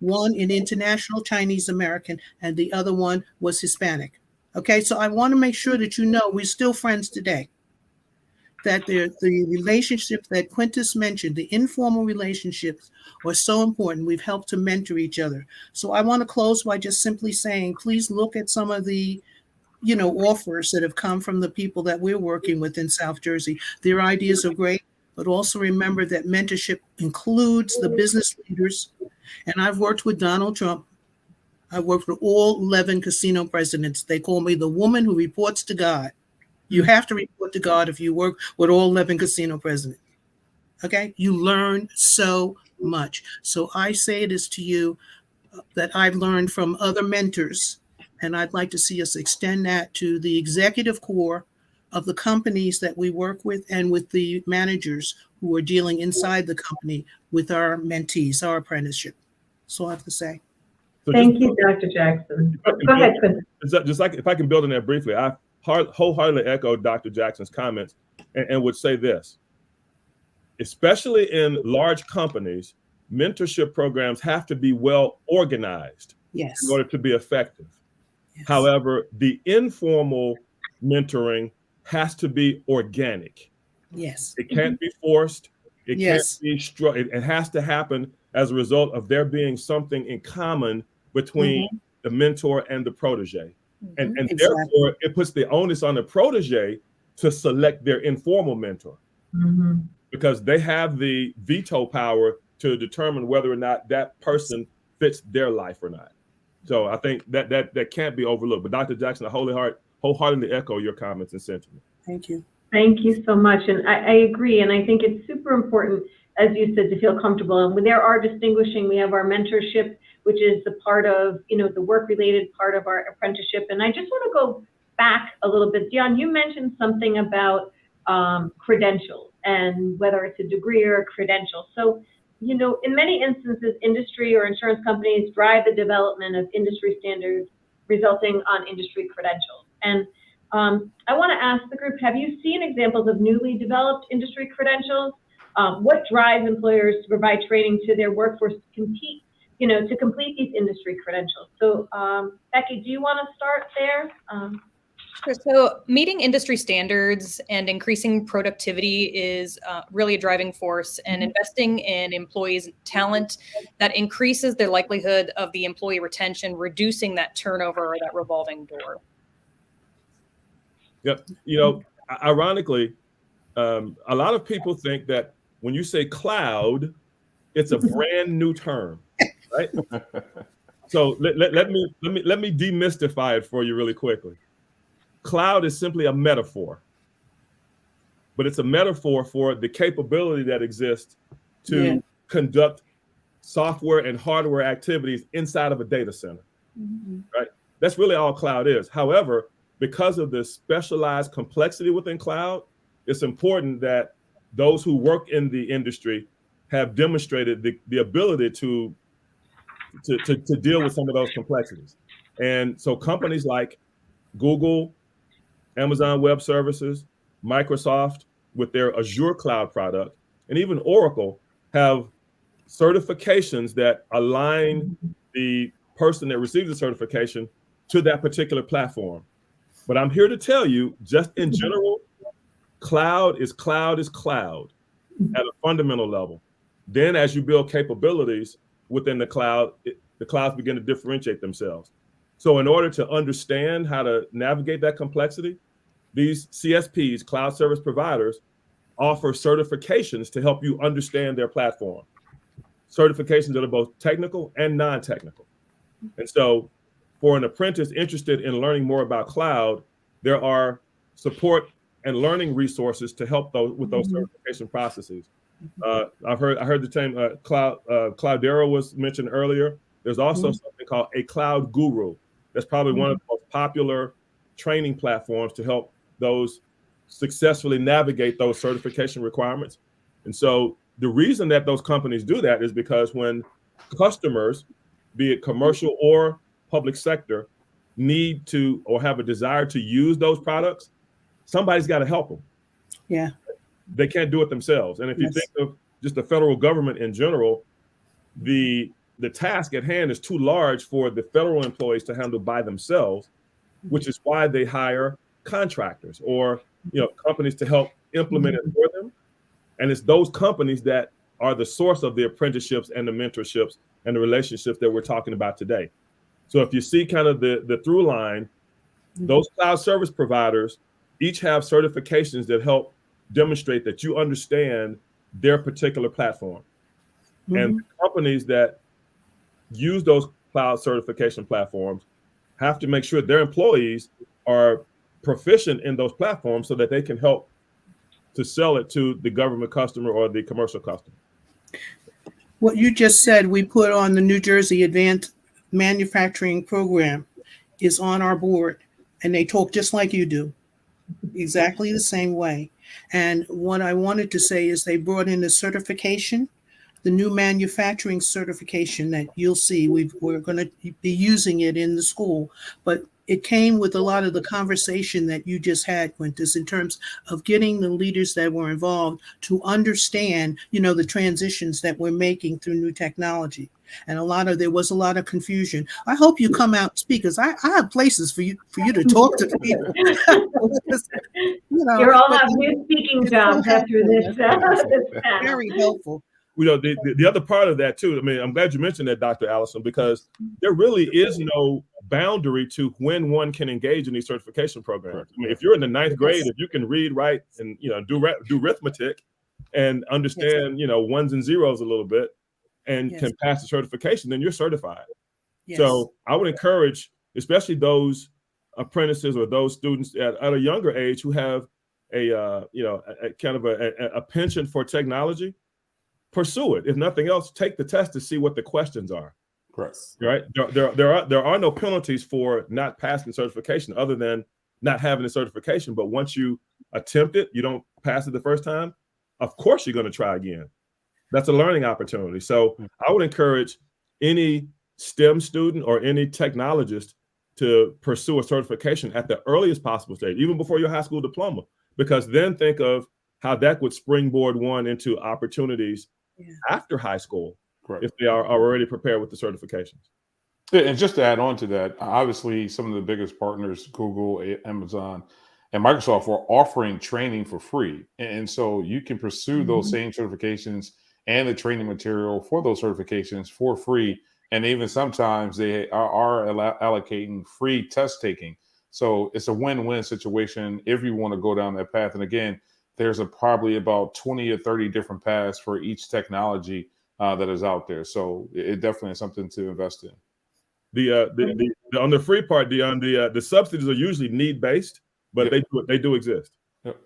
One in international Chinese American, and the other one was Hispanic. Okay, so I want to make sure that you know we're still friends today. That the relationship that Quintus mentioned, the informal relationships, are so important. We've helped to mentor each other. So I want to close by just simply saying, please look at some of the offers that have come from the people that we're working with in South Jersey. Their ideas are great, but also remember that mentorship includes the business leaders. And I've worked with Donald Trump. I've worked with all 11 casino presidents. They call me the woman who reports to God. You have to report to God if you work with all 11 casino presidents. Okay? You learn so much. So I say this to you that I've learned from other mentors, and I'd like to see us extend that to the executive core of the companies that we work with and with the managers who are dealing inside the company with our mentees, our apprenticeship. That's all I have to say. So thank you, Dr. Jackson. Go ahead, Quintus. Just like if I can build on that briefly, I wholeheartedly echo Dr. Jackson's comments and would say this, especially in large companies, mentorship programs have to be well organized in order to be effective. Yes. However, the informal mentoring has to be organic. Yes. It can't be forced. It can't be it has to happen as a result of there being something in common between the mentor and the protege. And therefore, it puts the onus on the protege to select their informal mentor because they have the veto power to determine whether or not that person fits their life or not. So I think that can't be overlooked. But Dr. Jackson, I wholeheartedly echo your comments and sentiment. Thank you. Thank you so much. And I agree. And I think it's super important, as you said, to feel comfortable. And when there are distinguishing, we have our mentorship, which is the part of, the work-related part of our apprenticeship. And I just want to go back a little bit. Dion, you mentioned something about credentials and whether it's a degree or a credential. So, in many instances, industry or insurance companies drive the development of industry standards resulting on industry credentials. And I want to ask the group, have you seen examples of newly developed industry credentials? What drives employers to provide training to their workforce to complete these industry credentials? So Becky, do you want to start there? Sure. So meeting industry standards and increasing productivity is really a driving force, and investing in employees' talent that increases their likelihood of the employee retention, reducing that turnover or that revolving door. Yep. Ironically, a lot of people think that when you say cloud, it's a brand new term, right? So let me demystify it for you really quickly. Cloud is simply a metaphor, but it's a metaphor for the capability that exists to conduct software and hardware activities inside of a data center, right? That's really all cloud is. However, because of the specialized complexity within cloud, it's important that those who work in the industry have demonstrated the ability to deal with some of those complexities. And so companies like Google, Amazon Web Services, Microsoft with their Azure cloud product, and even Oracle have certifications that align the person that receives the certification to that particular platform. But I'm here to tell you, just in general, cloud is cloud at a fundamental level. Then as you build capabilities within the cloud, the clouds begin to differentiate themselves. So in order to understand how to navigate that complexity, these CSPs, cloud service providers, offer certifications to help you understand their platform. Certifications that are both technical and non-technical. And so for an apprentice interested in learning more about cloud, there are support and learning resources to help with those certification processes. I heard the term Cloudera was mentioned earlier. There's also something called a cloud guru. That's probably one of the most popular training platforms to help those successfully navigate those certification requirements. And so the reason that those companies do that is because when customers, be it commercial or public sector, need to or have a desire to use those products, somebody's got to help them. Yeah. They can't do it themselves. And if you think of just the federal government in general, the task at hand is too large for the federal employees to handle by themselves, which is why they hire contractors or companies to help implement it for them. And it's those companies that are the source of the apprenticeships and the mentorships and the relationships that we're talking about today. So if you see kind of the through line, those cloud service providers each have certifications that help demonstrate that you understand their particular platform. And the companies that use those cloud certification platforms have to make sure their employees are proficient in those platforms so that they can help to sell it to the government customer or the commercial customer. What you just said, we put on the New Jersey Advanced Manufacturing Program is on our board, and they talk just like you do, exactly the same way. And what I wanted to say is they brought in the certification, the new manufacturing certification that you'll see. We're going to be using it in the school, but it came with a lot of the conversation that you just had, Quintus, in terms of getting the leaders that were involved to understand, the transitions that we're making through new technology. And there was a lot of confusion. I hope you come out and speak, because I have places for you to talk to people. You'll all have new speaking jobs after this. Very helpful. The other part of that too, I mean, I'm glad you mentioned that, Dr. Allison, because there really is no boundary to when one can engage in these certification programs. I mean, if you're in the 9th grade, if you can read, write, and do arithmetic and understand, ones and zeros a little bit, and can pass the certification, then you're certified. So I would encourage, especially those apprentices or those students at a younger age who have a kind of a penchant for technology, pursue it. If nothing else, take the test to see what the questions are. Correct. Right. There are no penalties for not passing certification other than not having the certification. But once you attempt it, you don't pass it the first time, of course you're going to try again. That's a learning opportunity. So I would encourage any STEM student or any technologist to pursue a certification at the earliest possible stage, even before your high school diploma, because then think of how that would springboard one into opportunities after high school, if they are already prepared with the certifications. And just to add on to that, obviously some of the biggest partners, Google, Amazon, and Microsoft, are offering training for free. And so you can pursue those same certifications and the training material for those certifications for free. And even sometimes they are allocating free test taking. So it's a win-win situation if you want to go down that path. And again, there's probably about 20 or 30 different paths for each technology that is out there. So it definitely is something to invest in. On the free part, the subsidies are usually need-based, but they do exist. Yep.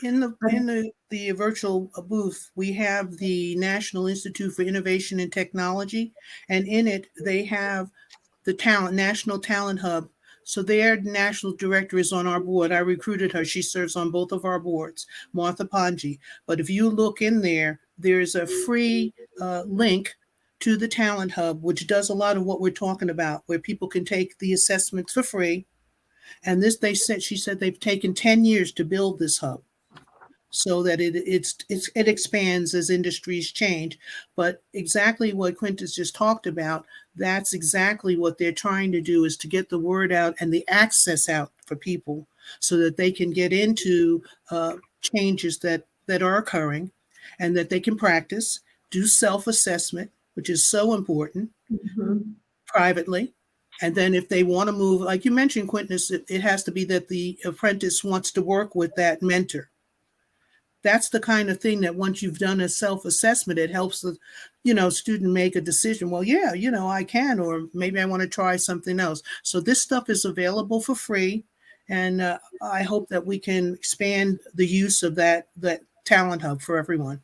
In the virtual booth, we have the National Institute for Innovation and Technology, and in it they have the National Talent Hub. So their national director is on our board. I recruited her. She serves on both of our boards, Martha Ponji. But if you look in there, there's a free link to the Talent Hub, which does a lot of what we're talking about, where people can take the assessments for free. And she said they've taken 10 years to build this hub, so that it expands as industries change. But exactly what Quintus just talked about, that's exactly what they're trying to do, is to get the word out and the access out for people so that they can get into changes that are occurring, and that they can practice, do self-assessment, which is so important, privately. And then if they want to move, like you mentioned, Quintus, it has to be that the apprentice wants to work with that mentor. That's the kind of thing that once you've done a self-assessment, it helps the, student make a decision. Well, yeah, I can, or maybe I want to try something else. So this stuff is available for free. And I hope that we can expand the use of that talent hub for everyone.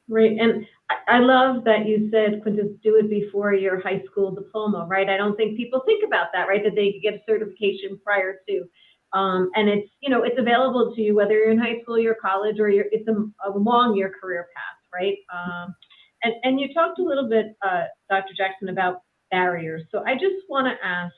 Right. And I love that you said, Quintus, do it before your high school diploma, right? I don't think people think about that, right? That they get a certification prior to. And it's, it's available to you whether you're in high school, your college, or it's along your career path, right? And you talked a little bit, Dr. Jackson, about barriers. So I just want to ask,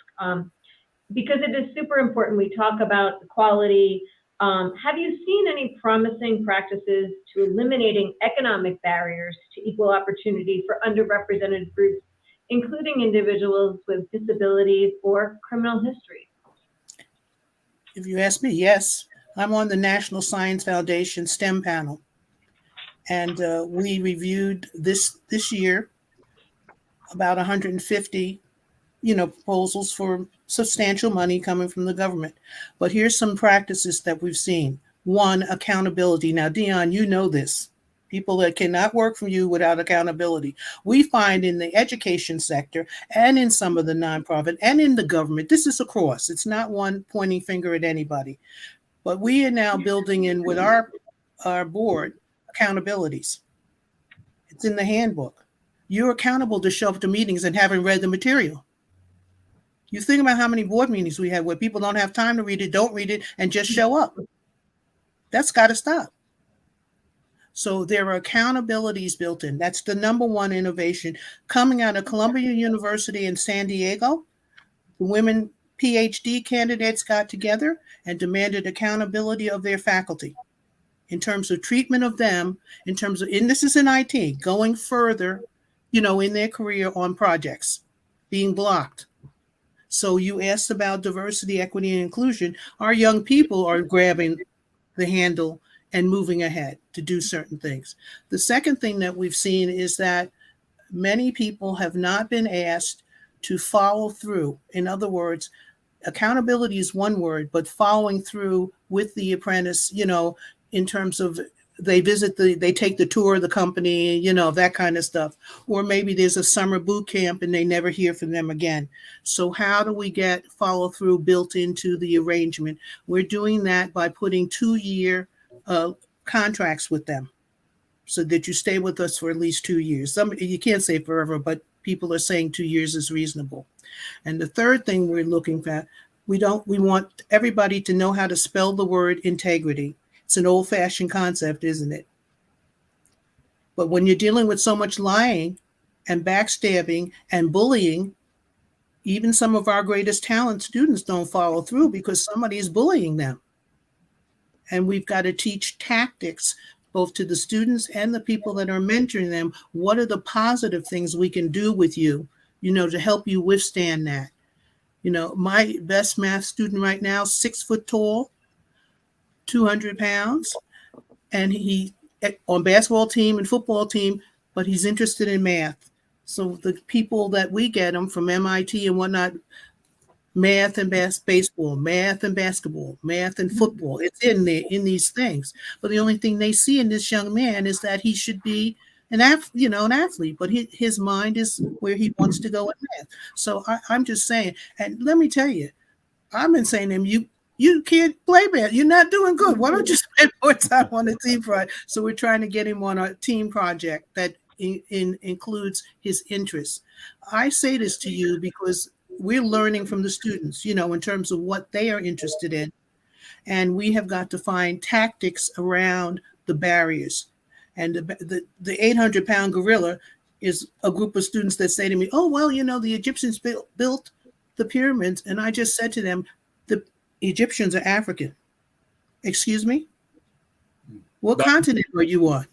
because it is super important, we talk about equality, Have you seen any promising practices to eliminating economic barriers to equal opportunity for underrepresented groups, including individuals with disabilities or criminal history? If you ask me, yes. I'm on the National Science Foundation STEM panel. And we reviewed this year about 150 proposals for substantial money coming from the government. But here's some practices that we've seen. One, accountability. Now, Dion, you know this. People that cannot work for you without accountability. We find in the education sector and in some of the nonprofit and in the government, this is across. It's not one pointing finger at anybody. But we are now building in with our board accountabilities. It's in the handbook. You're accountable to show up to meetings and haven't read the material. You think about how many board meetings we have where people don't have time to read it, don't read it, and just show up. That's got to stop. So there are accountabilities built in. That's the number one innovation coming out of Columbia University in San Diego. The women PhD candidates got together and demanded accountability of their faculty in terms of treatment of them, in terms of, and this is in IT, going further, in their career on projects, being blocked. So you asked about diversity, equity, and inclusion. Our young people are grabbing the handle and moving ahead to do certain things. The second thing that we've seen is that many people have not been asked to follow through. In other words, accountability is one word, but following through with the apprentice, in terms of they take the tour of the company, that kind of stuff. Or maybe there's a summer boot camp and they never hear from them again. So how do we get follow through built into the arrangement? We're doing that by putting 2-year contracts with them so that you stay with us for at least 2 years. You can't say forever, but people are saying 2 years is reasonable. And the third thing we're looking at, we want everybody to know how to spell the word integrity. It's an old-fashioned concept, isn't it? But when you're dealing with so much lying and backstabbing and bullying, even some of our greatest talent students don't follow through because somebody is bullying them. And we've got to teach tactics both to the students and the people that are mentoring them. What are the positive things we can do with you, to help you withstand that? My best math student right now, 6 foot tall, 200 pounds, and he on basketball team and football team, but he's interested in math. So the people that we get them from MIT and whatnot, math and baseball, math and basketball, math and football, it's in there in these things. But the only thing they see in this young man is that he should be an athlete, but his mind is where he wants to go in math. So I'm just saying, and let me tell you, I've been saying to him, you can't play math. You're not doing good. Why don't you spend more time on a team project? So we're trying to get him on a team project that includes his interests. I say this to you because we're learning from the students, in terms of what they are interested in. And we have got to find tactics around the barriers. And the 800-pound gorilla is a group of students that say to me, oh, well, the Egyptians built the pyramids. And I just said to them, the Egyptians are African. Excuse me? What continent are you on?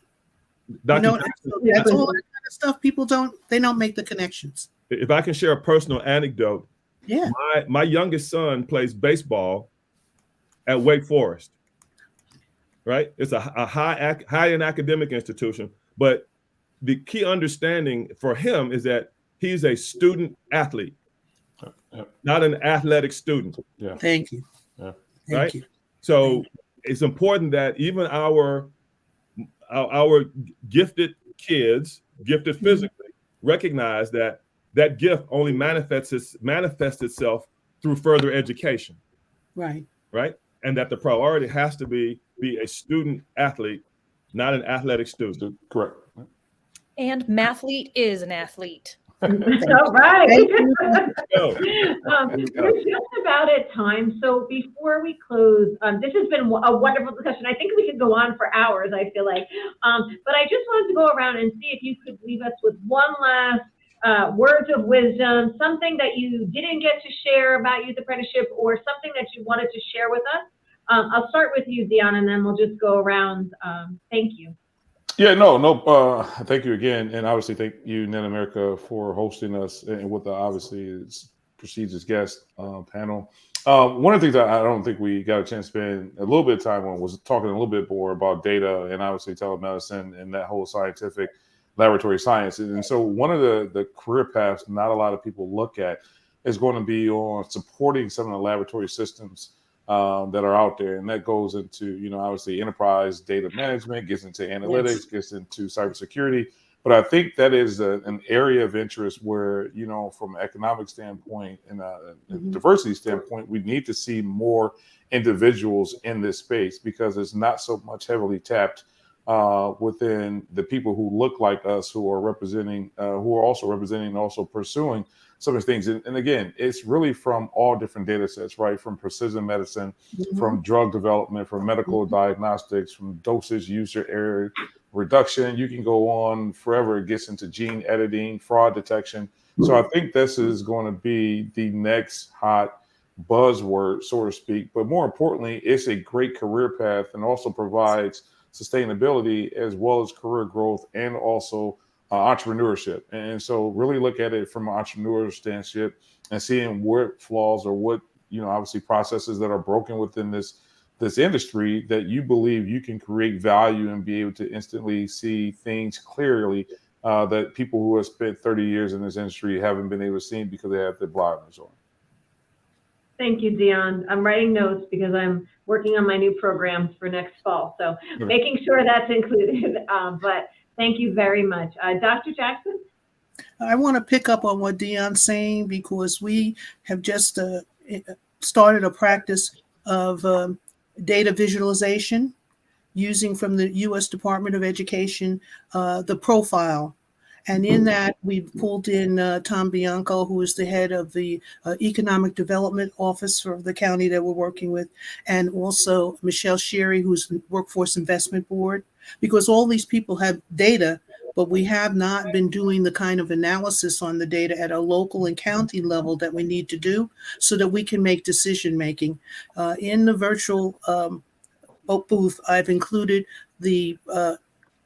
That's all that kind of stuff. People don't make the connections. If I can share a personal anecdote, yeah, my youngest son plays baseball at Wake Forest. Right, it's a high-end academic institution, but the key understanding for him is that he's a student athlete, not an athletic student. Yeah. Thank you. Yeah. Right. So it's important that even our gifted kids, gifted physically, recognize that gift only manifests itself through further education. Right. Right. And that the priority has to be a student athlete, not an athletic student. Correct. And mathlete is an athlete. All right. We're just about at time. So before we close, this has been a wonderful discussion. I think we could go on for hours, I feel like. But I just wanted to go around and see if you could leave us with one last words of wisdom, something that you didn't get to share about youth apprenticeship, or something that you wanted to share with us I'll start with you, Dion, and then we'll just go around. Thank you. Yeah, no. Thank you again, and obviously thank you, net.America, for hosting us and with the obviously prestigious guest panel. One of the things I don't think we got a chance to spend a little bit of time on was talking a little bit more about data and obviously telemedicine and that whole scientific laboratory science. And so one of the career paths not a lot of people look at is going to be on supporting some of the laboratory systems that are out there. And that goes into, obviously enterprise data management, gets into analytics, gets into cybersecurity. But I think that is an area of interest where, from an economic standpoint and a diversity standpoint, we need to see more individuals in this space because it's not so much heavily tapped within the people who look like us, who are representing, who are also representing and also pursuing some of these things. And again, it's really from all different data sets, right? From precision medicine, from drug development, from medical diagnostics, from dosage, user error reduction. You can go on forever. It gets into gene editing, fraud detection. So I think this is going to be the next hot buzzword, so to speak. But more importantly, it's a great career path and also provides sustainability as well as career growth and also entrepreneurship. And so really look at it from an entrepreneur standpoint and seeing what flaws or what, obviously processes that are broken within this industry that you believe you can create value and be able to instantly see things clearly that people who have spent 30 years in this industry haven't been able to see because they have their blinders on. Thank you, Dion. I'm writing notes because I'm working on my new programs for next fall. So making sure that's included. But thank you very much. Dr. Jackson? I want to pick up on what Dion's saying because we have just started a practice of data visualization using from the U.S. Department of Education, the profile. And in that, we've pulled in Tom Bianco, who is the head of the Economic Development Office for the county that we're working with, and also Michelle Sherry, who's the Workforce Investment Board, because all these people have data, but we have not been doing the kind of analysis on the data at a local and county level that we need to do so that we can make decision making. In the virtual booth, I've included the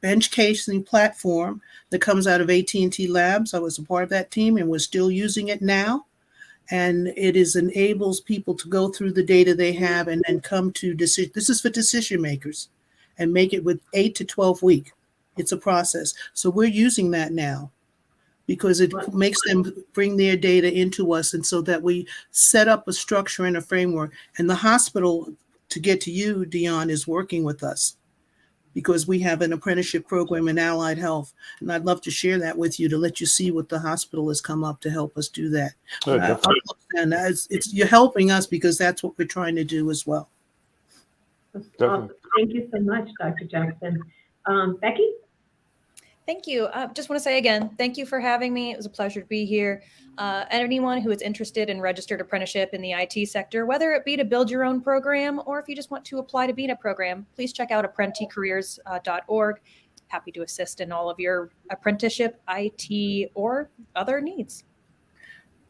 bench casing platform that comes out of AT&T Labs. I was a part of that team and we're still using it now. And it enables people to go through the data they have and then come to decision. This is for decision makers and make it with 8 to 12 weeks. It's a process. So we're using that now because it makes them bring their data into us. And so that we set up a structure and a framework. And the hospital, to get to you, Dion, is working with us, because we have an apprenticeship program in allied health. And I'd love to share that with you to let you see what the hospital has come up to help us do that. And you're helping us because that's what we're trying to do as well. Awesome. Thank you so much, Dr. Jackson. Becky? Thank you. Just want to say again, thank you for having me. It was a pleasure to be here. Anyone who is interested in registered apprenticeship in the IT sector, whether it be to build your own program or if you just want to apply to be in a program, please check out apprenticareers.org. Happy to assist in all of your apprenticeship, IT, or other needs.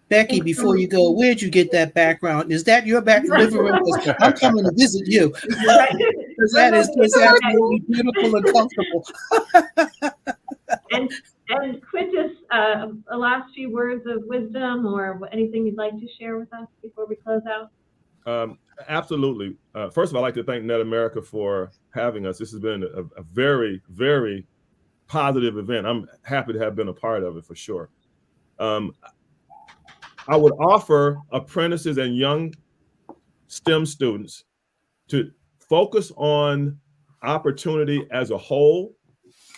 Becky, before you go, where'd you get that background? Is that your back living room? I'm coming to visit you. Because that is really beautiful and comfortable. And Quintus, last few words of wisdom or anything you'd like to share with us before we close out? Absolutely. First of all, I'd like to thank net.America for having us. This has been a very, very positive event. I'm happy to have been a part of it for sure. I would offer apprentices and young STEM students to focus on opportunity as a whole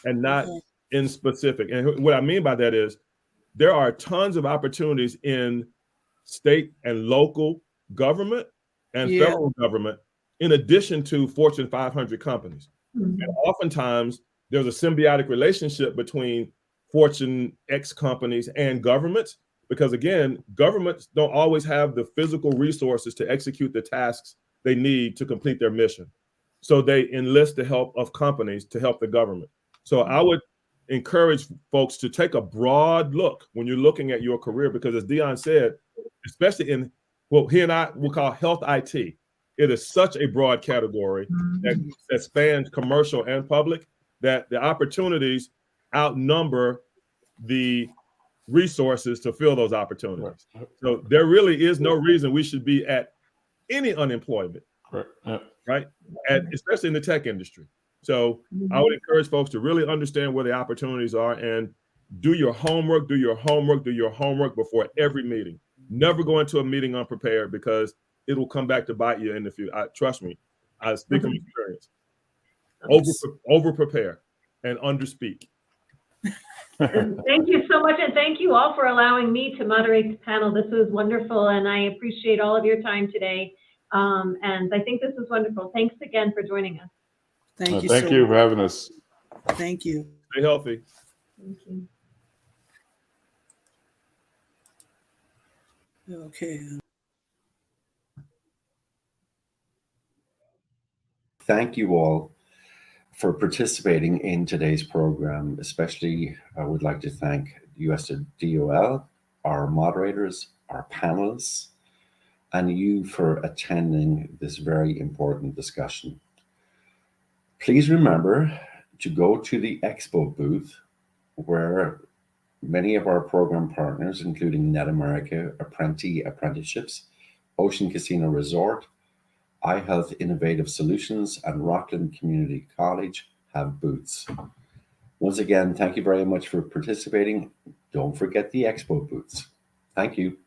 and not in specific. And what I mean by that is there are tons of opportunities in state and local government and federal government, in addition to Fortune 500 companies. And oftentimes there's a symbiotic relationship between Fortune X companies and governments, because again, governments don't always have the physical resources to execute the tasks they need to complete their mission. So they enlist the help of companies to help the government. So I would encourage folks to take a broad look when you're looking at your career, because as Dion said, especially in what he and I will call health IT, it is such a broad category that spans commercial and public that the opportunities outnumber the resources to fill those opportunities. So there really is no reason we should be at any unemployment, right? Especially in the tech industry. So I would encourage folks to really understand where the opportunities are and do your homework, do your homework, do your homework before every meeting. Never go into a meeting unprepared because it will come back to bite you in the future. Trust me, I speak from experience. Over prepare and underspeak. Thank you so much, and thank you all for allowing me to moderate the panel. This was wonderful, and I appreciate all of your time today. And I think this was wonderful. Thanks again for joining us. Thank you for having us. Thank you. Stay healthy. Thank you. Okay. Thank you all for participating in today's program. Especially, I would like to thank US DOL, our moderators, our panelists, and you for attending this very important discussion. Please remember to go to the expo booth where many of our program partners, including net.America, Apprenticeships, Ocean Casino Resort, iHealth Innovative Solutions, and Rockland Community College have booths. Once again, thank you very much for participating. Don't forget the expo booths. Thank you.